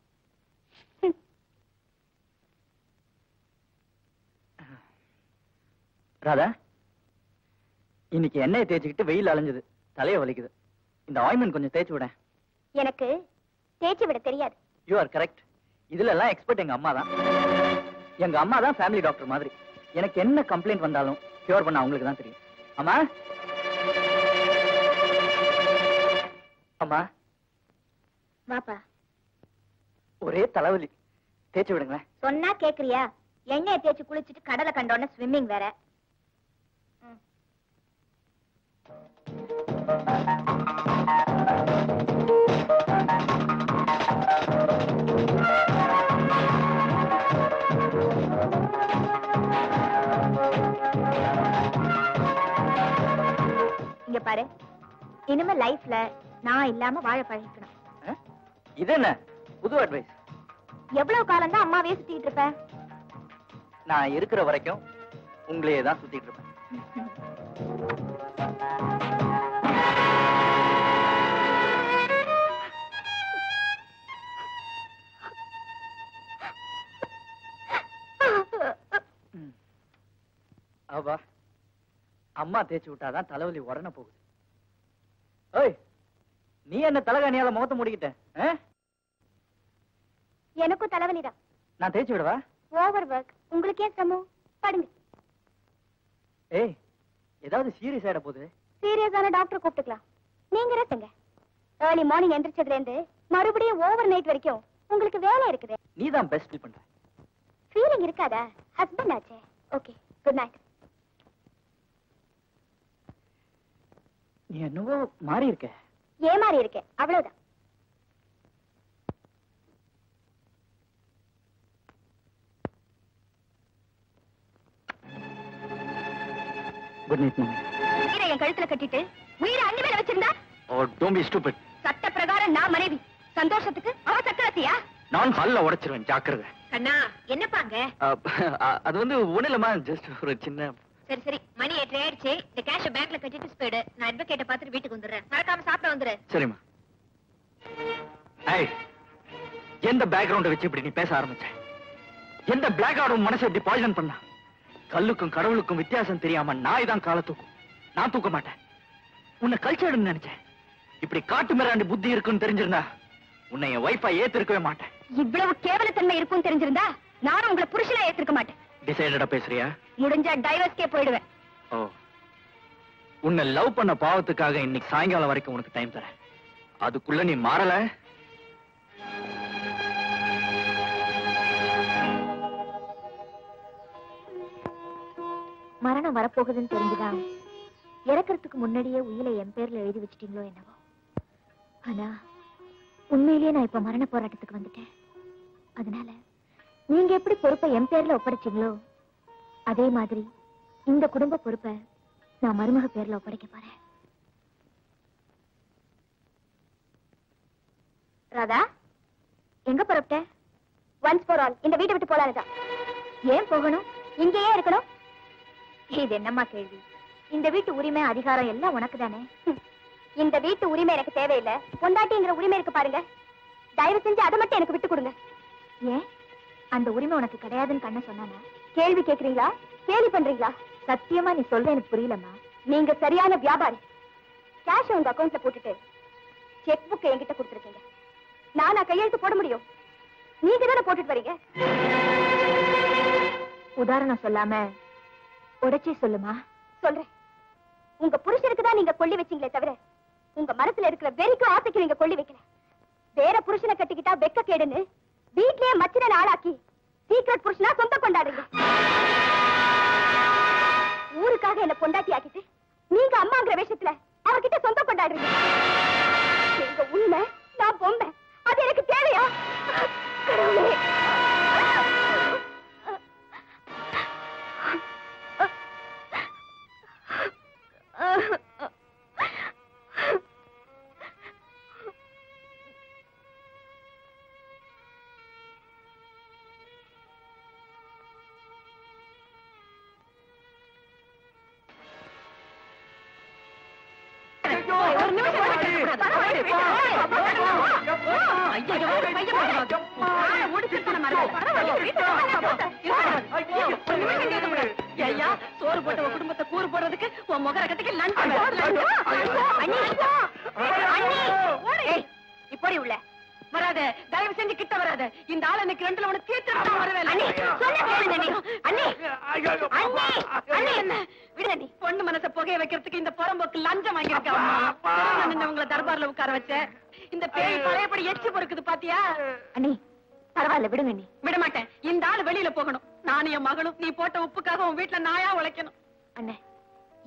ராதா, இன்னைக்கு எண்ணெயை தேய்ச்சிக்கிட்டு வெயில் அலைஞ்சது, தலைய வலிக்குது. இந்த ஆயின்மெண்ட் கொஞ்சம் தேய்ச்சி விட. எனக்கு தேய்ச்சி விட தெரியாது. You are correct. இதுல எல்லாம் எக்ஸ்பர்ட் எங்க அம்மா தான். எங்க அம்மா தான் ஃபேமிலி டாக்டர் மாதிரி. எனக்கு என்ன கம்ப்ளைண்ட் வந்தாலும் கியூர் பண்ண அவங்களுக்கு தான் தெரியும். அம்மா, அம்மா வாப்பா. ஒரே தலைவலி, தேய்ச்சி விடுங்களேன். சொன்னா கேக்குறியா? எண்ணெயை தேய்ச்சி குளிச்சிட்டு கடலை கண்டோன்னு ஸ்விம்மிங் வேற. இங்க பாரு, இனிமே லைஃப்ல நான் இல்லாம வாழ பழகிக்கணும். இது என்ன புது அட்வைஸ்? எவ்வளவு காலம் தான் அம்மாவே சுத்திட்டு இருப்ப? நான் இருக்கிற வரைக்கும் உங்களையே தான் சுத்திட்டு இருப்பேன். அவா அம்மா தேய்ச்சி விட்டாதான் தலைவலி உடனே போகுது. ஏய், நீ என்ன தலைகாணியால முகத்தை முடிக்கிட்ட? எனக்கும் தலைவலிதான். நான் தேய்ச்சி விடவா? Over work. உங்களுக்கு ஏன் சிரமம்? படுங்க. ஏய், ஏதாவது சீரியஸ் ஆயிட போகுது. சீரியஸான டாக்டர் கூப்பிட்டுக்கலாம். நீங்க ரெஸ்டுங்க. ஏர்லி மார்னிங் எந்திரிச்சதுல இருந்து மறுபடியும் ஓவர் நைட் வரைக்கும் உங்களுக்கு வேலை இருக்குது. நீ தான் பெஸ்ட் ஃபீல் பண்ற. ஃபீலிங் இருக்காதா? ஹஸ்பண்ட் ஆச்சே. Okay, good night. நீ என்னவோ மாறி இருக்க. ஏமாறி இருக்கேன், அவ்வளவுதான். குட் நைட் மாமி. உயிரை என் கழுத்துல கட்டிட்டு உயிரை அண்ணி மேல வச்சிருந்தா? ஓ, டோன்ட் பீ ஸ்டூபிட். சட்ட பிரகாரம் நான் மனைவி. சந்தோஷத்துக்கு அவ சக்கரத்தியா? நான் பல்ல உடைச்சிருவேன், ஜாக்கிரதை. கண்ணா, என்னப்பாங்க? அது வந்து ஒண்ணு இல்லம்மா, ஜஸ்ட் ஒரு சின்ன. சரி சரி, மணி 8 ஆயிடுச்சு. இந்த கேஷ பேங்க்ல கட்டிட்டு ஸ்பீடு. நான் அட்வொகேட்ட பாத்துட்டு வீட்டுக்கு வந்துடுறேன். மறக்காம சாப்பிட வந்துரு. சரிம்மா. ஏய், எந்த பேக்ரவுண்ட வச்சு இப்படி நீ பேச ஆரம்பிச்ச? எந்த பிளாக் அவுட் மனசை இப்படி பாய்சன் பண்ணா? கல்லுக்கும் கடவுளுக்கும் வித்தியாசம் தெரியாம நாய் தான் கால தூக்கும். நான் தூக்க மாட்டேன். உன்னை கல்ச்சர்னு நினைச்சேன். இப்படி காட்டு மிராண்டி புத்தி இருக்குன்னு தெரிஞ்சிருந்தா உன்னை என் வைஃபா ஏத்திருக்கவே மாட்டேன். இவ்வளவு கேவலத்தன்மை இருக்கும் தெரிஞ்சிருந்தா நானும் உங்களை புருஷனா ஏத்திருக்க மாட்டேன். டிசைடடா பேசுறியா? முடிஞ்சா டைவர்ஸ்க்கே போயிடுவேன். ஓ, உன்னை லவ் பண்ண பாவத்துக்காக இன்னைக்கு சாயங்காலம் வரைக்கும் உனக்கு டைம் தரேன். அதுக்குள்ள நீ மாறல, மரணம் வரப்போகுதுன்னு தெரிஞ்சுதான் இறக்கறதுக்கு முன்னாடியே உயிரை என் பேர்ல எழுதி வச்சிட்டீங்களோ என்னவோ. ஆனா உண்மையிலேயே நான் இப்ப மரண போராட்டத்துக்கு வந்துட்டேன். அதனால நீங்க எப்படி பொறுப்பை என் பேர்ல ஒப்படைச்சீங்களோ அதே மாதிரி இந்த குடும்ப பொறுப்பை நான் மருமக பேர்ல ஒப்படைக்க போறேன். ராதா, எங்க புறப்பட்ட? ஒன்ஸ் ஃபார் ஆல் இந்த வீட்டை விட்டு போலானுதான். ஏன் போகணும்? இங்கேயே இருக்கணும்? இது என்னம்மா கேள்வி? இந்த வீட்டு உரிமை அதிகாரம் எல்லாம் உனக்கு தானே. இந்த வீட்டு உரிமை எனக்கு தேவையில்லை. பொண்டாட்டிங்கிற உரிமை இருக்கு பாருங்க. தயவு செஞ்சு அதை மட்டும் எனக்கு விட்டு கொடுங்க. ஏன் அந்த உரிமை உனக்கு கிடையாதுன்னு கண்ண சொன்னானா? கேள்வி கேக்குறீங்களா? கேள்வி பண்றீங்களா? சத்தியமா நீ சொல்ற எனக்கு புரியலம்மா. நீங்க சரியான வியாபாரி. கேஷ் உங்க அக்கௌண்ட்ல போட்டுட்டு செக் புக் என்கிட்ட கொடுத்துருக்கீங்க. நானா கையெழுத்து போட முடியும்? நீங்க தானே போட்டுட்டு வரீங்க. உதாரணம் சொல்லாம உடைச்சே சொல்லுமா? சொல்றேன். உங்க புருஷனுக்கு தான் நீங்க கொள்ளி வச்சீங்களே தவிர உங்க மனசுல இருக்கிற வெறிக்கும் ஆசைக்கு நீங்க கொள்ளி வைக்கல. வேற புருஷனை கட்டிக்கிட்டா வெக்க கேடுன்னு வீட்லயே மச்சின ஆளாக்கி சீக்கிரட் புருஷனா சொந்த கொண்டாடுங்க. ஊருக்காக என்ன பொண்டாட்டி ஆக்கிட்டு நீங்க அம்மாங்கிற விஷயத்துல அவர்கிட்ட சொந்த கொண்டாடுறீங்க. எங்க உண்மை, நான் பொம்மை. அது எனக்கு தேவையா? கடவுளே, சோறு போட்ட குடும்பத்தை கூறு போடுறதுக்கு உன் முகரகத்துக்கு இப்படி உள்ள வராத. தயவு செஞ்சு கிட்ட வராத. இந்த ஆள் எனக்கு ரெண்டுல உனக்கு தீர்த்து வரவேன். என்ன பொண்ணு மனசை புகைய வைக்கிறதுக்கு இந்த புறம்போக்கு லஞ்சம் வாங்கியிருக்க உங்களை தர்பார்ல உட்கார வச்ச. இந்த பேய் பழையபடி எச்சு பொறுக்குது பாத்தியா? அண்ணி பரவாயில்ல, விடுங்க நீ. விட மாட்டேன். இந்த ஆள் வெளியில போகணும். நானும் என் மகளும் நீ போட்ட உப்புக்காக உன் வீட்டுல நாயா உழைக்கணும். அண்ணே,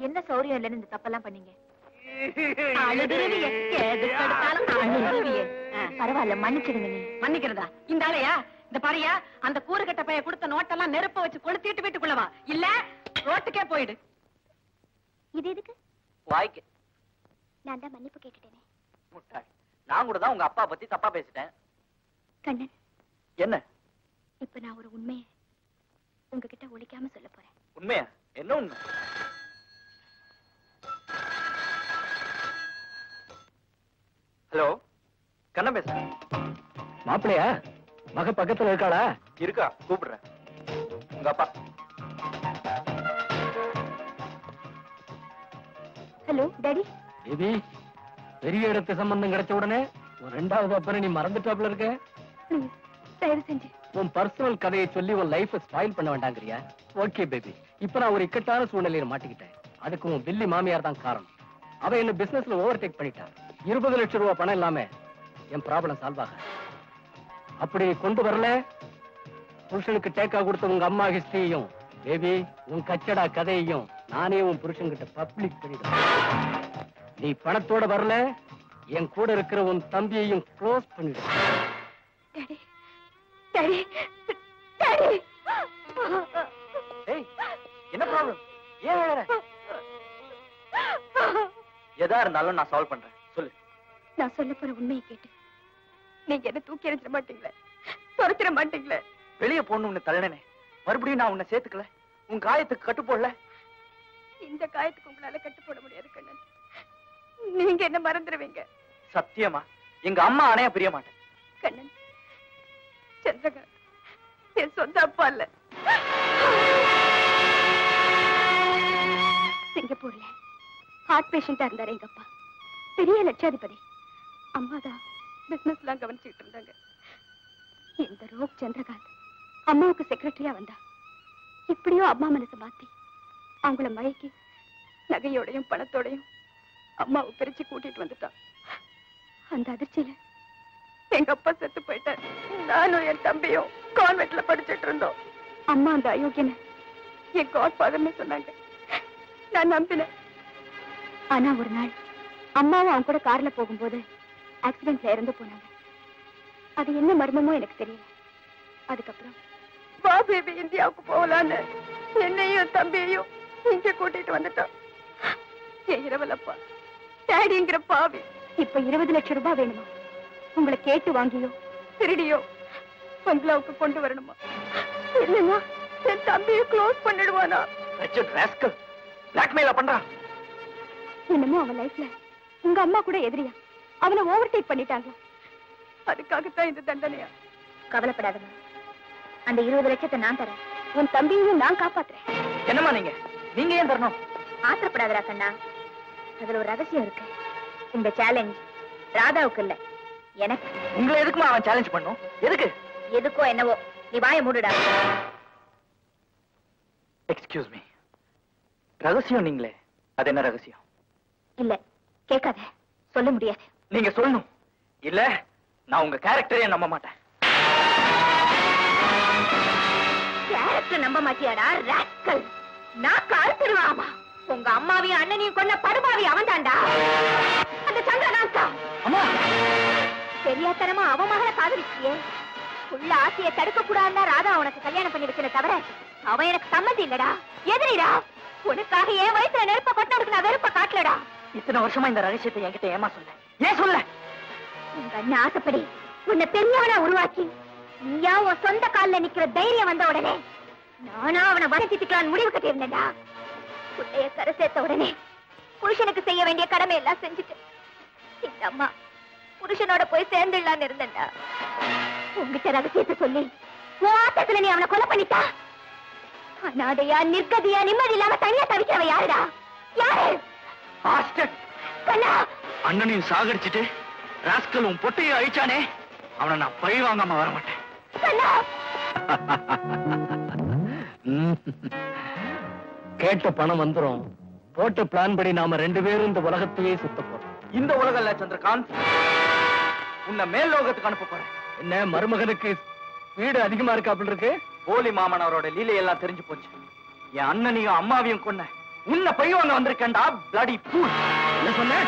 என்ன சௌரியம் இல்லைன்னு இந்த தப்பெல்லாம் பண்ணீங்க? பரவாயில்ல, மன்னிச்சிடுங்க. நீ மன்னிக்கிறதா? இந்த ஆளையா? இந்த பாரியா, அந்த கூறுகட்ட பைய கொடுத்த நோட்டெல்லாம் நெருப்ப வச்சு கொளுத்திட்டு வீட்டுக்குள்ளவா, இல்ல ரோட்டுக்கே போயிடு. இது எதுக்கு? வாய்க்கு. நான் தான் மன்னிப்பு கேட்டுட்டேனே. முட்டாள். நான் கூட தான் உங்க அப்பா பத்தி தப்பா பேசிட்டேன். கண்ணன், என்ன இப்ப நான் ஒரு உண்மையை உங்ககிட்ட ஒளிக்காம சொல்ல போறேன். உண்மையா? என்ன உண்மை? ஹலோ, கண்ணா பேசுறேன். மாப்பிள்ளையா? மக பக்கத்துல இருக்காளா? இருக்கா, கூப்பிடுறேன். உங்க அப்பா ஹலோ டாடி. பேபி, பெரிய இடத்து சம்பந்தம் கிடைச்ச உடனே ஒரு 2வது அப்பனை நீ மறந்துட்டாப்ல இருக்க. ப்ளீஸ் தயவு செஞ்சு உன் பர்சனல் கதையை சொல்லி உன் லைஃப் ஸ்பாயில் பண்ண வேண்டாங்கறியா? ஓகே பேபி, இப்ப நான் ஒரு இக்கட்டான சூழ்நிலையில மாட்டிக்கிட்டேன். அதுக்கு உன் பில்லி மாமியார் தான் காரணம். அவ என்ன பிசினஸ்ல ஓவர்டேக் பண்ணிட்டா. 20 லட்சம் ரூபாய் பணம் இல்லாம என் ப்ராப்ளம் சால்வ் ஆக. அப்படி கொண்டு வரல, புருஷனுக்கு டேக்கா கொடுத்த உங்க அம்மா ஹிஸ்டரியும் பேபி உன் கச்சடா கதையையும் நானே உன் புருஷன்கிட்ட பப்ளிக் பண்ணிடுவேன். நீ பணத்தோட வரல, என் கூட இருக்கிற உன் தம்பியையும் க்ளோஸ் பண்ணிடுவேன். Daddy daddy daddy. ஏய், என்ன ப்ராப்ளம்? ஏன் அழற? எதா இருந்தாலும் நான் சால்வ் பண்றேன். சொல்லு. நான் சொல்ல போற உண்மையை கேட்டு நீங்க என்ன தூக்கி எறிஞ்சிட மாட்டீங்களே, துரத்திட மாட்டீங்களே? வெளியே போடணும்னு தள்ளனே, மறுபடியும் நான் உன்னை சேர்த்துக்கல, உன் காயத்துக்கு கட்டு போடல. இந்த காயத்துக்கு உங்களால கட்டு போட முடியாது கண்ணன். நீங்க என்ன மறந்துடுவீங்க. சத்தியமா எங்க அம்மா ஆணையா பிரிய மாட்டேன். கண்ணன், சந்திரகாந்த் என் சொந்த அப்பா இல்ல. சிங்கப்பூர்ல ஹார்ட் பேஷண்டா இருந்தாரு எங்க அப்பா. பெரிய லட்சாதிபதி. அம்மாதான் பிசினஸ் எல்லாம் கவனிச்சுட்டு இருந்தாங்க. இந்த ரோக் சந்திரகாந்த் அம்மாவுக்கு செக்ரட்டரியா வந்தா. எப்படியோ அம்மா மனசை மாத்தி அவங்கள மயக்கி நகையோடையும் பணத்தோடையும் அம்மாவை பிரிச்சு கூட்டிட்டு வந்துட்டான். அந்த அதிர்ச்சியில எங்க அப்பா செத்து போயிட்டார். நானும் என் தம்பியும் கான்வென்ட்ல படிச்சுட்டு இருந்தோம். அம்மா அந்த அயோக்கியனை என் காட் ஃபாதர்னு சொன்னாங்க. நான் நம்பினேன். ஆனா ஒரு நாள் அம்மாவும் அவங்க கூட கார்ல போகும்போது ஆக்சிடென்ட்ல இறந்து போனாங்க. அது என்ன மர்மமோ எனக்கு தெரியல. அதுக்கப்புறம் வா பேபி இந்தியாவுக்கு போகலான்னு என்னையும் தம்பியையும் இங்க கூட்டிட்டு வந்துட்டான். என் இரவலப்பா டேடிங்கிற பாவி இப்ப 20 லட்சம் ரூபாய் வேணுமா? உங்களை கேட்டு வாங்கியோ திருடியோ பங்களாவுக்கு கொண்டு வரணுமா? இல்லைன்னா என் தம்பியை க்ளோஸ் பண்ணிடுவானா? பிளாக்மெயில பண்றான். என்னமோ அவன் லைஃப்ல உங்க அம்மா கூட எதிரியா அவனை ஓவர்டேக் பண்ணிட்டாங்க. அதுக்காகத்தான் இந்த தண்டனையா? கவலைப்படாதமா, அந்த 20 லட்சத்தை நான் தரேன். உன் தம்பியையும் நான் காப்பாத்துறேன். என்னம்மா நீங்க நீங்க ஏன் தரணும்? ஆத்திரப்படாதரா கண்ணா, அதுல ஒரு ரகசியம் இருக்கு. இந்த சேலஞ்ச் ராதாவுக்கு இல்ல, எனக்கு. உங்களை எதுக்குமா அவன் சேலஞ்ச் பண்ணும்? எதுக்கு? எதுக்கோ என்னவோ, நீ வாயை மூடுடா. எக்ஸ்கியூஸ் மீ, ரகசியம் நீங்களே, அது என்ன ரகசியம்? இல்ல கேட்காத, சொல்ல முடியாது. நீங்க சொல்லணும், இல்ல நான் உங்க கேரக்டரே நம்ப மாட்டேன். கேரக்டர் நம்ப மாட்டியாடா ராஸ்கல்? நான் கால்த்திருவாமா. உங்க அம்மாவையும் அண்ணனையும் கொண்ட படுபாவி அவன் தாண்டா, அந்த சந்திரகாந்தா. அம்மா, தெரியாதனமா அவன் மகளை காதலிச்சியே. உள்ள ஆசையை தடுக்க கூடாதுன்னா ராதா உனக்கு கல்யாணம் பண்ணி வைக்கிற தவிர அவன் எனக்கு சம்மதி இல்லடா, எதிரிடா. உனக்காக என் வயசுல நெருப்ப கொட்டோடுக்கு நான் வெறுப்ப காட்டலடா. இத்தனை வருஷமா இந்த ரகசியத்தை என்கிட்ட ஏமா சொல்ல? ஏன் சொல்ல? உங்க அண்ணன் ஆசைப்படி உன்னை பெரியவனா உருவாக்கி நீயா உன் சொந்த காலில் நிக்கிற தைரியம் வந்த உடனே நானா அவனை வளர்த்திக்கலான்னு முடிவு கட்டியிருந்தேன்டா. புள்ளைய கரை சேர்த்த உடனே புருஷனுக்கு செய்ய வேண்டிய கடமை எல்லாம் செஞ்சுட்டு இந்த அம்மா புருஷனோட போய் சேர்ந்துடலான்னு இருந்தேன்டா. உங்ககிட்ட ரகசியத்தை சொல்லி உன் ஆட்டத்துல நீ அவனை கொலை பண்ணிட்டா. அனாதையா நிர்கதியா நிம்மதி இல்லாம தனியா தவிக்கிறவ யாருடா? யாரு? கண்ணா, அண்ணனையும் சாகடிச்சிட்டு ராஸ்கல் உன் பொட்டையை அழிச்சானே, அவனை நான் பழி வாங்காம வர மாட்டேன். கண்ணா. கேட்ட பணம் வந்துரும். போட்ட பிளான் படி நாம 2 பேரும் இந்த உலகத்தையே சுத்த போறோம். இந்த உலகம் இல்ல சந்திரகாந்த், உன்னை மேல் லோகத்துக்கு அனுப்ப போறேன். என்ன மருமகனுக்கு வீடு அதிகமா இருக்கா அப்படின்னு இருக்கு? போலி மாமன் அவரோட லீலையெல்லாம் தெரிஞ்சு போச்சு. என் அண்ணனையும் அம்மாவையும் கொன்ன உன்னை பழி வாங்க வந்திருக்கேன்டா, பிளடி ஃபூல். என்ன சொன்ன?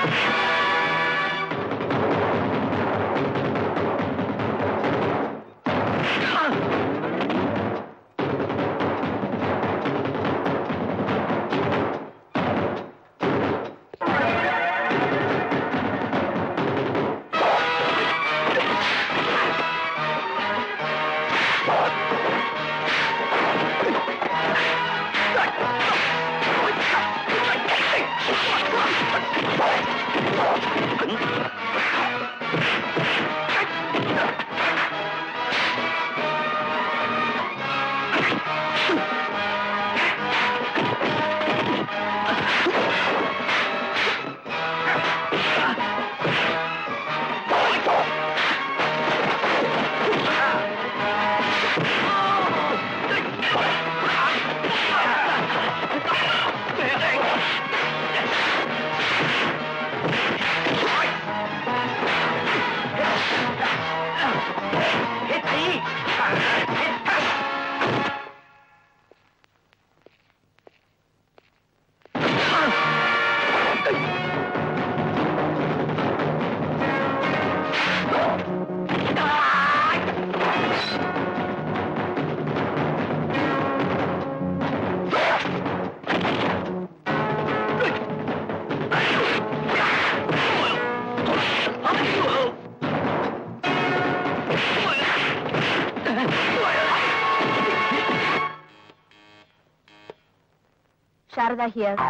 சாரதா ஹியர்.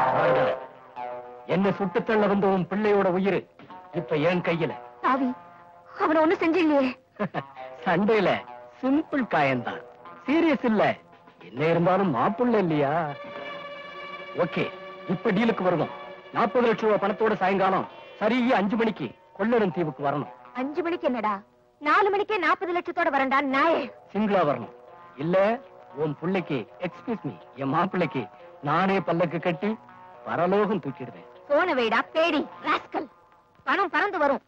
என்ன சுட்டுத்தள்ள வந்த உன் பிள்ளையோட உயிர் இப்ப என் கையில. பாவி, அவனை ஒண்ணும் செஞ்சில்லையே. சண்டையில சிம்பிள் காயம்தான், சீரியஸ் இல்ல. என்ன இருந்தாலும் மாப்பிள்ள இல்லையா? ஓகே, இப்ப டீலுக்கு வருவோம். 40 லட்சம் ரூபாய் பணத்தோட சாயங்காலம் சரியா 5 மணிக்கு கொள்ளடம் தீவுக்கு வரணும். 5 மணிக்கு என்னடா, 4 மணிக்கே 40 லட்சத்தோட வரண்டா நாயே. சிங்கிளா வரணும். இல்ல உன் பிள்ளைக்கு, எக்ஸ்கியூஸ் மீ, என் மாப்பிள்ளைக்கு நானே பல்லக்கு கட்டி பரலோகம் தூக்கிடுவேன். போன வைடா பேடி ராஸ்கல். பணம் பறந்து வரும்.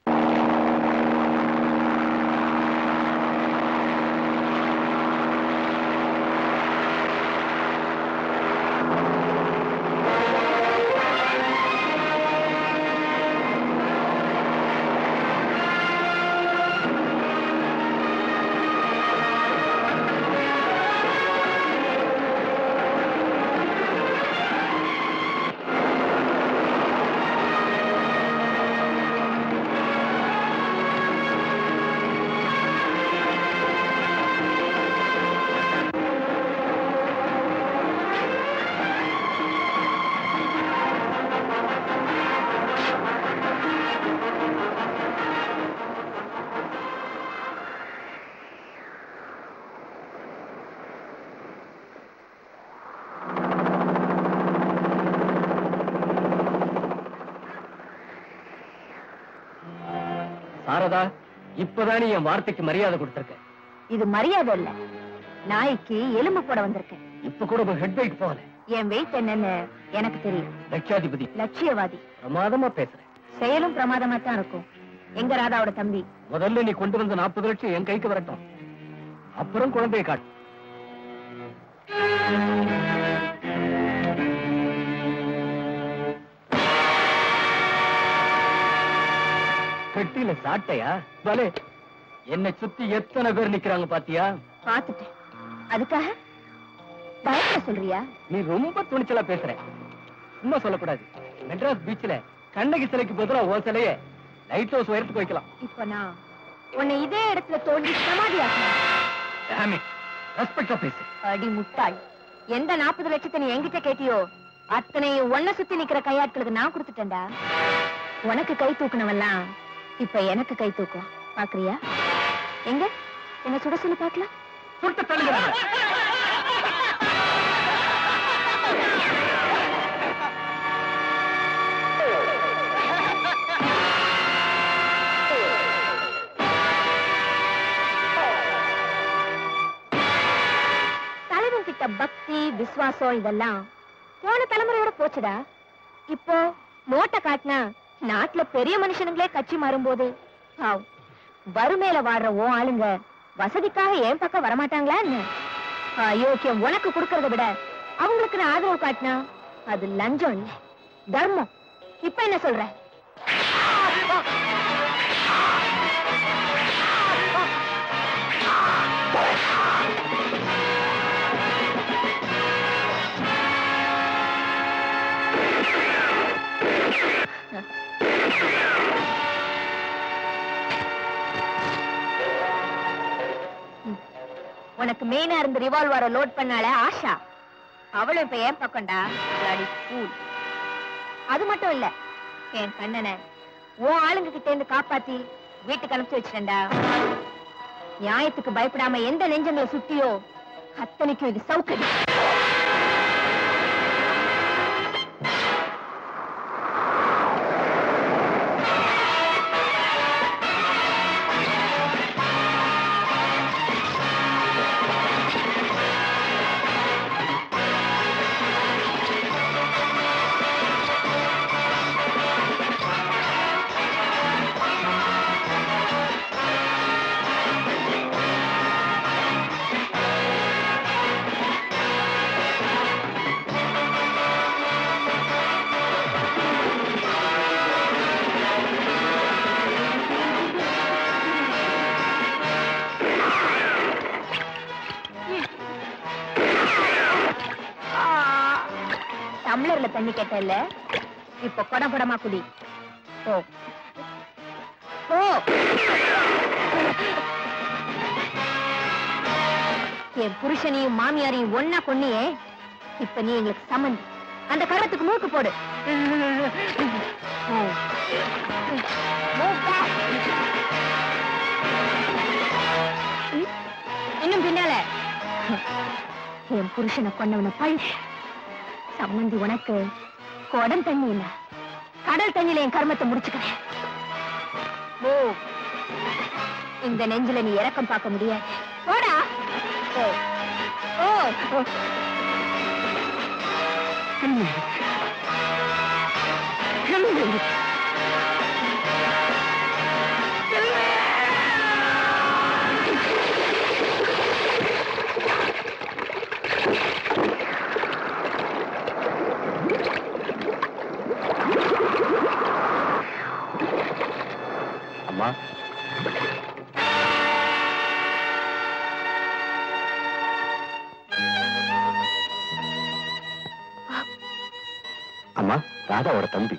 சாரதா, இப்பதானே என் வார்த்தைக்கு மரியாதை கொடுத்திருக்க. இது மரியாதை இல்ல, நாய்க்கு எலும்பு போட வந்திருக்கேன். இப்ப கூட ஹெட் வெயிட் போகல. என் வெயிட் என்னன்னு எனக்கு தெரியும். லட்சாதிபதி, லட்சியவாதி. பிரமாதமா பேசுறேன். செயலும் பிரமாதமா தான் இருக்கும். எங்க ராதாவோட தம்பி? முதல்ல நீ கொண்டு வந்த 40 லட்சம் என் கைக்கு வரட்டும், அப்புறம் குழந்தையை காட்டு. பெட்டியில சாட்டையா? பலே, என்னை சுத்தி எத்தனை பேர் நிக்கிறாங்க பாத்தியா? பாத்துட்டேன். அதுக்காக பயப்பட சொல்றியா? நீ ரொம்ப துணிச்சலா பேசுற. சும்மா சொல்லக்கூடாது. மெட்ராஸ் பீச்ல கண்ணகி சிலைக்கு பதிலா ஓ சிலைய லைட் ஹவுஸ் உயரத்துக்கு வைக்கலாம். இப்ப நான் உன்னை இதே இடத்துல தோண்டி சமாதியாக்கணும். ரெஸ்பெக்டா பேசு. அடி முட்டாள், எந்த 40 லட்சத்தை நீ என்கிட்ட கேட்டியோ அத்தனையும் ஒன்ன சுத்தி நிக்கிற கையாட்களுக்கு நான் கொடுத்துட்டேன்டா. உனக்கு கை தூக்கணவெல்லாம் இப்ப எனக்கு கை தூக்கும். பாக்குறியா? எங்க என்ன சுட சொல்லி பாக்கலாம். சுட்டு தள்ளுங்க. தலைவன் கிட்ட பக்தி விசுவாசம் இதெல்லாம் போன தலைமுறையோட போச்சுடா. இப்போ நோட்டை காட்டினா நாட்டுல பெரிய மனுஷனுங்களே கட்சி மாறும்போது வறுமையில வாடுற ஓ ஆளுங்க வசதிக்காக என் பக்கம் வரமாட்டாங்களா? அயோக்கியம் உனக்கு கொடுக்கறத விட அவங்களுக்கு நான் ஆதரவு காட்டினா அது லஞ்சம் இல்ல, தர்மம். இப்ப என்ன சொல்ற? உனக்கு மெயினா இருந்த ரிவால்வரை லோட் பண்ணால ஆஷா, அவளும் இப்ப ஏன் பக்கம்டா. அது மட்டும் இல்ல, என் கண்ணனை உன் ஆளுங்க கிட்ட இருந்து காப்பாத்தி வீட்டுக்கு அனுப்பிச்சு வச்சிட்டேன்டா. நியாயத்துக்கு பயப்படாம எந்த நெஞ்சங்களை சுட்டியோ அத்தனைக்கும் இது சௌகரியம். டம்ளர்ல தண்ணி கேட்டல, இப்ப குடம் குடமா குடி. ஓ ஓ என் புருஷனையும் மாமியாரையும் ஒன்னா கொன்னியே, இப்ப நீ எங்களுக்கு சம்மந்தி. அந்த கரத்துக்கு மூக்கு போடு. இன்னும் பின்னால என் புருஷனை கொன்னவன பழி. சம்மந்தி உனக்கு குடம் தண்ணி இல்ல, கடல் தண்ணியில என் கர்மத்தை முடிச்சுக்கிறேன். ஓ, இந்த நெஞ்சில நீ இறக்கம் பார்க்க முடியாது. போடா. ஓ ஓ அம்மா, அம்மா, ராதாவோட தம்பி.